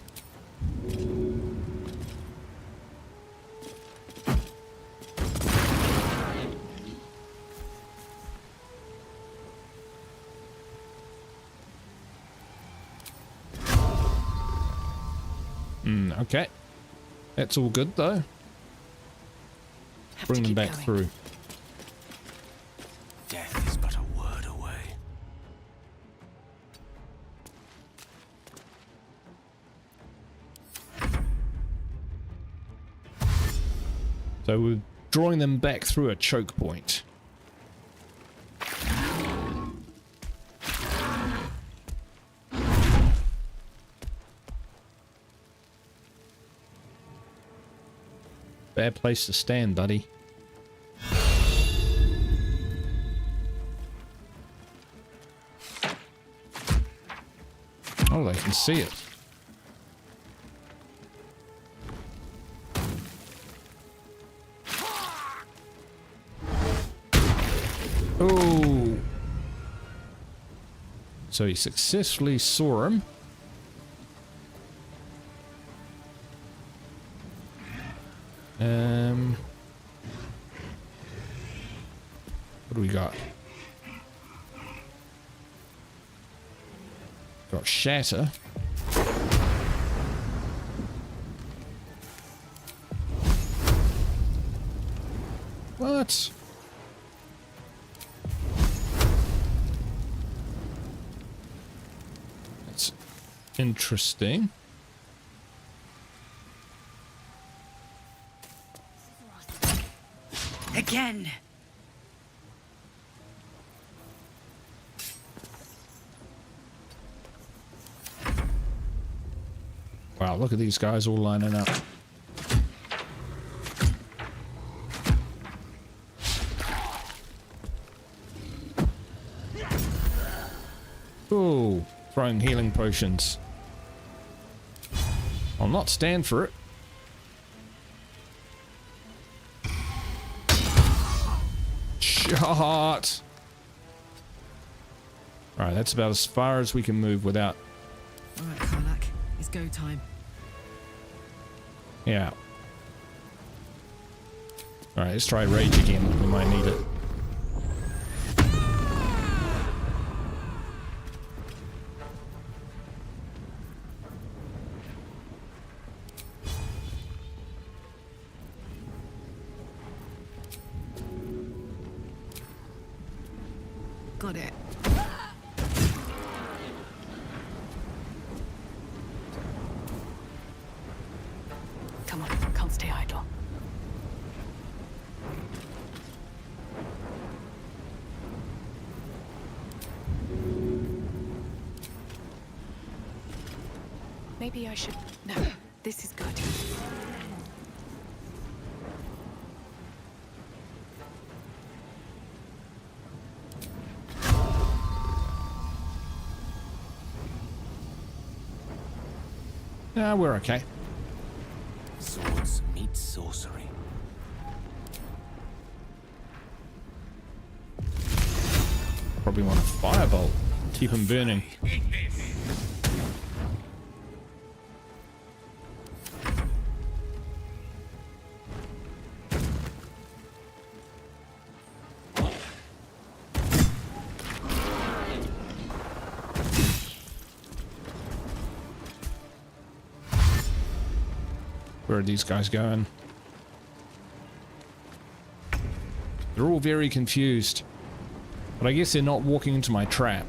Okay. That's all good though. Bring them back through. Death is but a word away. So we're drawing them back through a choke point. Bad place to stand, buddy. Oh, they can see it. Oh. So he successfully saw him. What do we got? Got shatter. What? That's interesting. Again. Wow, look at these guys all lining up. Ooh, throwing healing potions. I'll not stand for it. Shot! Alright, that's about as far as we can move without... Alright, Karlak, it's go time. Yeah. Alright, let's try rage again. We might need it. Got it. Come on, can't stay idle. Maybe I should... No, this is good. Yeah, we're okay. Swords meet sorcery. Probably want a firebolt. Keep them burning. Where are these guys going? They're all very confused. But I guess they're not walking into my trap.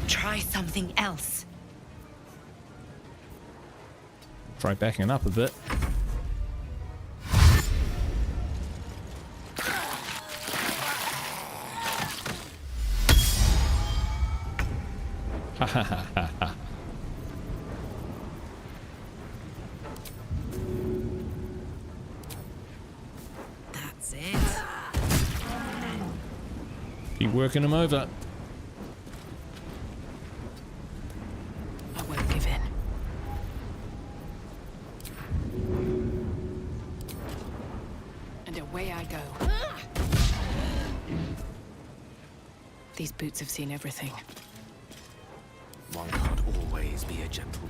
Try something else. Try backing up a bit. Ha ha ha ha ha. That's it. Keep working them over. I won't give in. And away I go. These boots have seen everything. One can't always be a gentleman.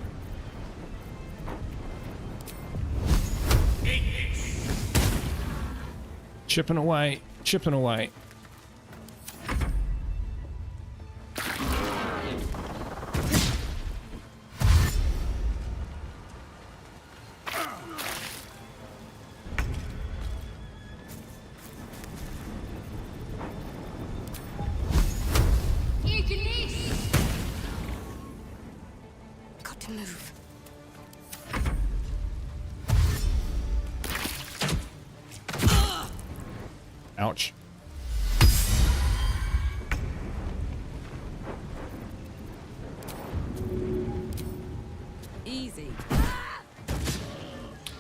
Chipping away, chipping away. Got to move. Ouch. Easy.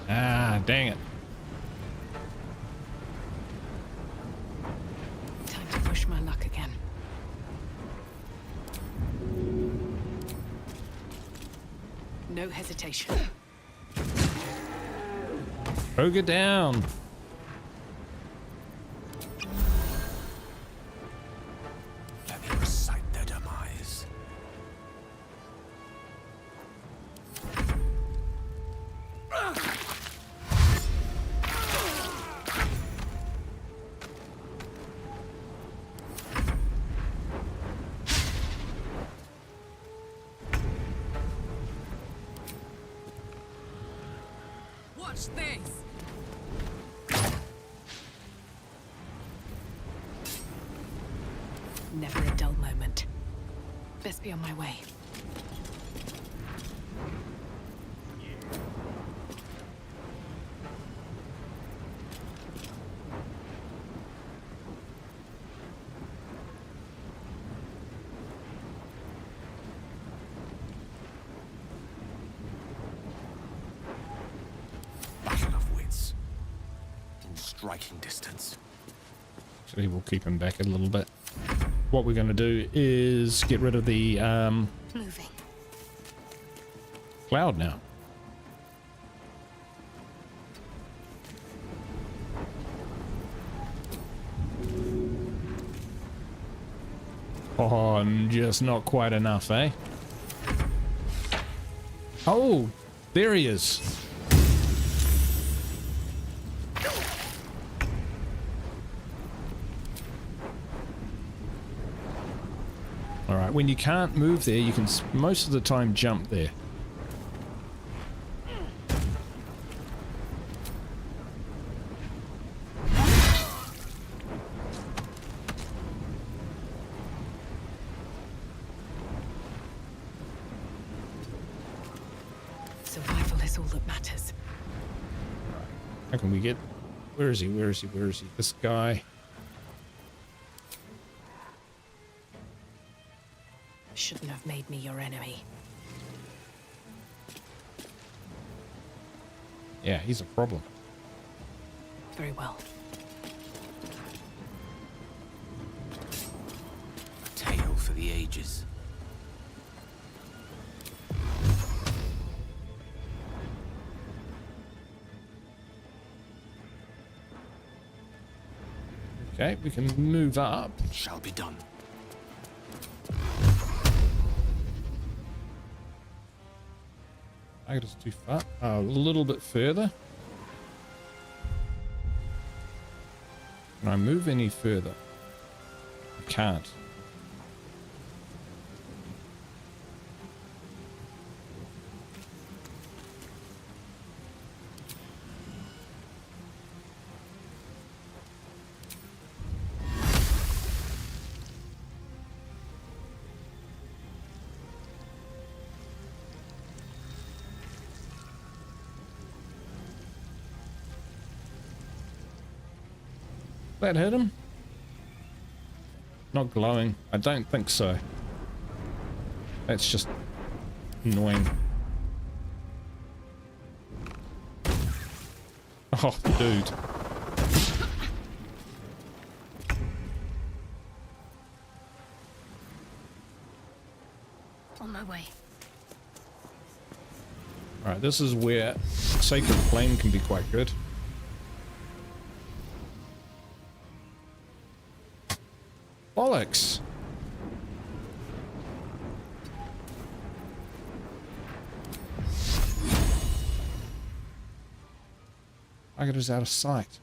Ah, dang it. Time to push my luck again. No hesitation. Ogre down. Let me recite their demise. Watch this. Never a dull moment. Best be on my way. Battle of wits. In striking distance. Actually, we'll keep him back a little bit. What we're going to do is get rid of the Moving. cloud now. Oh, just not quite enough, eh? Oh, there he is. All right, when you can't move there, you can most of the time jump there. There's all that matters. How can we get... Where is he? Where is he? Where is he? This guy. Shouldn't have made me your enemy. Yeah, he's a problem. Very well. A tale for the ages. Okay, we can move up. Shall be done. I got us too far. A little bit further. Can I move any further? I can't. That hit him? Not glowing. I don't think so. That's just annoying. Oh, dude. On my way. Alright, this is where Sacred Flame can be quite good. Bollocks! I got us out of sight.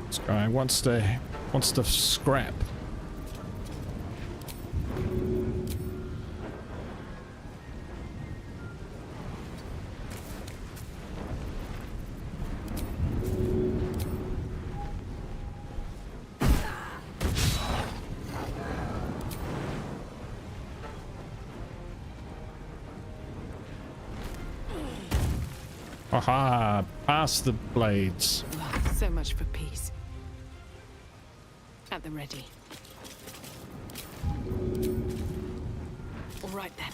This guy wants to scrap. Aha! Past the blades. So much for peace. At the ready. All right then.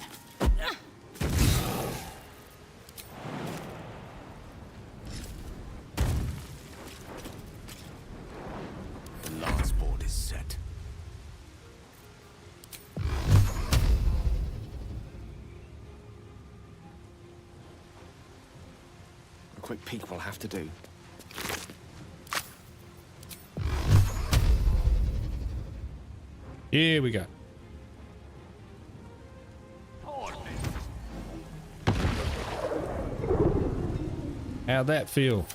The lance board is set. A quick peek will have to do. Here we go. How'd that feel?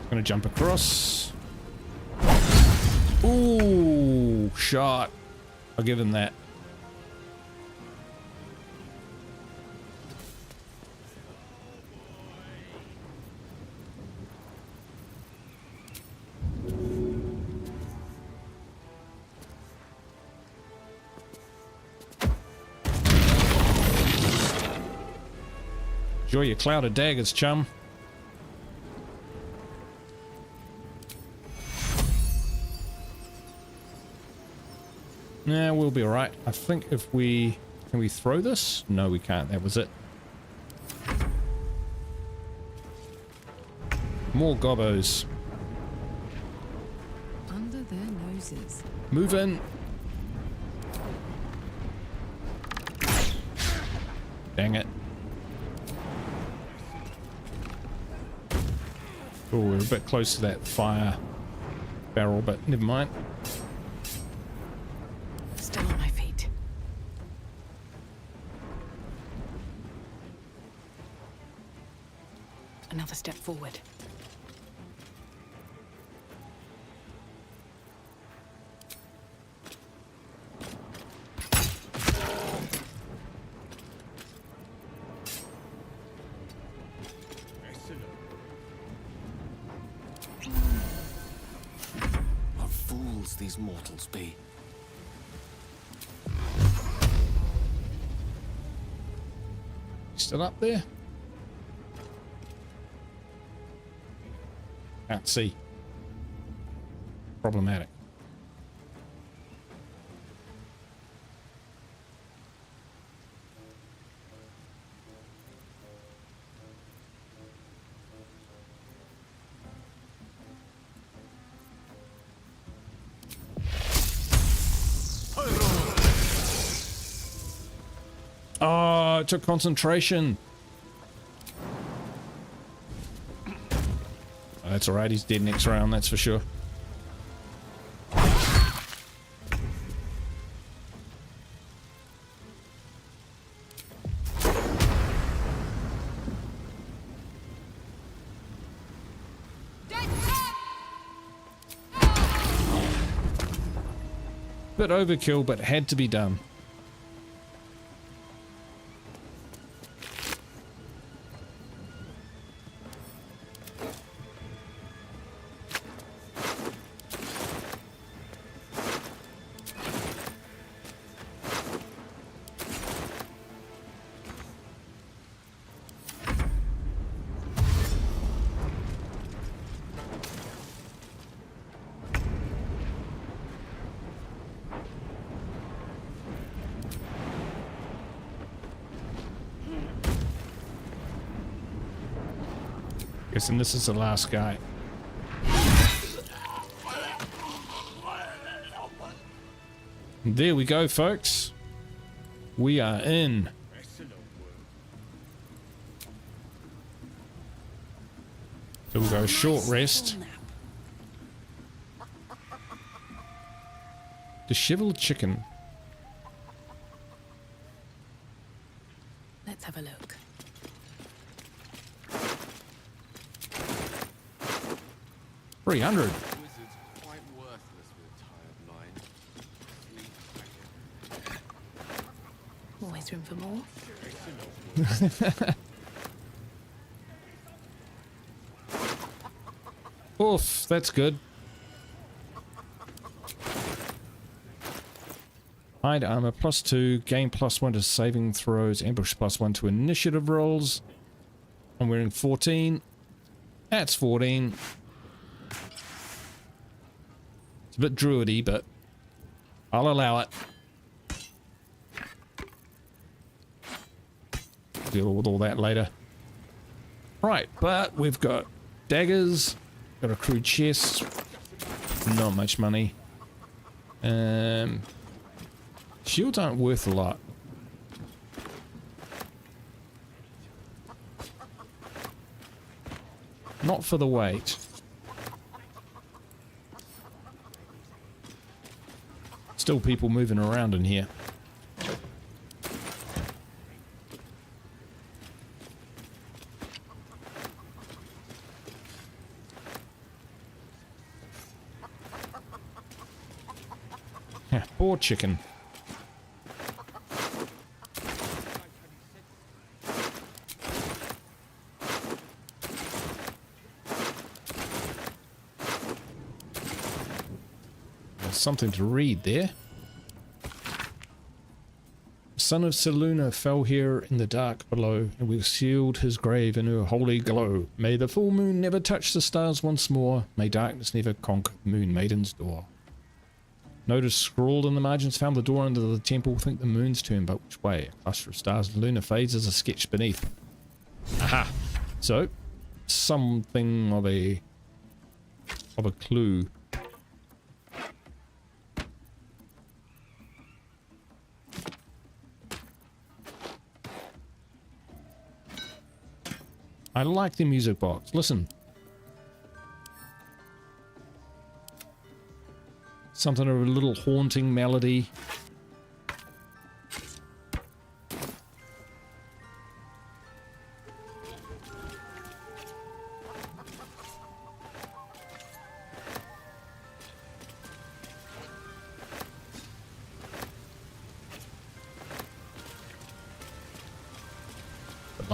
Gonna jump across. Ooh, shot. I'll give him that. Enjoy your cloud of daggers, chum. Nah, we'll be alright. I think if we... Can we throw this? No, we can't. That was it. More gobbos. Under their noses. Move in. Dang it. Oh, we're a bit close to that fire barrel, but never mind. Another step forward. What fools these mortals be. Still up there? Can't see. Problematic. Oh, it took concentration. That's alright, he's dead next round, that's for sure. Bit overkill, but had to be done. Guessing this is the last guy. There we go, folks. We are in. So we'll go short rest. Disheveled chicken. Let's have a look. $300. Always room for more. Oof, that's good. Hide armor +2, gain +1 to saving throws, ambush +1 to initiative rolls. I'm wearing 14. That's 14. It's a bit druidy, but I'll allow it. Deal with all that later. Right, but we've got daggers, got a crew chest, not much money. Shields aren't worth a lot. Not for the weight. Still people moving around in here. Yeah, poor chicken. There's something to read there. Son of Seluna fell here in the dark below, and we sealed his grave in her holy glow. May the full moon never touch the stars once more. May darkness never conquer Moon Maiden's door. Notice scrawled in the margins, found the door under the temple. Think the moon's turned, but which way? A cluster of stars and lunar fades as a sketch beneath. Aha! So, something of a clue. I like the music box. Listen. Something of a little haunting melody.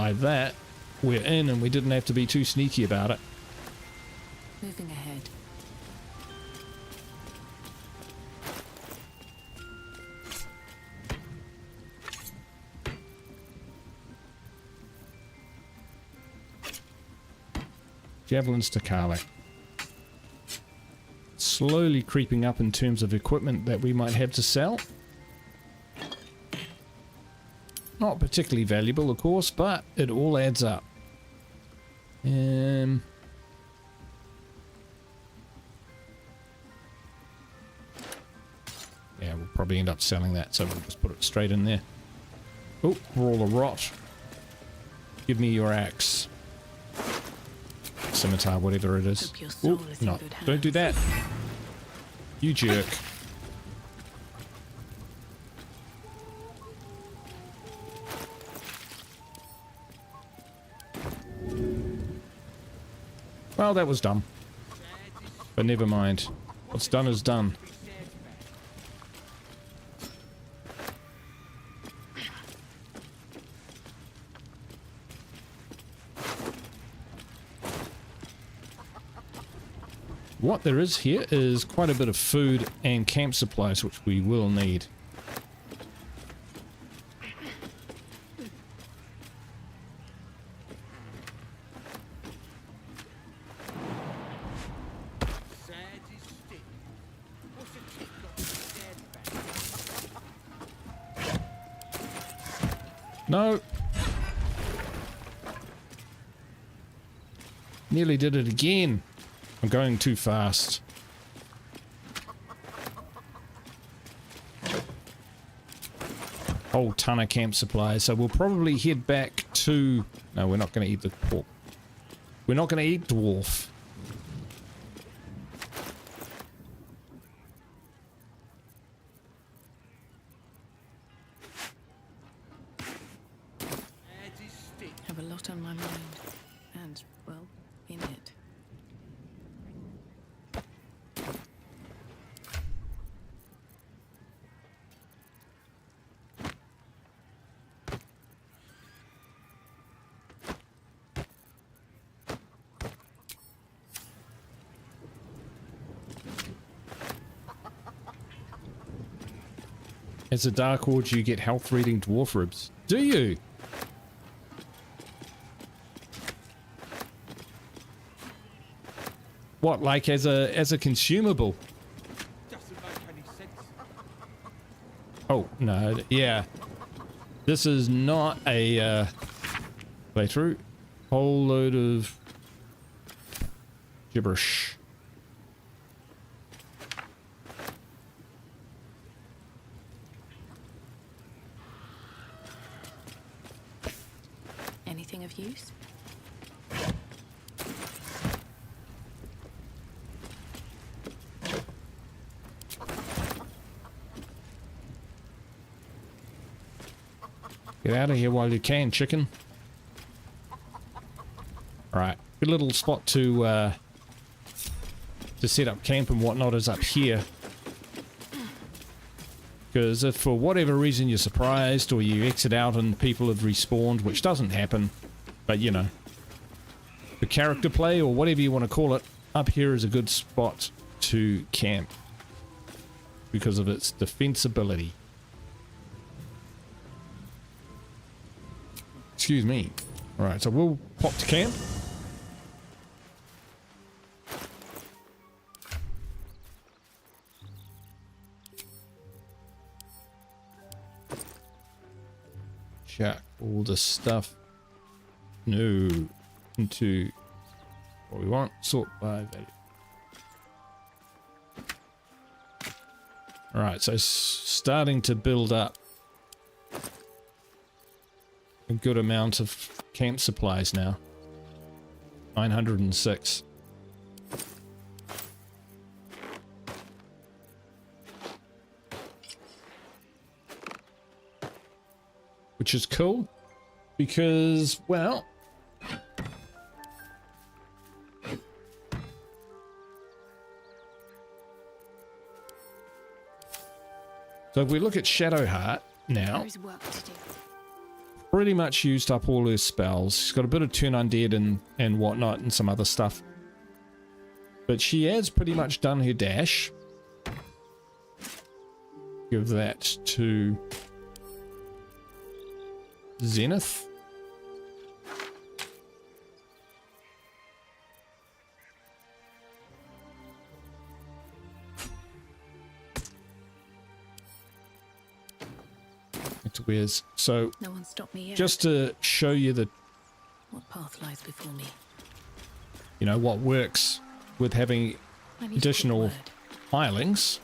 Like that, we're in and we didn't have to be too sneaky about it. Moving ahead. Javelins to Karlach. Slowly creeping up in terms of equipment that we might have to sell. Not particularly valuable, of course, but it all adds up. Yeah, we'll probably end up selling that, so we'll just put it straight in there. Oh, Brawl of Rot. Give me your axe. Scimitar, whatever it is. Oh, no, don't do that. You jerk. Well, that was dumb. But never mind. What's done is done. What there is here is quite a bit of food and camp supplies, which we will need. No. Nearly did it again. I'm going too fast. Whole ton of camp supplies, so we'll probably head back to... No, we're not going to eat the pork. We're not going to eat dwarf. Have a lot on my mind, and, well, in it. As a Dark Horde, you get health reading dwarf ribs. Do you? What, like as a consumable? Doesn't make any sense. Oh, no, yeah. This is not a playthrough. Whole load of gibberish. Anything of use? Get out of here while you can, chicken. Alright, good little spot to set up camp and whatnot is up here. Because if for whatever reason you're surprised or you exit out and people have respawned, which doesn't happen, but you know, the character play or whatever you want to call it, up here is a good spot to camp because of its defensibility. Excuse me. Alright, so we'll pop to camp. Chuck all the stuff. No. Into what we want. Sort by value. Alright, so starting to build up a good amount of camp supplies now. 906. Which is cool because, well, so if we look at Shadowheart now, There is work to do. pretty much used up all her spells. She's got a bit of turn undead and whatnot and some other stuff. But she has pretty much done her dash. Give that to Zenith. To Wes. So no one stopped me yet. Just to show you what path lies before me. You know what works with having additional hirelings.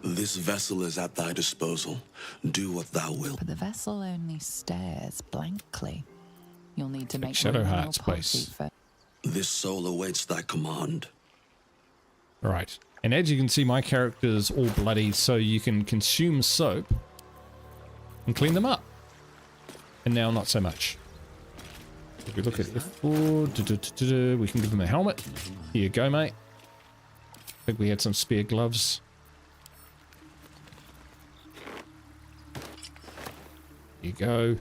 This vessel is at thy disposal. Do what thou wilt. But the vessel only stares blankly. You'll need to make Shadow room in your Heart's party place. for... This soul awaits thy command. All right. And as you can see, my character is all bloody, so you can consume soap and clean them up. And now not so much. If we look at F4, we can give them a helmet. Here you go, mate. I think we had some spare gloves. Here you go.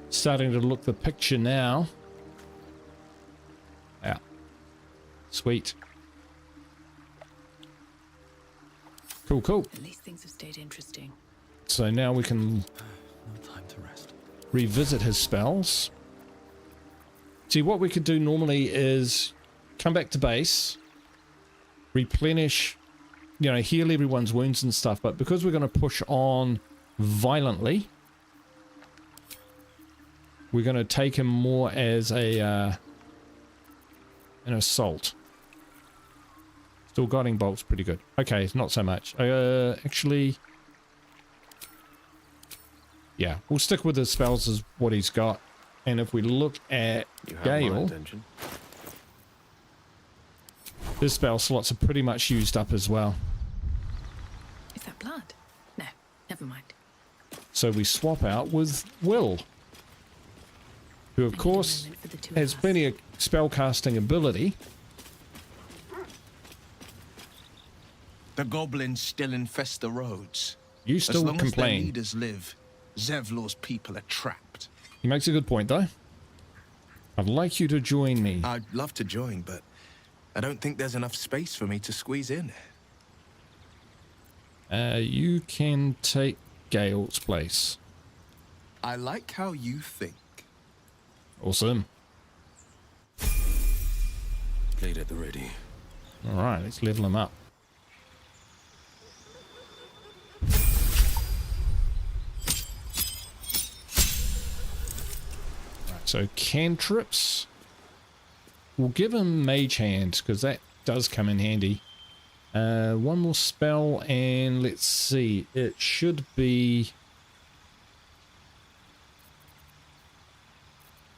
Starting to look the picture now. Yeah. Sweet. Cool, cool. At least things have stayed interesting. So now we can No time to rest. revisit his spells. See, what we could do normally is come back to base, replenish, you know, heal everyone's wounds and stuff, but because we're going to push on violently, we're going to take him more as a an assault. Still guiding bolt's pretty good. Okay, not so much. Actually, yeah, we'll stick with his spells as what he's got. And if we look at Gale, his spell slots are pretty much used up as well. Is that blood? No, never mind. So we swap out with Will, who of course has plenty of spellcasting ability. The goblins still infest the roads. You still as long complain. As their leaders live, Zevlor's people are trapped. He makes a good point, though. I'd like you to join me. I'd love to join, but I don't think there's enough space for me to squeeze in. You can take Gale's place. I like how you think. Awesome. Blade at the ready. All right, let's level him up. So cantrips, we'll give him Mage Hand because that does come in handy. One more spell and let's see, it should be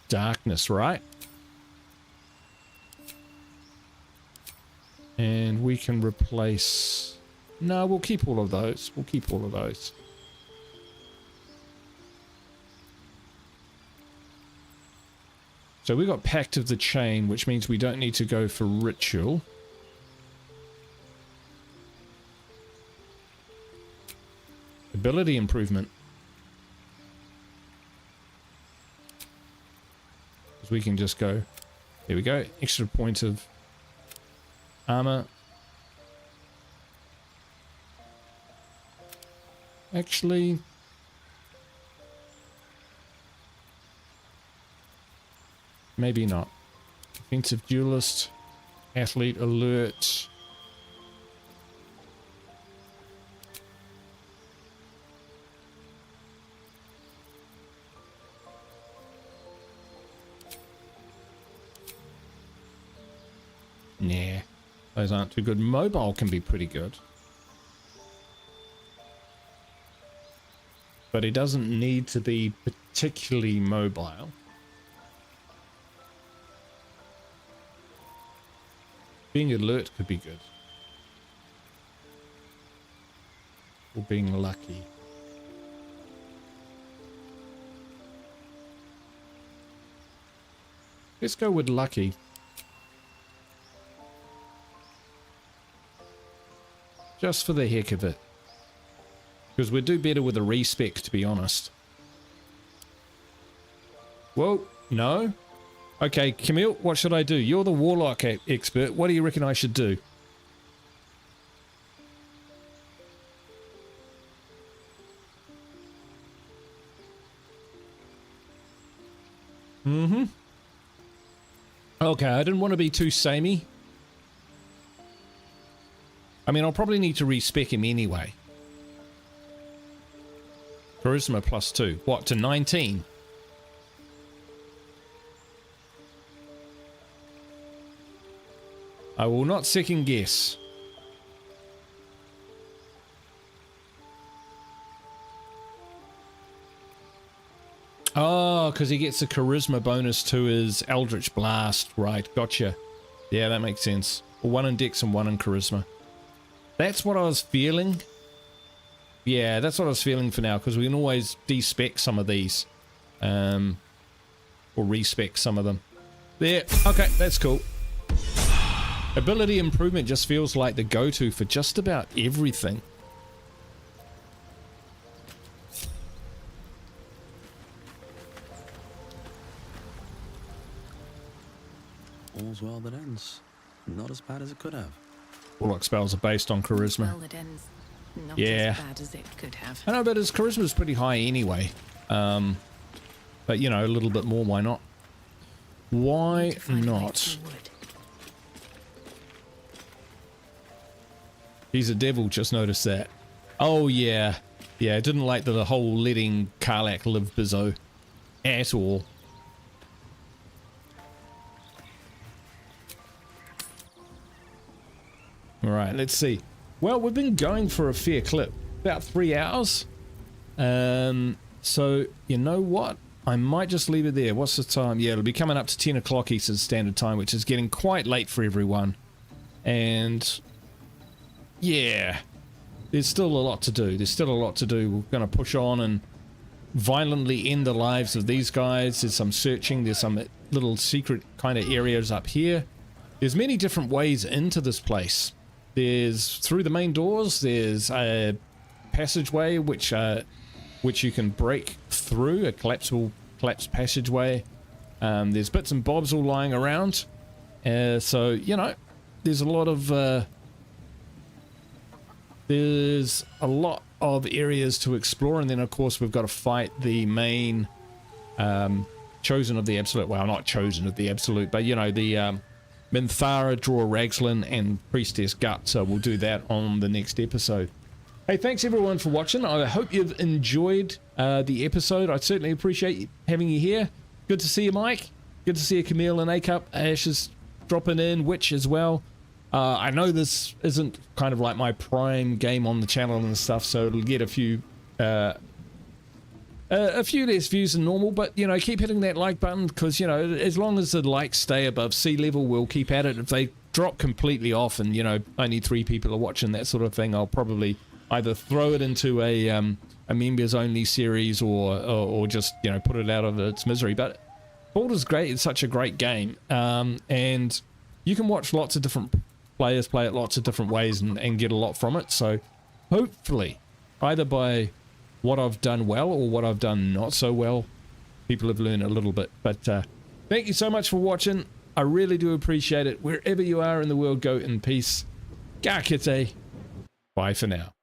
Darkness, right? And we can replace, no, we'll keep all of those. We'll keep all of those. So we got Pact of the Chain, which means we don't need to go for Ritual. Ability improvement. Because we can just go, there we go, extra point of armor. Actually, maybe not. Defensive duelist, athlete alert. Nah, those aren't too good. Mobile can be pretty good. But it doesn't need to be particularly mobile. Being alert could be good. Or being lucky. Let's go with lucky. Just for the heck of it. Because we'd do better with a respec, to be honest. Whoa, no. Okay, Camille, what should I do? You're the warlock expert. What do you reckon I should do? Mm-hmm. Okay, I didn't want to be too samey. I mean, I'll probably need to respec him anyway. Charisma +2. What, to 19? I will not second guess. Oh, because he gets a charisma bonus to his Eldritch Blast. Right, gotcha. Yeah, that makes sense. Well, 1 in Dex and 1 in charisma. That's what I was feeling. Yeah, that's what I was feeling for now, because we can always de-spec some of these. Or respec some of them. There, okay, that's cool. Ability improvement just feels like the go-to for just about everything. All's well that ends. Not as bad as it could have. Warlock spells are based on charisma. Well, that ends not Yeah. as bad as it could have. I know, but his charisma is pretty high anyway. But, you know, a little bit more, why not? Why not? He's a devil, just noticed that. Oh, yeah. Yeah, I didn't like the whole letting Karlach live bizzo at all. Alright, let's see. Well, we've been going for a fair clip. About 3 hours. So, you know what? I might just leave it there. What's the time? Yeah, it'll be coming up to 10 o'clock Eastern Standard Time, which is getting quite late for everyone. And, yeah, there's still a lot to do. There's still a lot to do. We're going to push on and violently end the lives of these guys. There's some searching. There's some little secret kind of areas up here. There's many different ways into this place. There's through the main doors. There's a passageway which you can break through, a collapsed passageway. There's bits and bobs all lying around. So, you know, there's a lot of areas to explore, and then of course we've got to fight the main chosen of the absolute. Well, not chosen of the absolute, but you know, the Minthara, Draw Ragslin, and Priestess Gut. So we'll do that on the next episode. Hey, thanks everyone for watching. I hope you've enjoyed the episode. I certainly appreciate having you here. Good to see you, Mike. Good to see you, Camille and A-Cup. Ash is dropping in, Witch as well. I know this isn't kind of like my prime game on the channel and stuff, so it'll get a few less views than normal, but you know, keep hitting that like button, because you know, as long as the likes stay above sea level, we'll keep at it. If they drop completely off and you know, only 3 people are watching, that sort of thing, I'll probably either throw it into a members only series or just, you know, put it out of its misery. But Baldur's Gate is such a great game, and you can watch lots of different players play it lots of different ways and get a lot from it. So hopefully, either by what I've done well or what I've done not so well, people have learned a little bit. But thank you so much for watching. I really do appreciate it. Wherever you are in the world, go in peace. Ga kite. Bye for now.